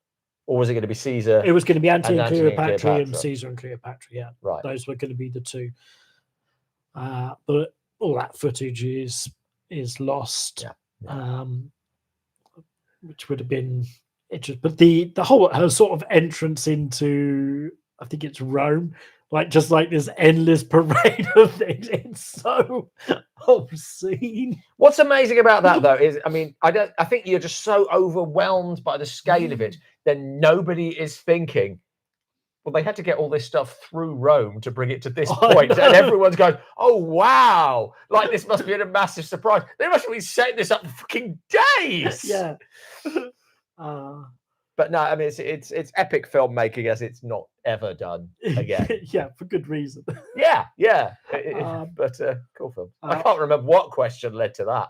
Or was it going to be Caesar? It was going to be Antony and Cleopatra and Caesar and Cleopatra, yeah. Right. Those were going to be the 2. But all that footage is lost, which would have been interesting. But the whole her sort of entrance into, I think it's Rome, like just like this endless parade of things. It's so obscene. What's amazing about that though is, I think you're just so overwhelmed by the scale of it that nobody is thinking, well, they had to get all this stuff through Rome to bring it to this point. And everyone's going, oh, wow. Like, this must be a massive surprise. They must have been setting this up for fucking days. Yeah. But no, it's epic filmmaking as it's not ever done again. Yeah, for good reason. Yeah. But cool film. I can't remember what question led to that.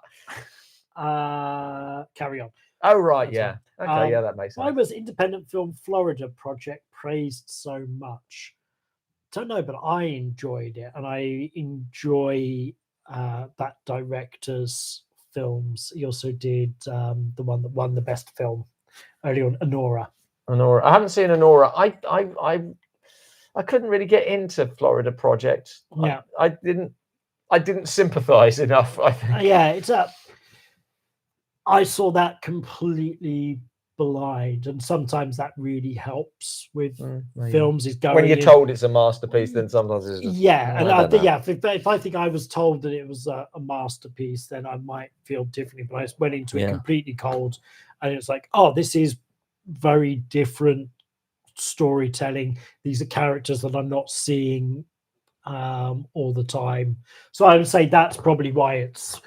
Carry On. Oh, right, yeah. Okay, that makes sense. Why was independent film Florida Project praised so much? Don't know, but I enjoyed it, and I enjoy that director's films. He also did the one that won the best film early on, Honora. I haven't seen Honora. I couldn't really get into Florida Project. Yeah, I didn't sympathize enough, I think. It's I saw that completely blind, and sometimes that really helps with films. Is going when you're told it's a masterpiece, then sometimes it's just, if I think I was told that it was a masterpiece, then I might feel differently. But I just went into it completely cold, and it's like, oh, this is very different storytelling. These are characters that I'm not seeing all the time. So I would say that's probably why it's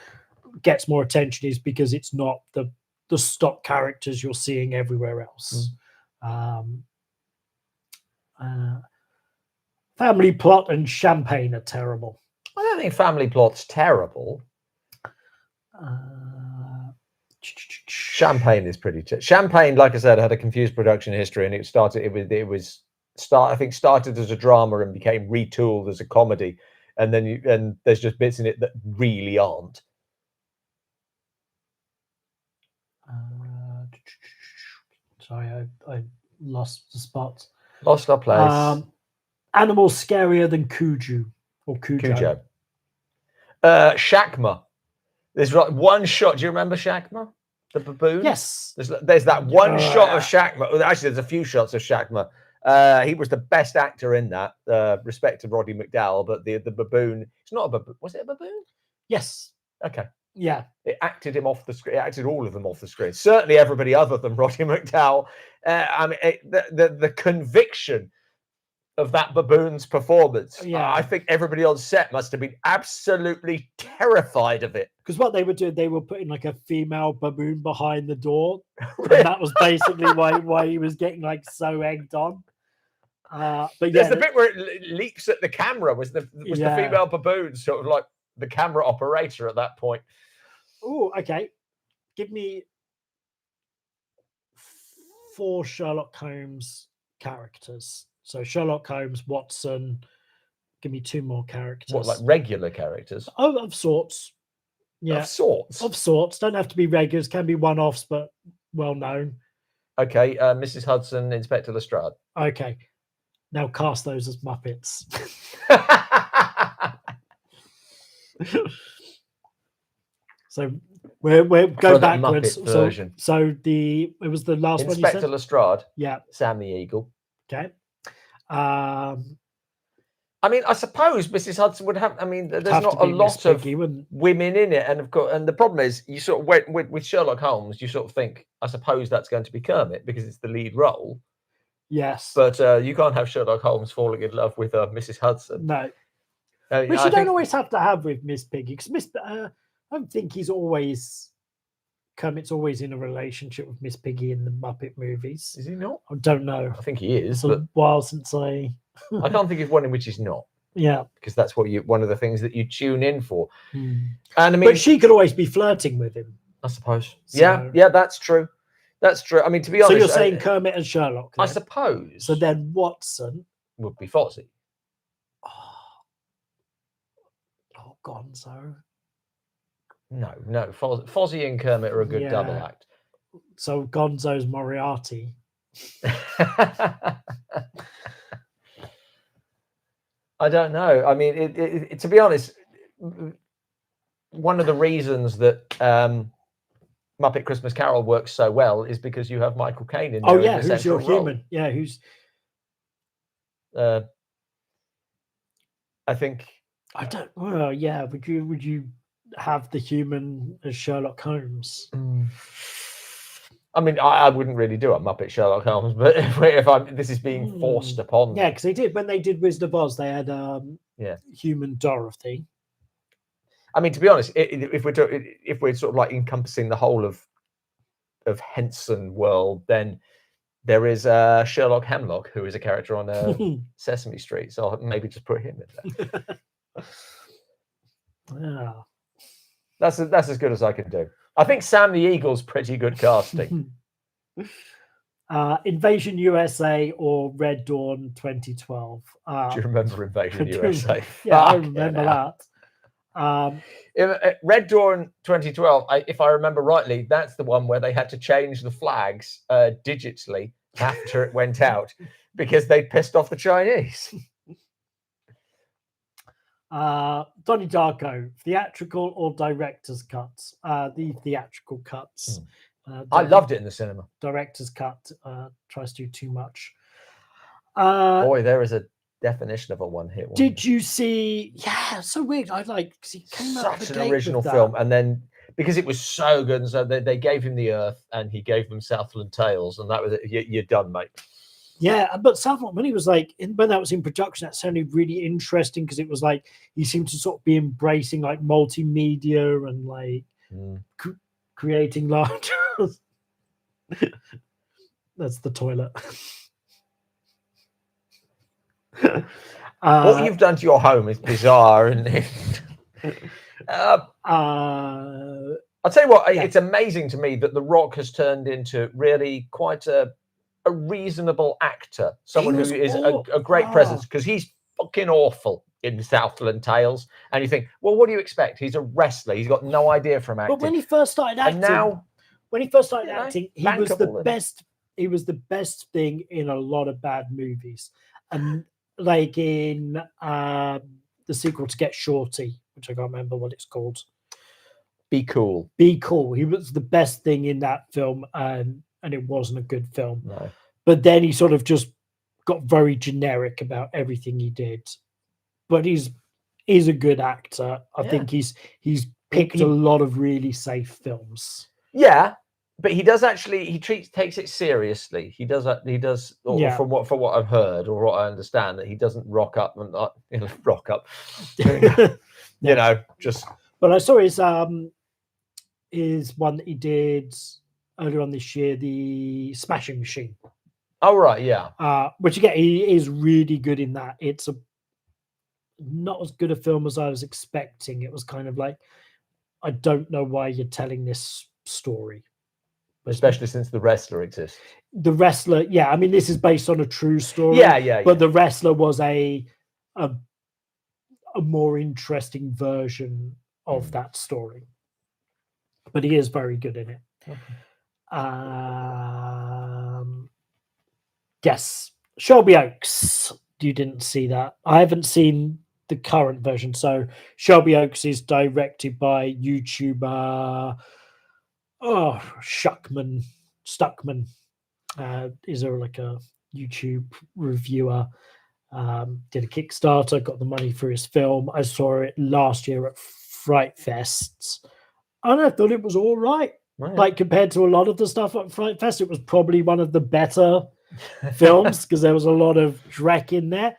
gets more attention, is because it's not the stock characters you're seeing everywhere else. Family plot and champagne are terrible. I don't think family plot's terrible. Champagne is pretty. Champagne, like I said, had a confused production history, and started as a drama and became retooled as a comedy, and then there's just bits in it that really aren't. Sorry, I lost the spot. Lost our place. Animals scarier than Cujo or Cujo. Shakma. There's like one shot. Do you remember Shakma, the baboon? Yes. There's that one shot of Shakma. Actually, there's a few shots of Shakma. He was the best actor in that. Respect to Roddy McDowall, but the baboon. It's not a baboon. Was it a baboon? Yes. Okay. Yeah. It acted him off the screen. It acted all of them off the screen. Certainly everybody other than Roddy McDowall. I mean, the conviction of that baboon's performance. Yeah. I think everybody on set must have been absolutely terrified of it. Because what they were doing, they were putting like a female baboon behind the door, and that was basically why he was getting like so egged on. But yeah, there's the bit where it leaps at the camera. Was the female baboon sort of like the camera operator at that point? Oh, okay. Give me 4 Sherlock Holmes characters. So Sherlock Holmes, Watson. Give me 2 more characters. What, like regular characters? Oh, of sorts. Yeah, of sorts. Of sorts. Don't have to be regulars. Can be one-offs, but well known. Okay, Mrs. Hudson, Inspector Lestrade. Okay, now cast those as Muppets. So we're go backwards. So it was the last one. Inspector Lestrade. Yeah. Sam the Eagle. Okay. I mean, I suppose Mrs. Hudson would have. I mean, there's not a lot of women in it, and of course, and the problem is, you sort of with Sherlock Holmes, you sort of think, I suppose that's going to be Kermit because it's the lead role. Yes, but you can't have Sherlock Holmes falling in love with Mrs. Hudson. No, which you don't always have to have with Miss Piggy, because I don't think Kermit's always in a relationship with Miss Piggy in the Muppet movies. Is he not? I don't know. I think he is. It's a while since I can't think of one in which he's not. Yeah, because that's one of the things that you tune in for. And I mean, but she could always be flirting with him, I suppose. So, yeah, that's true. That's true. I mean, to be honest, so you're saying Kermit and Sherlock? Then? I suppose. So then Watson would be Fozzie. Oh, Gonzo. No. Fozzie and Kermit are a good double act. So Gonzo's Moriarty. I don't know. I mean, to be honest, one of the reasons that Muppet Christmas Carol works so well is because you have Michael Caine in there. Oh yeah, who's your human? Yeah, who's? I think. I don't. Well, yeah. Would you have the human as Sherlock Holmes? I mean, I wouldn't really do a Muppet Sherlock Holmes, but this is being forced upon. Yeah, because they did when they did Wizard of Oz, they had human Dorothy. I mean, to be honest, if we're sort of like encompassing the whole of Henson world, then there is Sherlock Hemlock, who is a character on Sesame Street. So I'll maybe just put him in there. Yeah, that's as good as I can do. I think Sam the Eagle's pretty good casting. Invasion USA or Red Dawn 2012. Do you remember Invasion USA? Yeah, I remember that. Red Dawn 2012, if I remember rightly, that's the one where they had to change the flags digitally after it went out because they'd pissed off the Chinese. Donnie Darko, theatrical or director's cuts? The theatrical cuts. I loved it in the cinema. Director's cut tries to do too much. Boy, there is a definition of a one-hit. Did you see? Yeah, so weird. I like because he came out such an original film, and then because it was so good, and so they gave him the Earth, and he gave them Southland Tales, and that was it. You're done, mate. Yeah, but Southwark, when he was like, when that was in production, that sounded really interesting because it was like he seemed to sort of be embracing like multimedia and like creating large. That's the toilet. What you've done to your home is bizarre, isn't it? I'll tell you what, it's amazing to me that The Rock has turned into really quite a reasonable actor, someone who is a great presence, because he's fucking awful in Southland Tales. And you think, well, what do you expect? He's a wrestler. He's got no idea from acting. But when he first started acting, he was the best. He was the best thing in a lot of bad movies, and like in the sequel to Get Shorty, which I can't remember what it's called. Be Cool. Be Cool. He was the best thing in that film, and it wasn't a good film. No. But then he sort of just got very generic about everything he did. But he's a good actor. I think he's picked a lot of really safe films. Yeah, but he does actually. He takes it seriously. He does. From what I've heard or what I understand, that he doesn't rock up and rock up. You know, just. But I saw his one that he did earlier on this year, the Smashing Machine. Oh right, yeah. Which again, he is really good in that. It's not as good a film as I was expecting. It was kind of like, I don't know why you're telling this story. Especially since The Wrestler exists. The Wrestler, yeah. I mean, this is based on a true story. Yeah. But The Wrestler was a more interesting version of that story. But he is very good in it. Okay. Yes. Shelby Oaks. You didn't see that. I haven't seen the current version. So Shelby Oaks is directed by YouTuber Stuckman. Is there like a YouTube reviewer? Did a Kickstarter, got the money for his film. I saw it last year at Fright Fest, and I thought it was all right. Right. Like compared to a lot of the stuff at Fright Fest, it was probably one of the better films because there was a lot of dreck in there.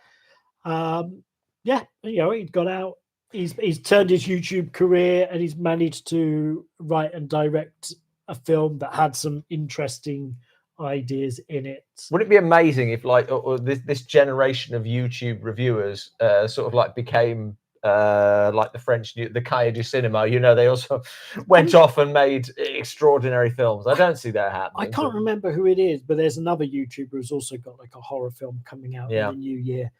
Yeah, he got out. He's turned his YouTube career and he's managed to write and direct a film that had some interesting ideas in it. Would it be amazing if like this generation of YouTube reviewers sort of like became like the French, the Cahiers du Cinema? They also went off and made extraordinary films. I don't see that happening. I can't remember who it is, but there's another YouTuber who's also got like a horror film coming out in the new year.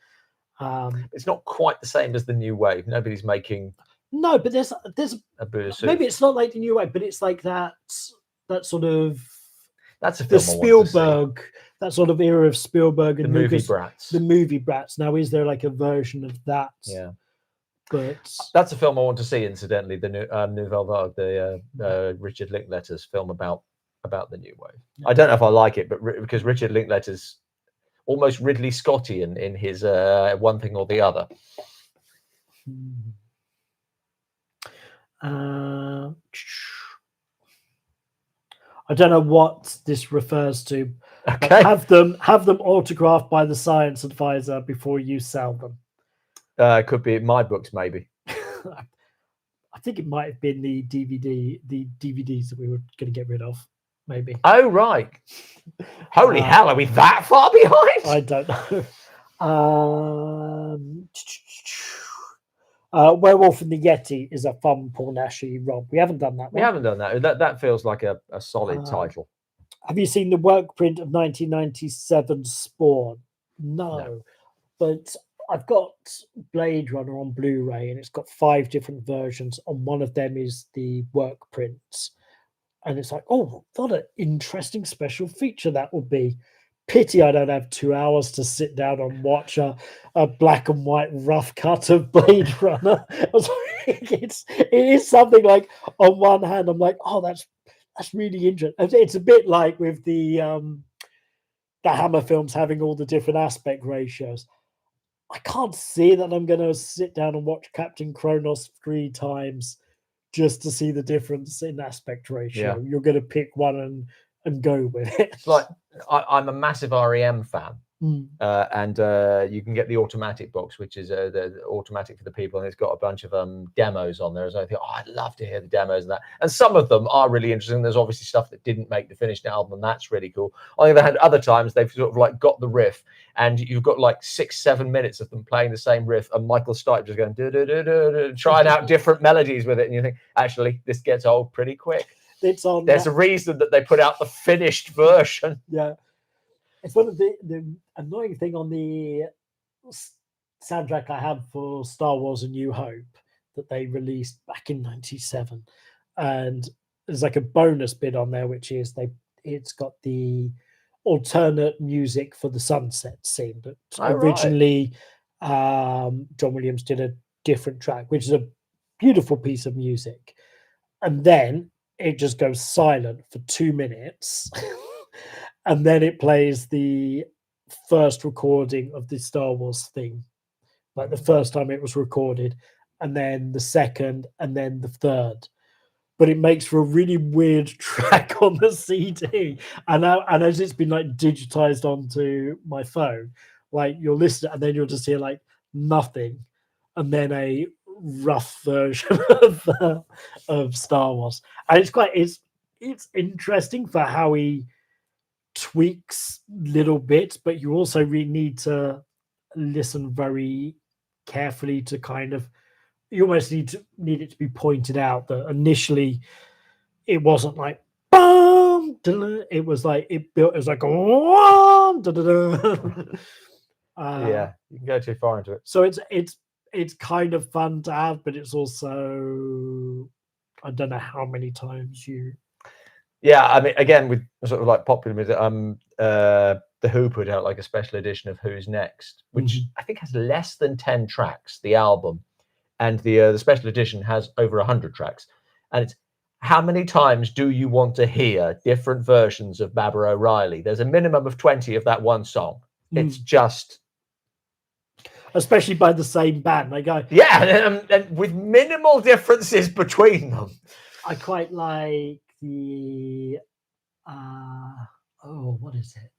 It's not quite the same as the new wave. Nobody's making. No, but there's a maybe it's not like the new wave, but it's like that sort of. That's a film. The Spielberg, that sort of era of Spielberg and the movie brats. The movie brats. Now, is there like a version of that? Yeah. But that's a film I want to see. Incidentally, the Nouvelle Vague, the Richard Linklater's film about the new wave. Yeah. I don't know if I like it, but because Richard Linklater's almost Ridley Scottian in his one thing or the other. I don't know what this refers to. Okay. Have them autographed by the science advisor before you sell them. Could be my books, maybe. I think it might have been the DVDs that we were going to get rid of. Maybe. Oh right! Holy hell, are we that far behind? I don't know. Werewolf and the Yeti is a fun Paul Nashi Rob. We haven't done that. We haven't done that. That feels like a solid title. Have you seen the work print of 1997 Spawn? No. But I've got Blade Runner on Blu-ray, and it's got 5 different versions. And one of them is the work prints. And it's like, oh, what an interesting special feature that will be. Pity I don't have 2 hours to sit down and watch a black and white rough cut of Blade Runner. It is something like, on one hand, I'm like, oh, that's really interesting. It's a bit like with the Hammer films having all the different aspect ratios. I can't see that I'm going to sit down and watch Captain Kronos 3 times just to see the difference in aspect ratio. Yeah. You're going to pick one and go with it. It's like I'm a massive REM fan, And you can get the automatic box, which is the automatic for the people, and it's got a bunch of demos on there. So I think, oh, I'd love to hear the demos and that. And some of them are really interesting. There's obviously stuff that didn't make the finished album, and that's really cool. On the other hand, other times they've sort of like got the riff, and you've got like 6-7 minutes of them playing the same riff, and Michael Stipe just going trying out different melodies with it, and you think, actually, this gets old pretty quick. It's on. There's a reason that they put out the finished version. Yeah. It's one of the annoying thing on the soundtrack I have for Star Wars: A New Hope that they released back in '97, and there's like a bonus bit on there, which is it's got the alternate music for the sunset scene. But originally, John Williams did a different track, which is a beautiful piece of music, and then it just goes silent for 2 minutes. And then it plays the first recording of the Star Wars theme, like the first time it was recorded, and then the second, and then the third. But it makes for a really weird track on the CD. And as it's been like digitized onto my phone, like you'll listen and then you'll just hear like nothing, and then a rough version of Star Wars. And it's interesting for how he tweaks little bits, but you also really need to listen very carefully to kind of, you almost need it to be pointed out that initially it wasn't like boom, it was like it was like yeah, you can go too far into it. So it's kind of fun to have, but it's also, I don't know how many times you. Yeah, I mean, again, with sort of like popular music, The Who put out like a special edition of Who's Next, which I think has less than 10 tracks, the album, and the special edition has over 100 tracks. And it's, how many times do you want to hear different versions of Baba O'Reilly? There's a minimum of 20 of that one song. It's just... Especially by the same band. They go... Yeah, and with minimal differences between them. I quite like the what is it?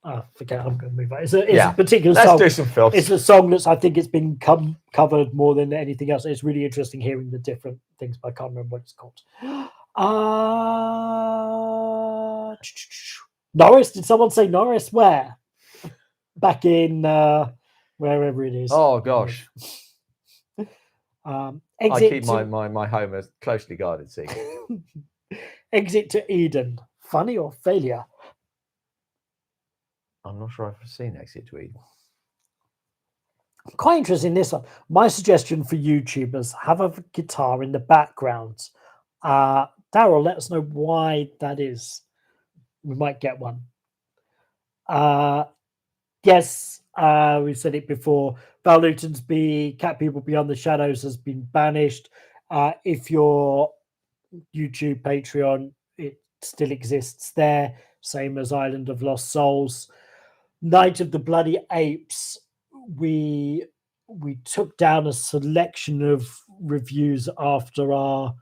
Oh, forget. I'm going to move on. It's a particular song. Let's do some films. It's a song that's, I think it's been covered more than anything else. It's really interesting hearing the different things, but I can't remember what it's called. Norris. Did someone say Norris? Where? Back in wherever it is. Oh gosh. I keep my home as closely guarded secret. Exit to Eden. Funny or failure? I'm not sure I've seen Exit to Eden. Quite interesting, this one. My suggestion for YouTubers, have a guitar in the background. Daryl, let us know why that is. We might get one. Yes, we said it before. Val Newton's Cat People Beyond the Shadows has been banished. If your YouTube Patreon, it still exists there, same as Island of Lost Souls. Night of the Bloody Apes, we took down a selection of reviews after our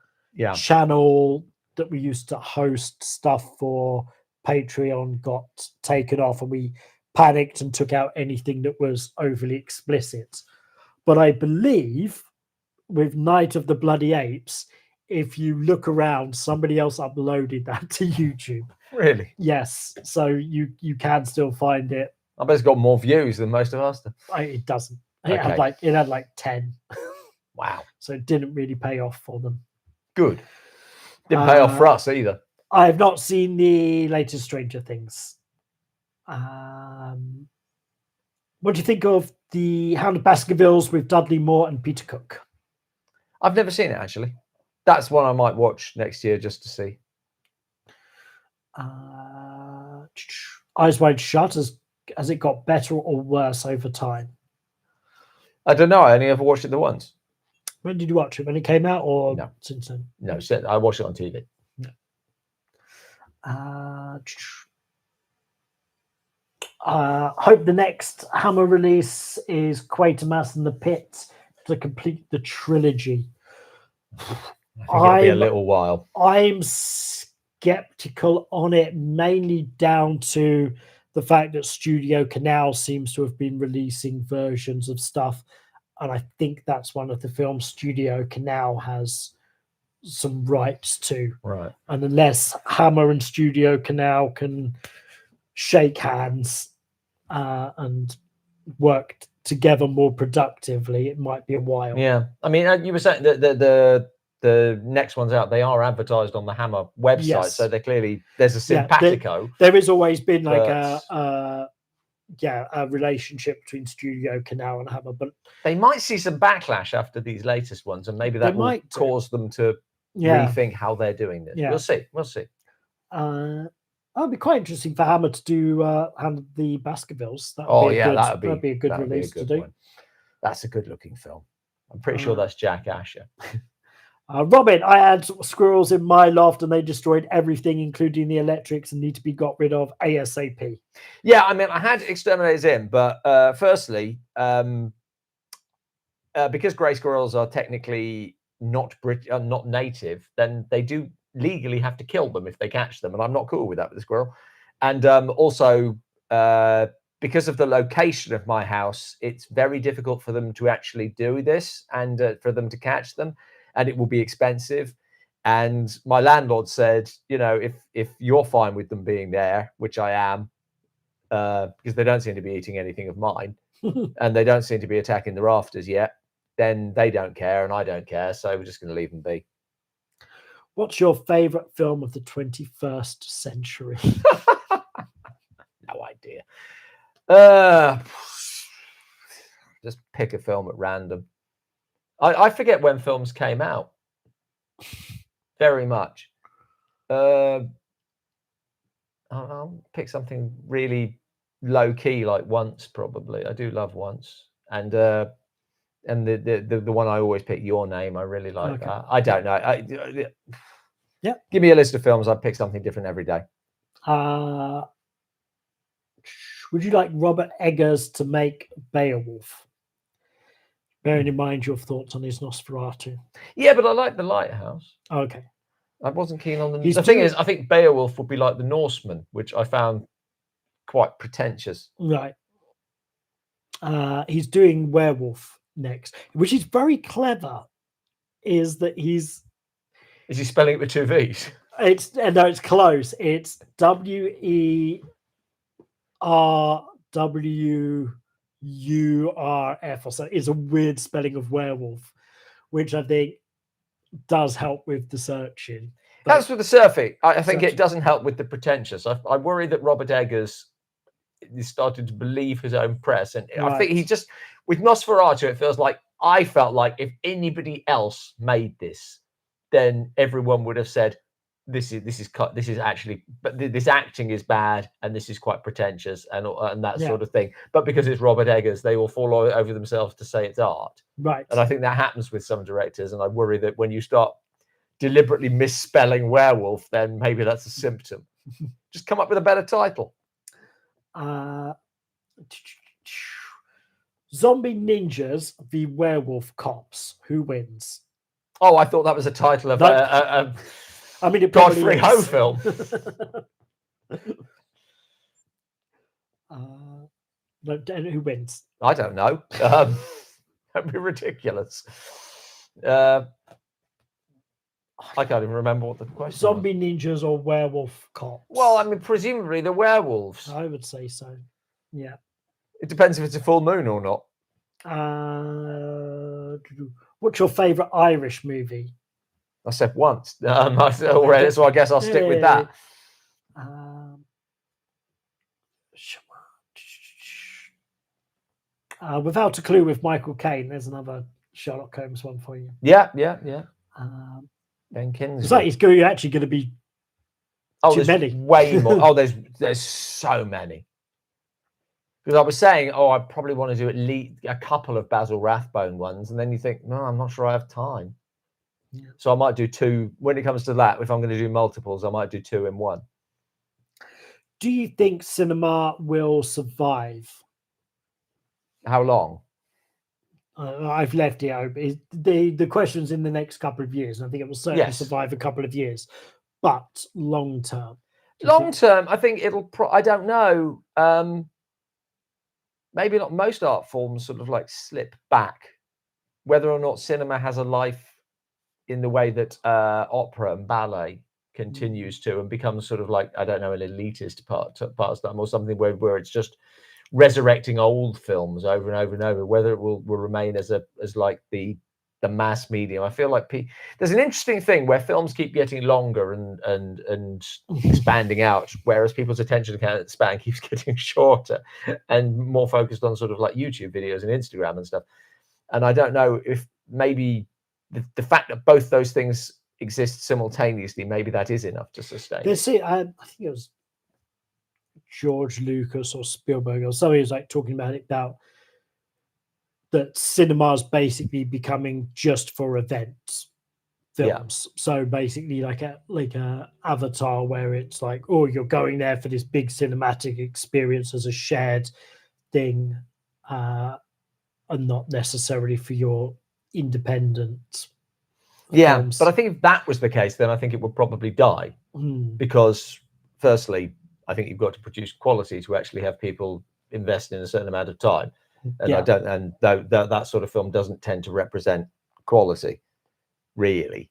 channel that we used to host stuff for Patreon got taken off, and we panicked and took out anything that was overly explicit. But I believe with Night of the Bloody Apes, if you look around, somebody else uploaded that to YouTube. Really? Yes. So you can still find it. I bet it's got more views than most of us. It doesn't. It had like 10. Wow. So it didn't really pay off for them. Good. Didn't pay off for us either. I have not seen the latest Stranger Things. What do you think of the Hound of Baskervilles with Dudley Moore and Peter Cook? I've never seen it, actually. That's one I might watch next year just to see. Eyes Wide Shut, has it got better or worse over time? I don't know. I only ever watched it the once. When did you watch it? When it came out, or no. Since then? No, I watched it on TV. No. Hope the next Hammer release is Quatermass and the Pit to complete the trilogy. I think it'll be a little while. I'm skeptical on it, mainly down to the fact that Studio Canal seems to have been releasing versions of stuff, and I think that's one of the films Studio Canal has some rights to. Right. And unless Hammer and Studio Canal can shake hands and work together more productively, it might be a while. Yeah, I mean, you were saying that the next ones out, they are advertised on the Hammer website, Yes. so they're clearly there's a simpatico. There has always been like but a relationship between Studio Canal and Hammer, but they might see some backlash after these latest ones, and maybe They that will might do. cause them to yeah, rethink how they're doing this. Yeah. We'll see. We'll see. that'd be quite interesting for Hammer to do the Baskervilles. That'd be a good release to do. One. That's a good looking film. I'm pretty sure that's Jack Asher. Robin, I had squirrels in my loft and they destroyed everything, including the electrics, and need to be got rid of ASAP. Yeah, I mean, I had exterminators in, but firstly, because grey squirrels are technically not native, then they do legally have to kill them if they catch them, and I'm not cool with that with the squirrel. And also, because of the location of my house, it's very difficult for them to actually do this and for them to catch them. And it will be expensive. And my landlord said, you know, if you're fine with them being there, which I am, because they don't seem to be eating anything of mine, and they don't seem to be attacking the rafters yet, then they don't care and I don't care. So we're just going to leave them be. What's your favorite film of the 21st century? No idea. Just pick a film at random. I forget when films came out. Very much. I'll pick something really low key, like Once. Probably, I do love Once, and the one I always pick, Your Name. I really like that. I don't know. Yeah. Give me a list of films. I'd pick something different every day. Would you like Robert Eggers to make Beowulf? Bearing in mind your thoughts on his Nosferatu. Yeah, but I like The Lighthouse. Okay. I wasn't keen on the thing is, I think Beowulf would be like The Norseman, which I found quite pretentious. Right. He's doing Werewolf next, which is very clever. Is he spelling it with two V's? No, it's close. It's WERWURF, or so. It's a weird spelling of werewolf, which I think does help with the searching. That's with the surfing. I think it doesn't help with the pretentious. I worry that Robert Eggers is starting to believe his own press, and I think he just with Nosferatu. It feels like I felt like if anybody else made this, then everyone would have said, this is actually, but this acting is bad and this is quite pretentious and that sort of thing. But because it's Robert Eggers, they will fall over themselves to say it's art. Right. And I think that happens with some directors. And I worry that when you start deliberately misspelling werewolf, then maybe that's a symptom. Just come up with a better title. Zombie Ninjas v Werewolf Cops. Who wins? Oh, I thought that was a title of I mean, it Godfrey Ho film. Who wins? I don't know. That'd be ridiculous. I can't even remember what the question Zombie Ninjas or Werewolf Cops? Well, I mean, presumably the werewolves. I would say so. Yeah. It depends if it's a full moon or not. What's your favourite Irish movie? I said once already, so I guess I'll stick with that. Without a Clue with Michael Caine. There's another Sherlock Holmes one for you. Yeah. Ben Kingsley. It's like you're actually going to be too many. Way more. There's so many. Because I was saying, I probably want to do at least a couple of Basil Rathbone ones, and then you think, no, I'm not sure I have time. Yeah. So I might do two. When it comes to that, if I'm going to do multiples, I might do two in one. Do you think cinema will survive? How long? I've left it open. The question's in the next couple of years, and I think it will certainly survive a couple of years. But long term, Long term, I think it'll. I don't know. Maybe not. Most art forms sort of like slip back. Whether or not cinema has a life in the way that opera and ballet continues to, and becomes sort of like, I don't know, an elitist pastime or something where it's just resurrecting old films over and over and over. Whether it will remain as like the mass medium. I feel like there's an interesting thing where films keep getting longer and expanding out, whereas people's attention span keeps getting shorter and more focused on sort of like YouTube videos and Instagram and stuff. And I don't know if maybe the fact that both those things exist simultaneously, maybe that is enough to sustain. I think it was George Lucas or Spielberg or somebody was like talking about that cinema is basically becoming just for events films. So basically like a Avatar, where it's like, oh, you're going there for this big cinematic experience as a shared thing, and not necessarily for your independent films. But I think if that was the case, then I think it would probably die, because firstly, I think you've got to produce quality to actually have people invest in a certain amount of time. And that sort of film doesn't tend to represent quality, really.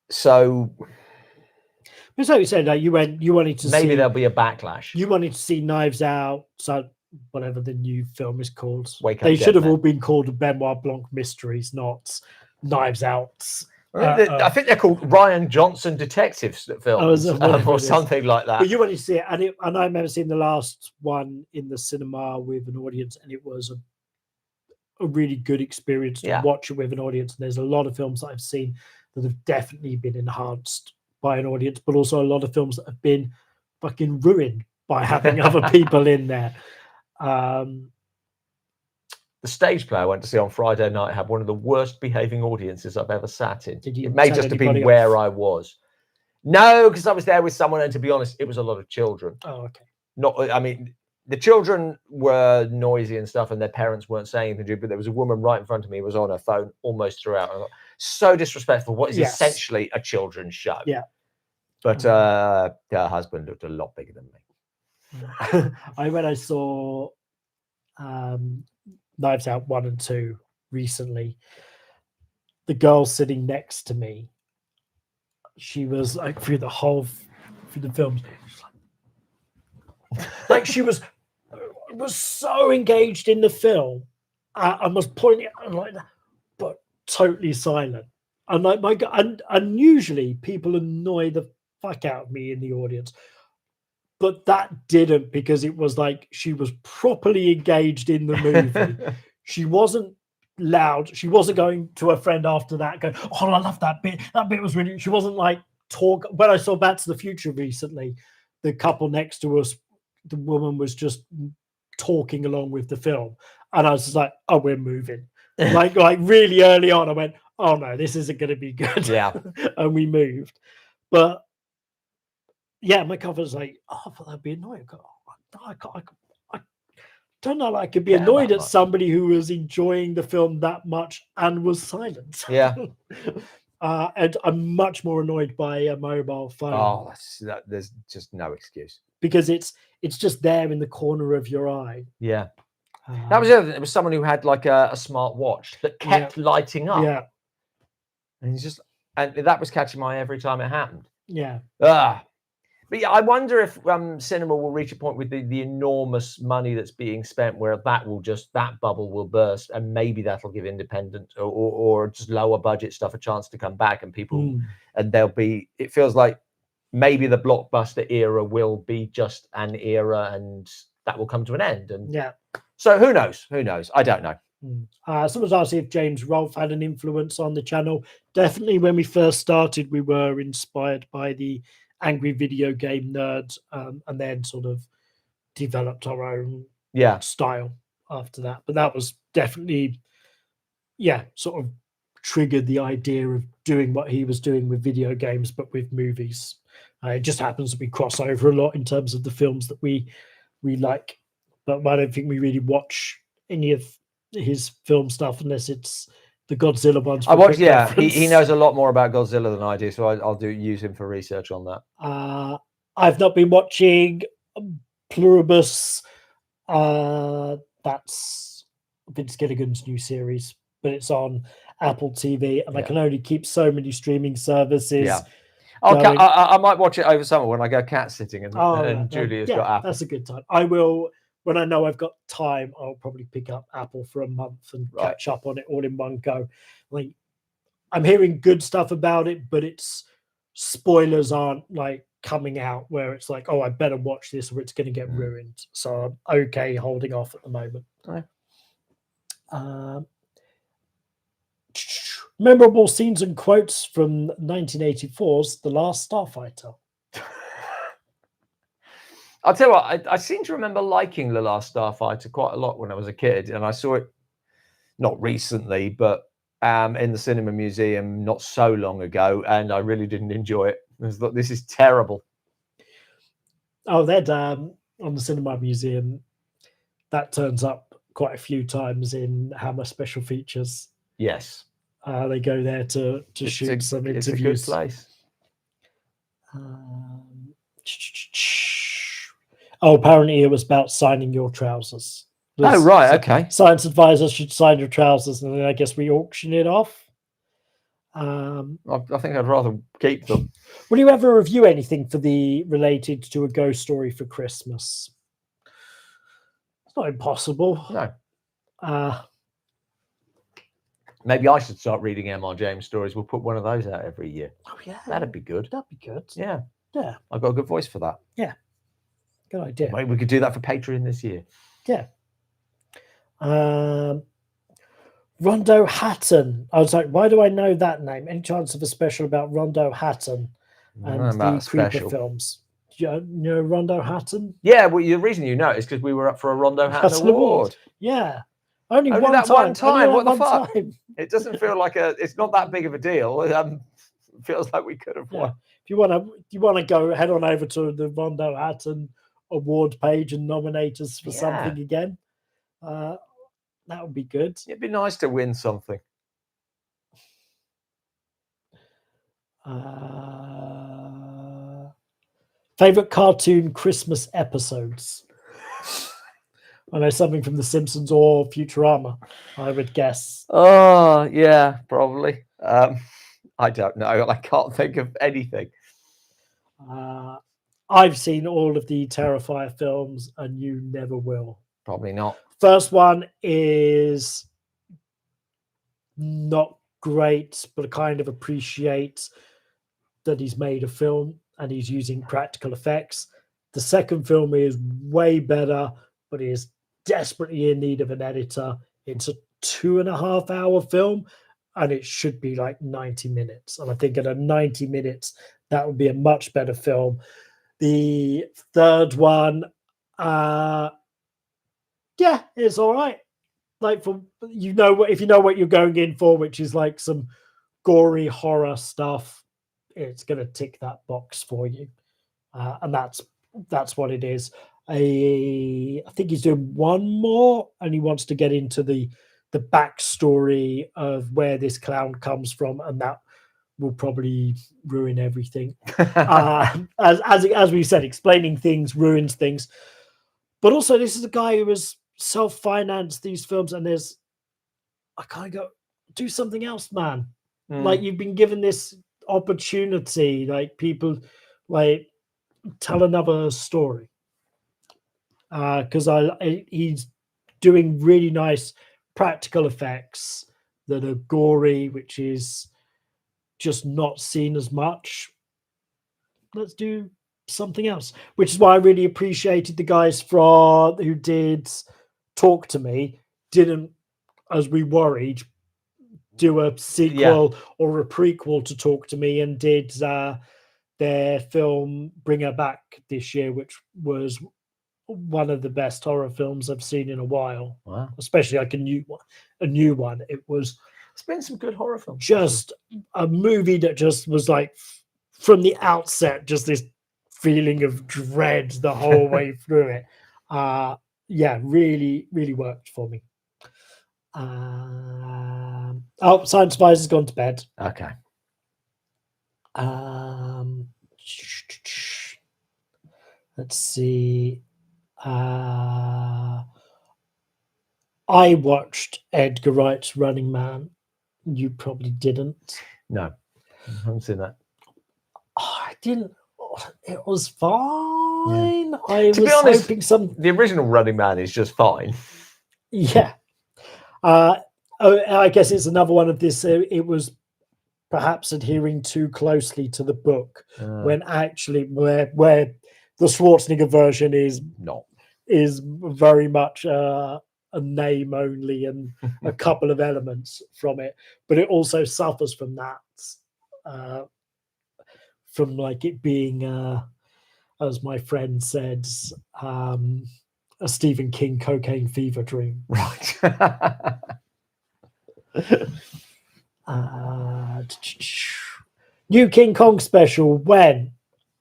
So you said that you wanted to maybe see, there'll be a backlash. You wanted to see Knives Out, so whatever the new film is called. They should have all been called Benoit Blanc Mysteries, not Knives Out. I think they're called Ryan Johnson Detective films or something like that. But you wanted to see it, and I remember seeing the last one in the cinema with an audience, and it was a really good experience to watch it with an audience. And there's a lot of films that I've seen that have definitely been enhanced by an audience, but also a lot of films that have been fucking ruined by having other people in there. The Stage Play I went to see on Friday night had one of the worst behaving audiences I've ever sat in. It may just have been where I was. No, because I was there with someone, and to be honest, it was a lot of children. Oh, okay. I mean, the children were noisy and stuff, and their parents weren't saying anything to do, but there was a woman right in front of me who was on her phone almost throughout. I thought, so disrespectful. What is essentially a children's show. Yeah. But her husband looked a lot bigger than me. When I saw Knives Out 1 and 2 recently, the girl sitting next to me, she was like through the films, like she was so engaged in the film, and was pointing like that, but totally silent. And like my God, and usually people annoy the fuck out of me in the audience, but that didn't, because it was like she was properly engaged in the movie. She wasn't loud. She wasn't going to her friend after that going, oh, I love that bit. That bit was really... She wasn't like talk. When I saw Back to the Future recently, the couple next to us, the woman was just talking along with the film. And I was just like, oh, we're moving. like really early on, I went, oh no, this isn't going to be good. Yeah. And we moved. But yeah, my cover was like, oh, I thought that'd be annoying. I don't know, I could be annoyed at somebody who was enjoying the film that much and was silent. Yeah. And I'm much more annoyed by a mobile phone. Oh, there's just no excuse. Because it's just there in the corner of your eye. Yeah. That was the other thing. It was someone who had like a smart watch that kept lighting up. Yeah. And that was catching my eye every time it happened. Yeah. But yeah, I wonder if cinema will reach a point with the enormous money that's being spent where that bubble will burst, and maybe that'll give independent or just lower budget stuff a chance to come back, and people and it feels like maybe the blockbuster era will be just an era, and that will come to an end. And yeah. So who knows? Who knows? I don't know. Someone's asking if James Rolfe had an influence on the channel. Definitely, when we first started, we were inspired by the Angry Video Game Nerds, and then sort of developed our own style after that. But that was definitely, sort of triggered the idea of doing what he was doing with video games, but with movies. It just happens that we cross over a lot in terms of the films that we like, but I don't think we really watch any of his film stuff unless it's the Godzilla ones. For I watched. quick Yeah, he reference. knows a lot more about Godzilla than I do, so I'll use him for research on that. I've not been watching Pluribus. That's Vince Gilligan's new series, but it's on Apple TV, and I can only keep so many streaming services. Yeah. I might watch it over summer when I go cat sitting and Julia's got Apple. That's a good time. I will, when I know I've got time, I'll probably pick up Apple for a month and catch up on it all in one go. Like, I'm hearing good stuff about it, but its spoilers aren't like coming out where it's like, oh, I better watch this or it's going to get ruined. So I'm okay holding off at the moment. Memorable scenes and quotes from 1984's The Last Starfighter. I'll tell you what, I seem to remember liking The Last Starfighter quite a lot when I was a kid, and I saw it not recently, but in the Cinema Museum not so long ago, and I really didn't enjoy it. I thought, this is terrible. Oh, that on the Cinema Museum, that turns up quite a few times in Hammer Special Features. Yes. They go there to shoot some interviews. It's a good place. Apparently it was about signing your trousers. Okay. Science advisors should sign your trousers, and then I guess we auction it off. I think I'd rather keep them. Will you ever review anything related to a ghost story for Christmas? It's not impossible. No. Maybe I should start reading M.R. James stories. We'll put one of those out every year. Oh, yeah. That'd be good. That'd be good. Yeah. Yeah. I've got a good voice for that. Yeah. Good idea. Maybe we could do that for Patreon this year. Yeah. Rondo Hatton. I was like, why do I know that name? Any chance of a special about Rondo Hatton and the Creeper films? Do you know Rondo Hatton? Yeah, well, the reason you know is because we were up for a Rondo Hatton award. Yeah. Only that one time. What the fuck? It doesn't feel like it's not that big of a deal. It feels like we could have won. If you want to go head on over to the Rondo Hatton award page and nominate us for something again. That would be good. It'd be nice to win something. Favorite cartoon Christmas episodes? I know something from The Simpsons or Futurama, I would guess. Oh, yeah, probably. I don't know. I can't think of anything. I've seen all of the Terrifier films, and you never will. Probably not. First one is not great, but I kind of appreciate that he's made a film and he's using practical effects. The second film is way better, but he is desperately in need of an editor. It's a 2.5 hour film, and it should be like 90 minutes. And I think at a 90 minutes, that would be a much better film. The third one, it's all right. Like, if you know what you're going in for, which is like some gory horror stuff, it's going to tick that box for you. And that's what it is. I think he's doing one more, and he wants to get into the backstory of where this clown comes from, and that will probably ruin everything. As we said, explaining things ruins things. But also, this is a guy who has self-financed these films, and I kind of go, do something else, man. Like, you've been given this opportunity, like, people, like, tell another story. Because he's doing really nice practical effects that are gory, which is just not seen as much. Let's do something else, which is why I really appreciated the guys who did Talk to Me didn't, as we worried, do a sequel or a prequel to Talk to Me, and did their film Bring Her Back this year, which was one of the best horror films I've seen in a while. Wow. Especially like a new one. It's been some good horror films. Just a movie that just was like, from the outset, just this feeling of dread the whole way through it. Really, really worked for me. Science Advisor's gone to bed. Okay. Let's see. I watched Edgar Wright's Running Man. You probably didn't. No, I haven't seen that. I didn't. It was fine. To I be was honest, hoping some. The original Running Man is just fine. Yeah. I guess it's another one of this. It was perhaps adhering too closely to the book when actually where the Schwarzenegger version is very much a name only and a couple of elements from it, but it also suffers from that, from like it being, as my friend said, a Stephen King cocaine fever dream. Right. New King Kong special when?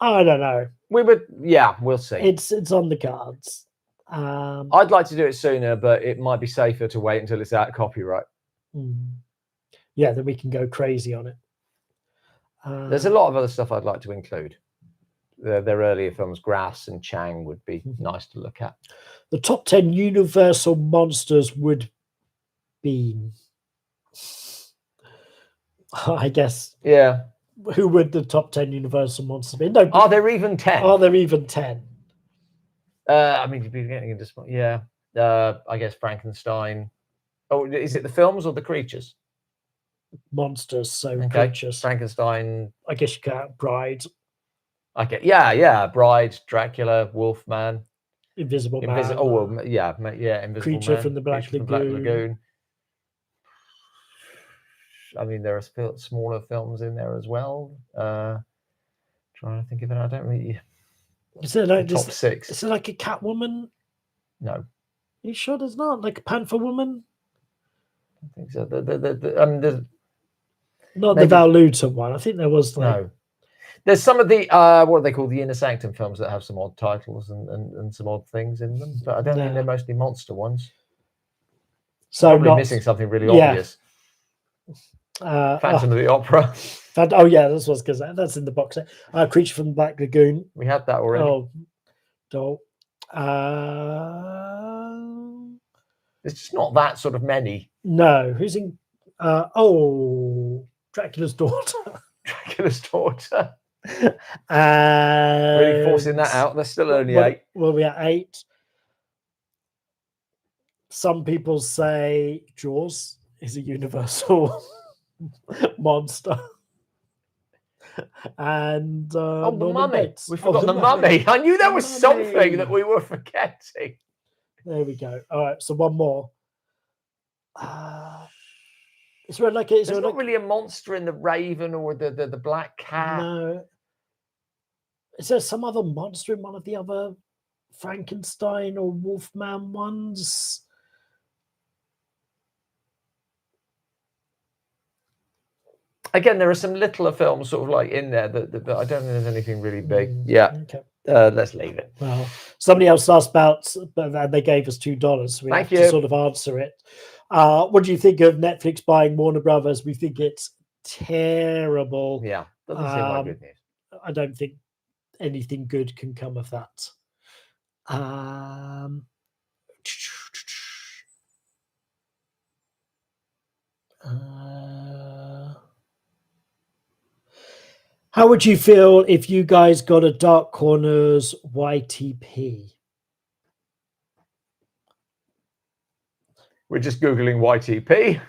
I don't know. We'll see. It's on the cards. I'd like to do it sooner, but it might be safer to wait until it's out of copyright. Yeah, then we can go crazy on it. There's a lot of other stuff I'd like to include. Their earlier films, Grass and Chang, would be nice to look at. The top 10 Universal monsters would be, I guess. Yeah. Who would the top 10 Universal monsters be? No, are there even 10? Are there even 10? I mean, you'd be getting into, yeah. I guess Frankenstein. Oh, is it the films or the creatures? Monsters, so creatures. Frankenstein. I guess you can't. Bride. Okay, yeah. Bride, Dracula, Wolfman, Invisible Man. Invisible Creature Man, from the Black Lagoon. I mean, there are smaller films in there as well. Trying to think of it. I don't really. Is it like top 6? Is it like a Catwoman? No. Are you sure there's not like a Panther Woman? I think so. I mean, there's not the Val Lewton one. I think there was like. No. There's some of the what are they called, the Inner Sanctum films that have some odd titles and some odd things in them, but I don't think they're mostly monster ones. So probably missing something really obvious. Phantom of the Opera. Oh yeah, that's what's because that's in the box set. Creature from the Black Lagoon. We had that already. Oh, doll. It's just not that sort of many. No, who's in? Dracula's Daughter. Dracula's Daughter. And really forcing that out. There's still only 8. Well, we are 8. Some people say Jaws is a universal monster. And the Mummy. We forgot the Mummy. I knew there was something that we were forgetting. There we go. All right, so one more. Is there like there's not really a monster in the Raven or the Black Cat? No. Is there some other monster in one of the other Frankenstein or Wolfman ones? Again, there are some littler films sort of like in there that I don't think there's anything really big. Yeah. Okay. Let's leave it. Well, somebody else asked about, but they gave us $2. So we have to sort of answer it. What do you think of Netflix buying Warner Brothers? We think it's terrible. Yeah, doesn't seem like good news. I don't think anything good can come of that. How would you feel if you guys got a Dark Corners YTP? We're just Googling YTP.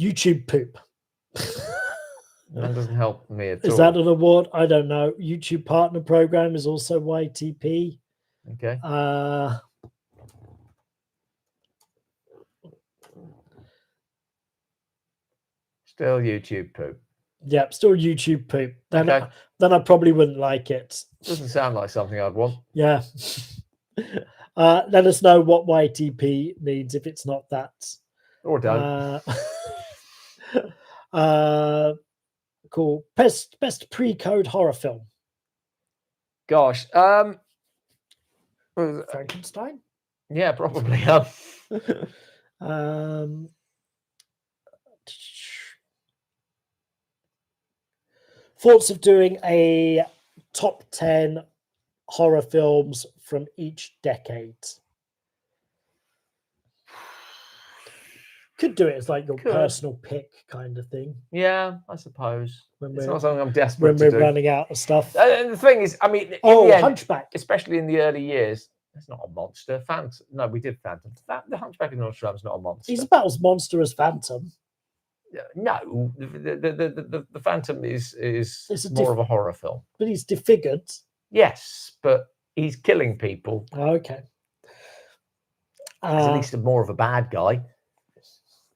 YouTube poop. That doesn't help me at all. Is that an award? I don't know. YouTube Partner Program is also YTP. Okay. Still YouTube poop. Yeah, still YouTube poop. Then I probably wouldn't like it. Doesn't sound like something I'd want. Yeah. Let us know what YTP means if it's not that. Or don't. Cool. Best pre-code horror film. Gosh. Frankenstein? Yeah, probably. Thoughts of doing a top 10 horror films from each decade. Could do it as like your personal pick kind of thing. Yeah, I suppose. When It's we're, not something I'm desperate when to we're do. running out of stuff. And the thing is, I mean, in the end, Hunchback. especially in the early years, it's not a monster. Phantom. No, we did Phantom. The Hunchback of Notre Dame's not a monster. He's about as monster as Phantom. No, the Phantom is more of a horror film. But he's disfigured. Yes, but he's killing people. Okay. He's at least more of a bad guy.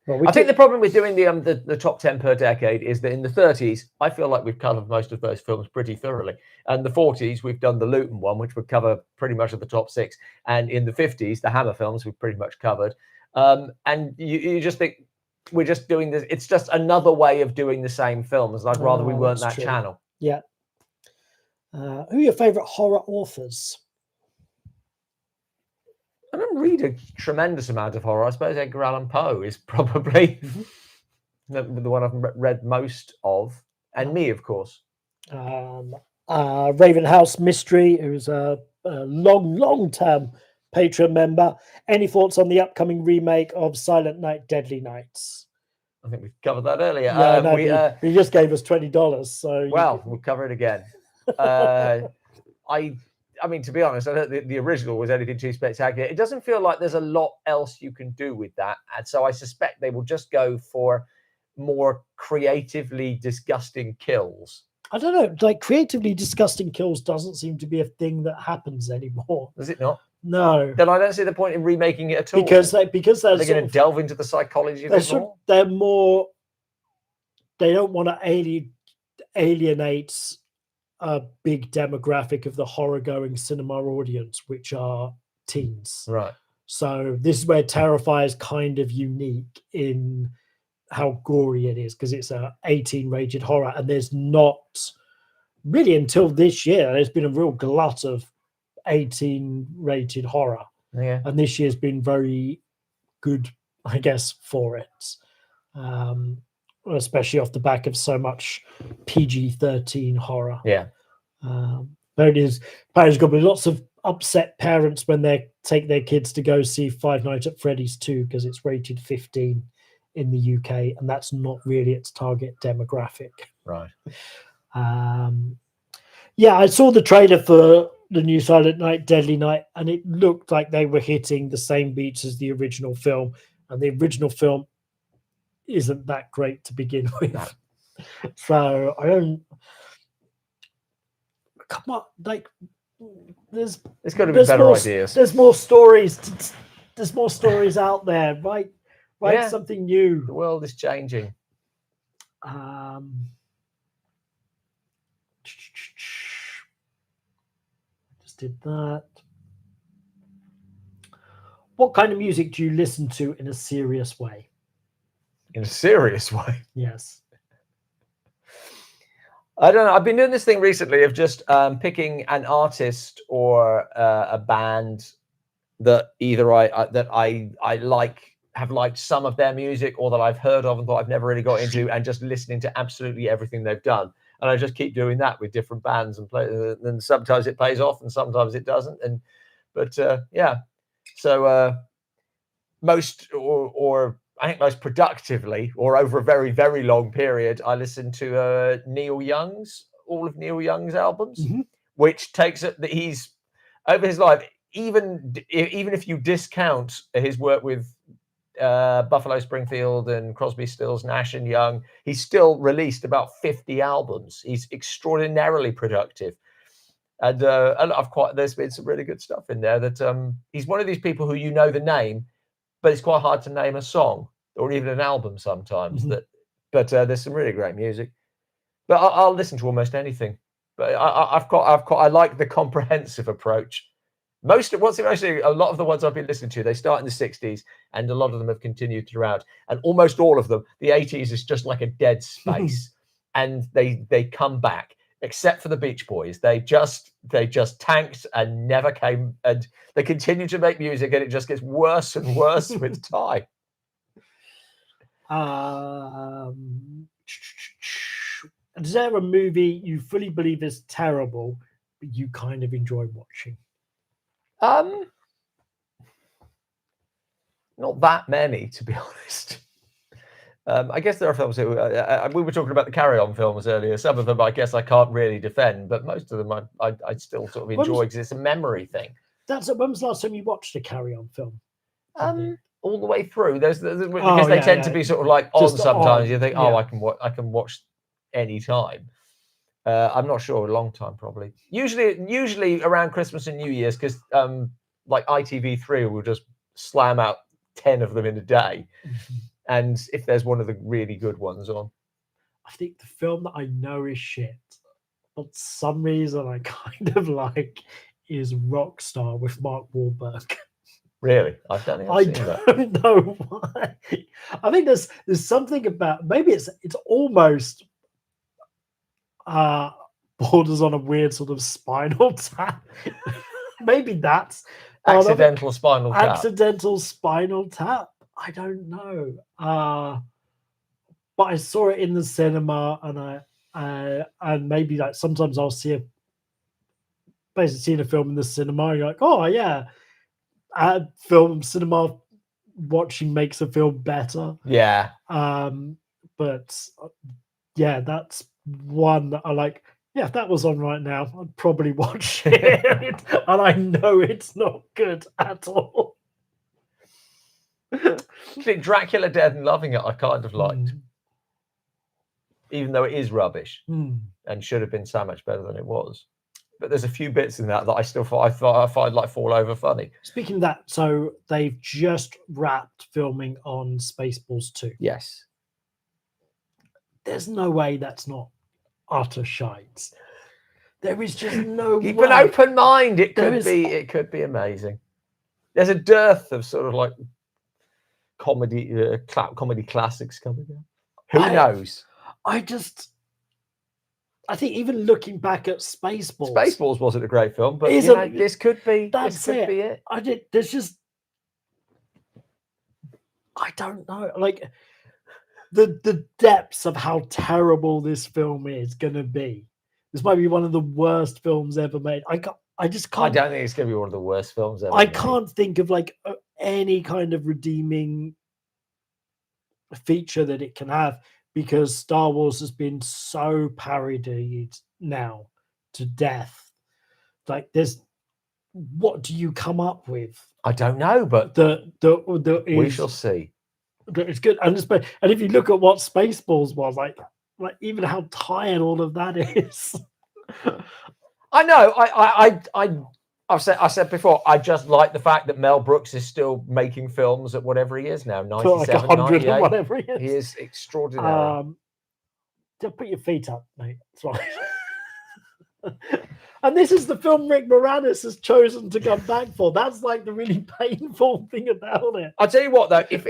Well, I think the problem with doing the top 10 per decade is that in the 30s, I feel like we've covered most of those films pretty thoroughly. And the 40s, we've done the Luton one, which would cover pretty much of the top 6. And in the 50s, the Hammer films we've pretty much covered. And you just think we're just doing this. It's just another way of doing the same films. I'd rather we weren't that channel. Yeah. Who are your favorite horror authors? I don't read a tremendous amount of horror. I suppose Edgar Allan Poe is probably the one I've read most of, and me, of course. Raven House Mystery, who's a long-term Patreon member. Any thoughts on the upcoming remake of Silent Night, Deadly Nights? I think we've covered that earlier. Yeah, no, he just gave us $20, so we'll cover it again. I mean, to be honest, I don't think the original was anything too spectacular. It doesn't feel like there's a lot else you can do with that. And so I suspect they will just go for more creatively disgusting kills. I don't know. Like, creatively disgusting kills doesn't seem to be a thing that happens anymore. Does it not? No. Then I don't see the point in remaking it at all. Because they're going to delve into the psychology of it more? They're more... They don't want to alienate a big demographic of the horror-going cinema audience, which are teens. Right. So this is where Terrifier is kind of unique in how gory it is, because it's a 18-rated horror, and there's not really, until this year, there's been a real glut of 18-rated horror. Yeah. And this year's been very good, I guess, for it. Especially off the back of so much PG-13 horror. Yeah. Apparently there's going to be lots of upset parents when they take their kids to go see Five Nights at Freddy's 2 because it's rated 15 in the UK, and that's not really its target demographic. Right. Yeah, I saw the trailer for the new Silent Night, Deadly Night, and it looked like they were hitting the same beats as the original film, and the original film isn't that great to begin with. No. So I don't... Come on, like, there's got to be better ideas. There's more stories. There's more stories out there, right? Write something new. The world is changing. Just did that. What kind of music do you listen to in a serious way? In a serious way? Yes. I don't know. I've been doing this thing recently of just picking an artist or a band that either I like, have liked some of their music, or that I've heard of and thought I've never really got into, and just listening to absolutely everything they've done. And I just keep doing that with different bands and and sometimes it pays off and sometimes it doesn't. But yeah. So most or I think most productively, or over a very, very long period, I listened to all of Neil Young's albums, which takes it that he's over his life. Even if you discount his work with Buffalo Springfield and Crosby, Stills, Nash and Young, he's still released about 50 albums. He's extraordinarily productive, and there's been some really good stuff in there. That he's one of these people who you know the name, but it's quite hard to name a song or even an album sometimes. But there's some really great music. But I'll listen to almost anything. But I like the comprehensive approach. A lot of the ones I've been listening to, they start in the 60s, and a lot of them have continued throughout. And almost all of them, the 80s is just like a dead space, and they come back. Except for the Beach Boys, they just tanked and never came, and they continue to make music, and it just gets worse and worse with time. Is there a movie you fully believe is terrible, but you kind of enjoy watching? Not that many, to be honest. I guess there are films that we were talking about the Carry On films earlier. Some of them, I guess, I can't really defend, but most of them I still sort of enjoy because it's a memory thing. When was the last time you watched a Carry On film? All the way through. Because they tend to be sort of like on sometimes. You think, I can watch any time. I'm not sure, a long time probably. Usually around Christmas and New Year's, because like ITV3 will just slam out 10 of them in a day. And if there's one of the really good ones on. I think the film that I know is shit, but some reason I kind of like, is Rockstar with Mark Wahlberg. Really? I don't know why. I think there's something about, maybe it's almost borders on a weird sort of Spinal Tap. Maybe that's accidental Spinal Tap. Accidental Spinal Tap. I don't know. But I saw it in the cinema, and maybe like sometimes I'll see seeing a film in the cinema. You're like, oh yeah, film cinema watching makes a film better. Yeah. But yeah, that's one that I like. Yeah, if that was on right now, I'd probably watch it, and I know it's not good at all. Dracula Dead and Loving It, I kind of liked, even though it is rubbish and should have been so much better than it was. But there's a few bits in that I still find like fall over funny. Speaking of that, so they've just wrapped filming on Spaceballs 2. Yes. There's no way that's not utter shite. There is just no Keep way. an open mind. It could be amazing. There's a dearth of sort of like comedy classics coming out. Who knows? I think even looking back at Spaceballs wasn't a great film, but this could be. That's it. I don't know. Like the depths of how terrible this film is going to be. This might be one of the worst films ever made. I just can't. I don't think it's going to be one of the worst films ever. I can't think of like any kind of redeeming feature that it can have, because Star Wars has been so parodied now to death. Like, what do you come up with? I don't know, but we shall see. It's good, and if you look at what Spaceballs was like even how tired all of that is. I know. I said before, I just like the fact that Mel Brooks is still making films at whatever he is now, 97, like 100 or whatever he is. He is extraordinary. Just put your feet up, mate. That's right. And this is the film Rick Moranis has chosen to come back for. That's like the really painful thing about it. I'll tell you what, though, if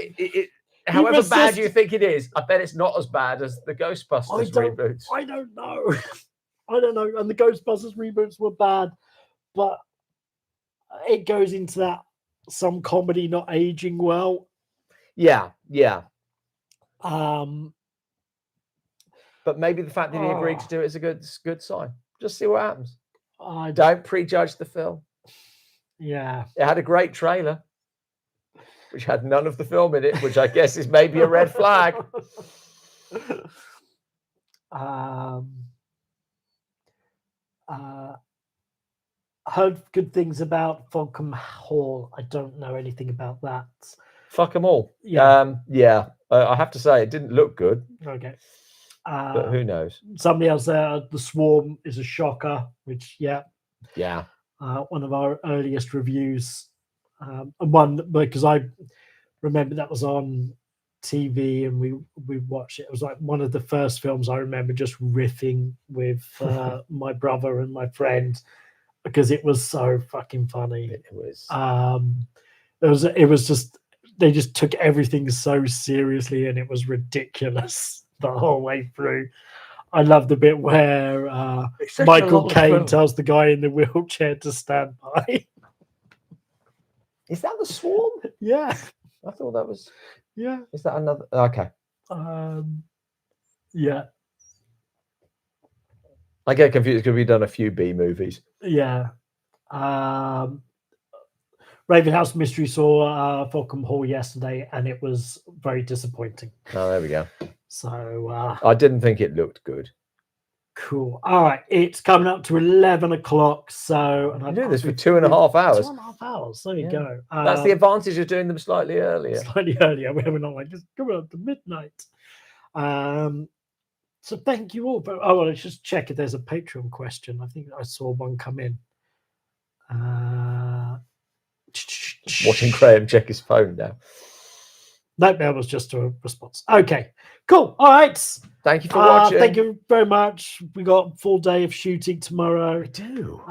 however bad you think it is, I bet it's not as bad as the Ghostbusters reboots. I don't know. I don't know. And the Ghostbusters reboots were bad, but it goes into that some comedy not aging well. Yeah. But maybe the fact that he agreed to do it is a good sign. Just see what happens. Don't prejudge the film. Yeah. It had a great trailer, which had none of the film in it, which I guess is maybe a red flag. Heard good things about Fulham Hall. I don't know anything about that. Fuck them all. Yeah. I have to say it didn't look good. Okay. But who knows? Somebody else there, The Swarm is a shocker, which, yeah. One of our earliest reviews. And one, because I remember that was on TV and we watched it. It was like one of the first films I remember just riffing with my brother and my friend, because it was so fucking funny. It was. It was just, they just took everything so seriously, and it was ridiculous the whole way through. I love the bit where Michael Caine tells the guy in the wheelchair to stand by. Is that The Swarm? Yeah. I thought that was. Yeah. Is that another? Okay. Yeah, I get confused because we've done a few B movies. yeah. Ravenhouse Mystery saw Fulcrum Hall yesterday, and it was very disappointing. Oh, there we go. So I didn't think it looked good. cool. All right, it's coming up to 11 o'clock. So and I'm doing this for 2.5 hours. 2.5 hours. There you Yeah. go. That's the advantage of doing them slightly earlier. Slightly earlier, where we're not like just coming up to midnight. So thank you all. But well, let's just check if there's a Patreon question. I think I saw one come in. Watching Graham check his phone now. That was just a response. Okay, cool. All right. Thank you for watching. Thank you very much. We got a full day of shooting tomorrow. We do.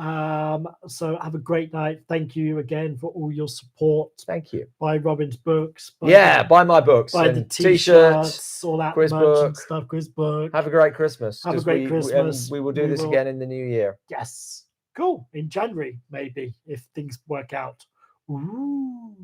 So have a great night. Thank you again for all your support. Thank you. Buy Robin's books. Buy my books. Buy the and t-shirts, all that quiz merch book. and stuff. Quiz book. Have a great Christmas. Have a great Christmas. We will do this again in the new year. Yes. Cool. In January, maybe, if things work out. Ooh.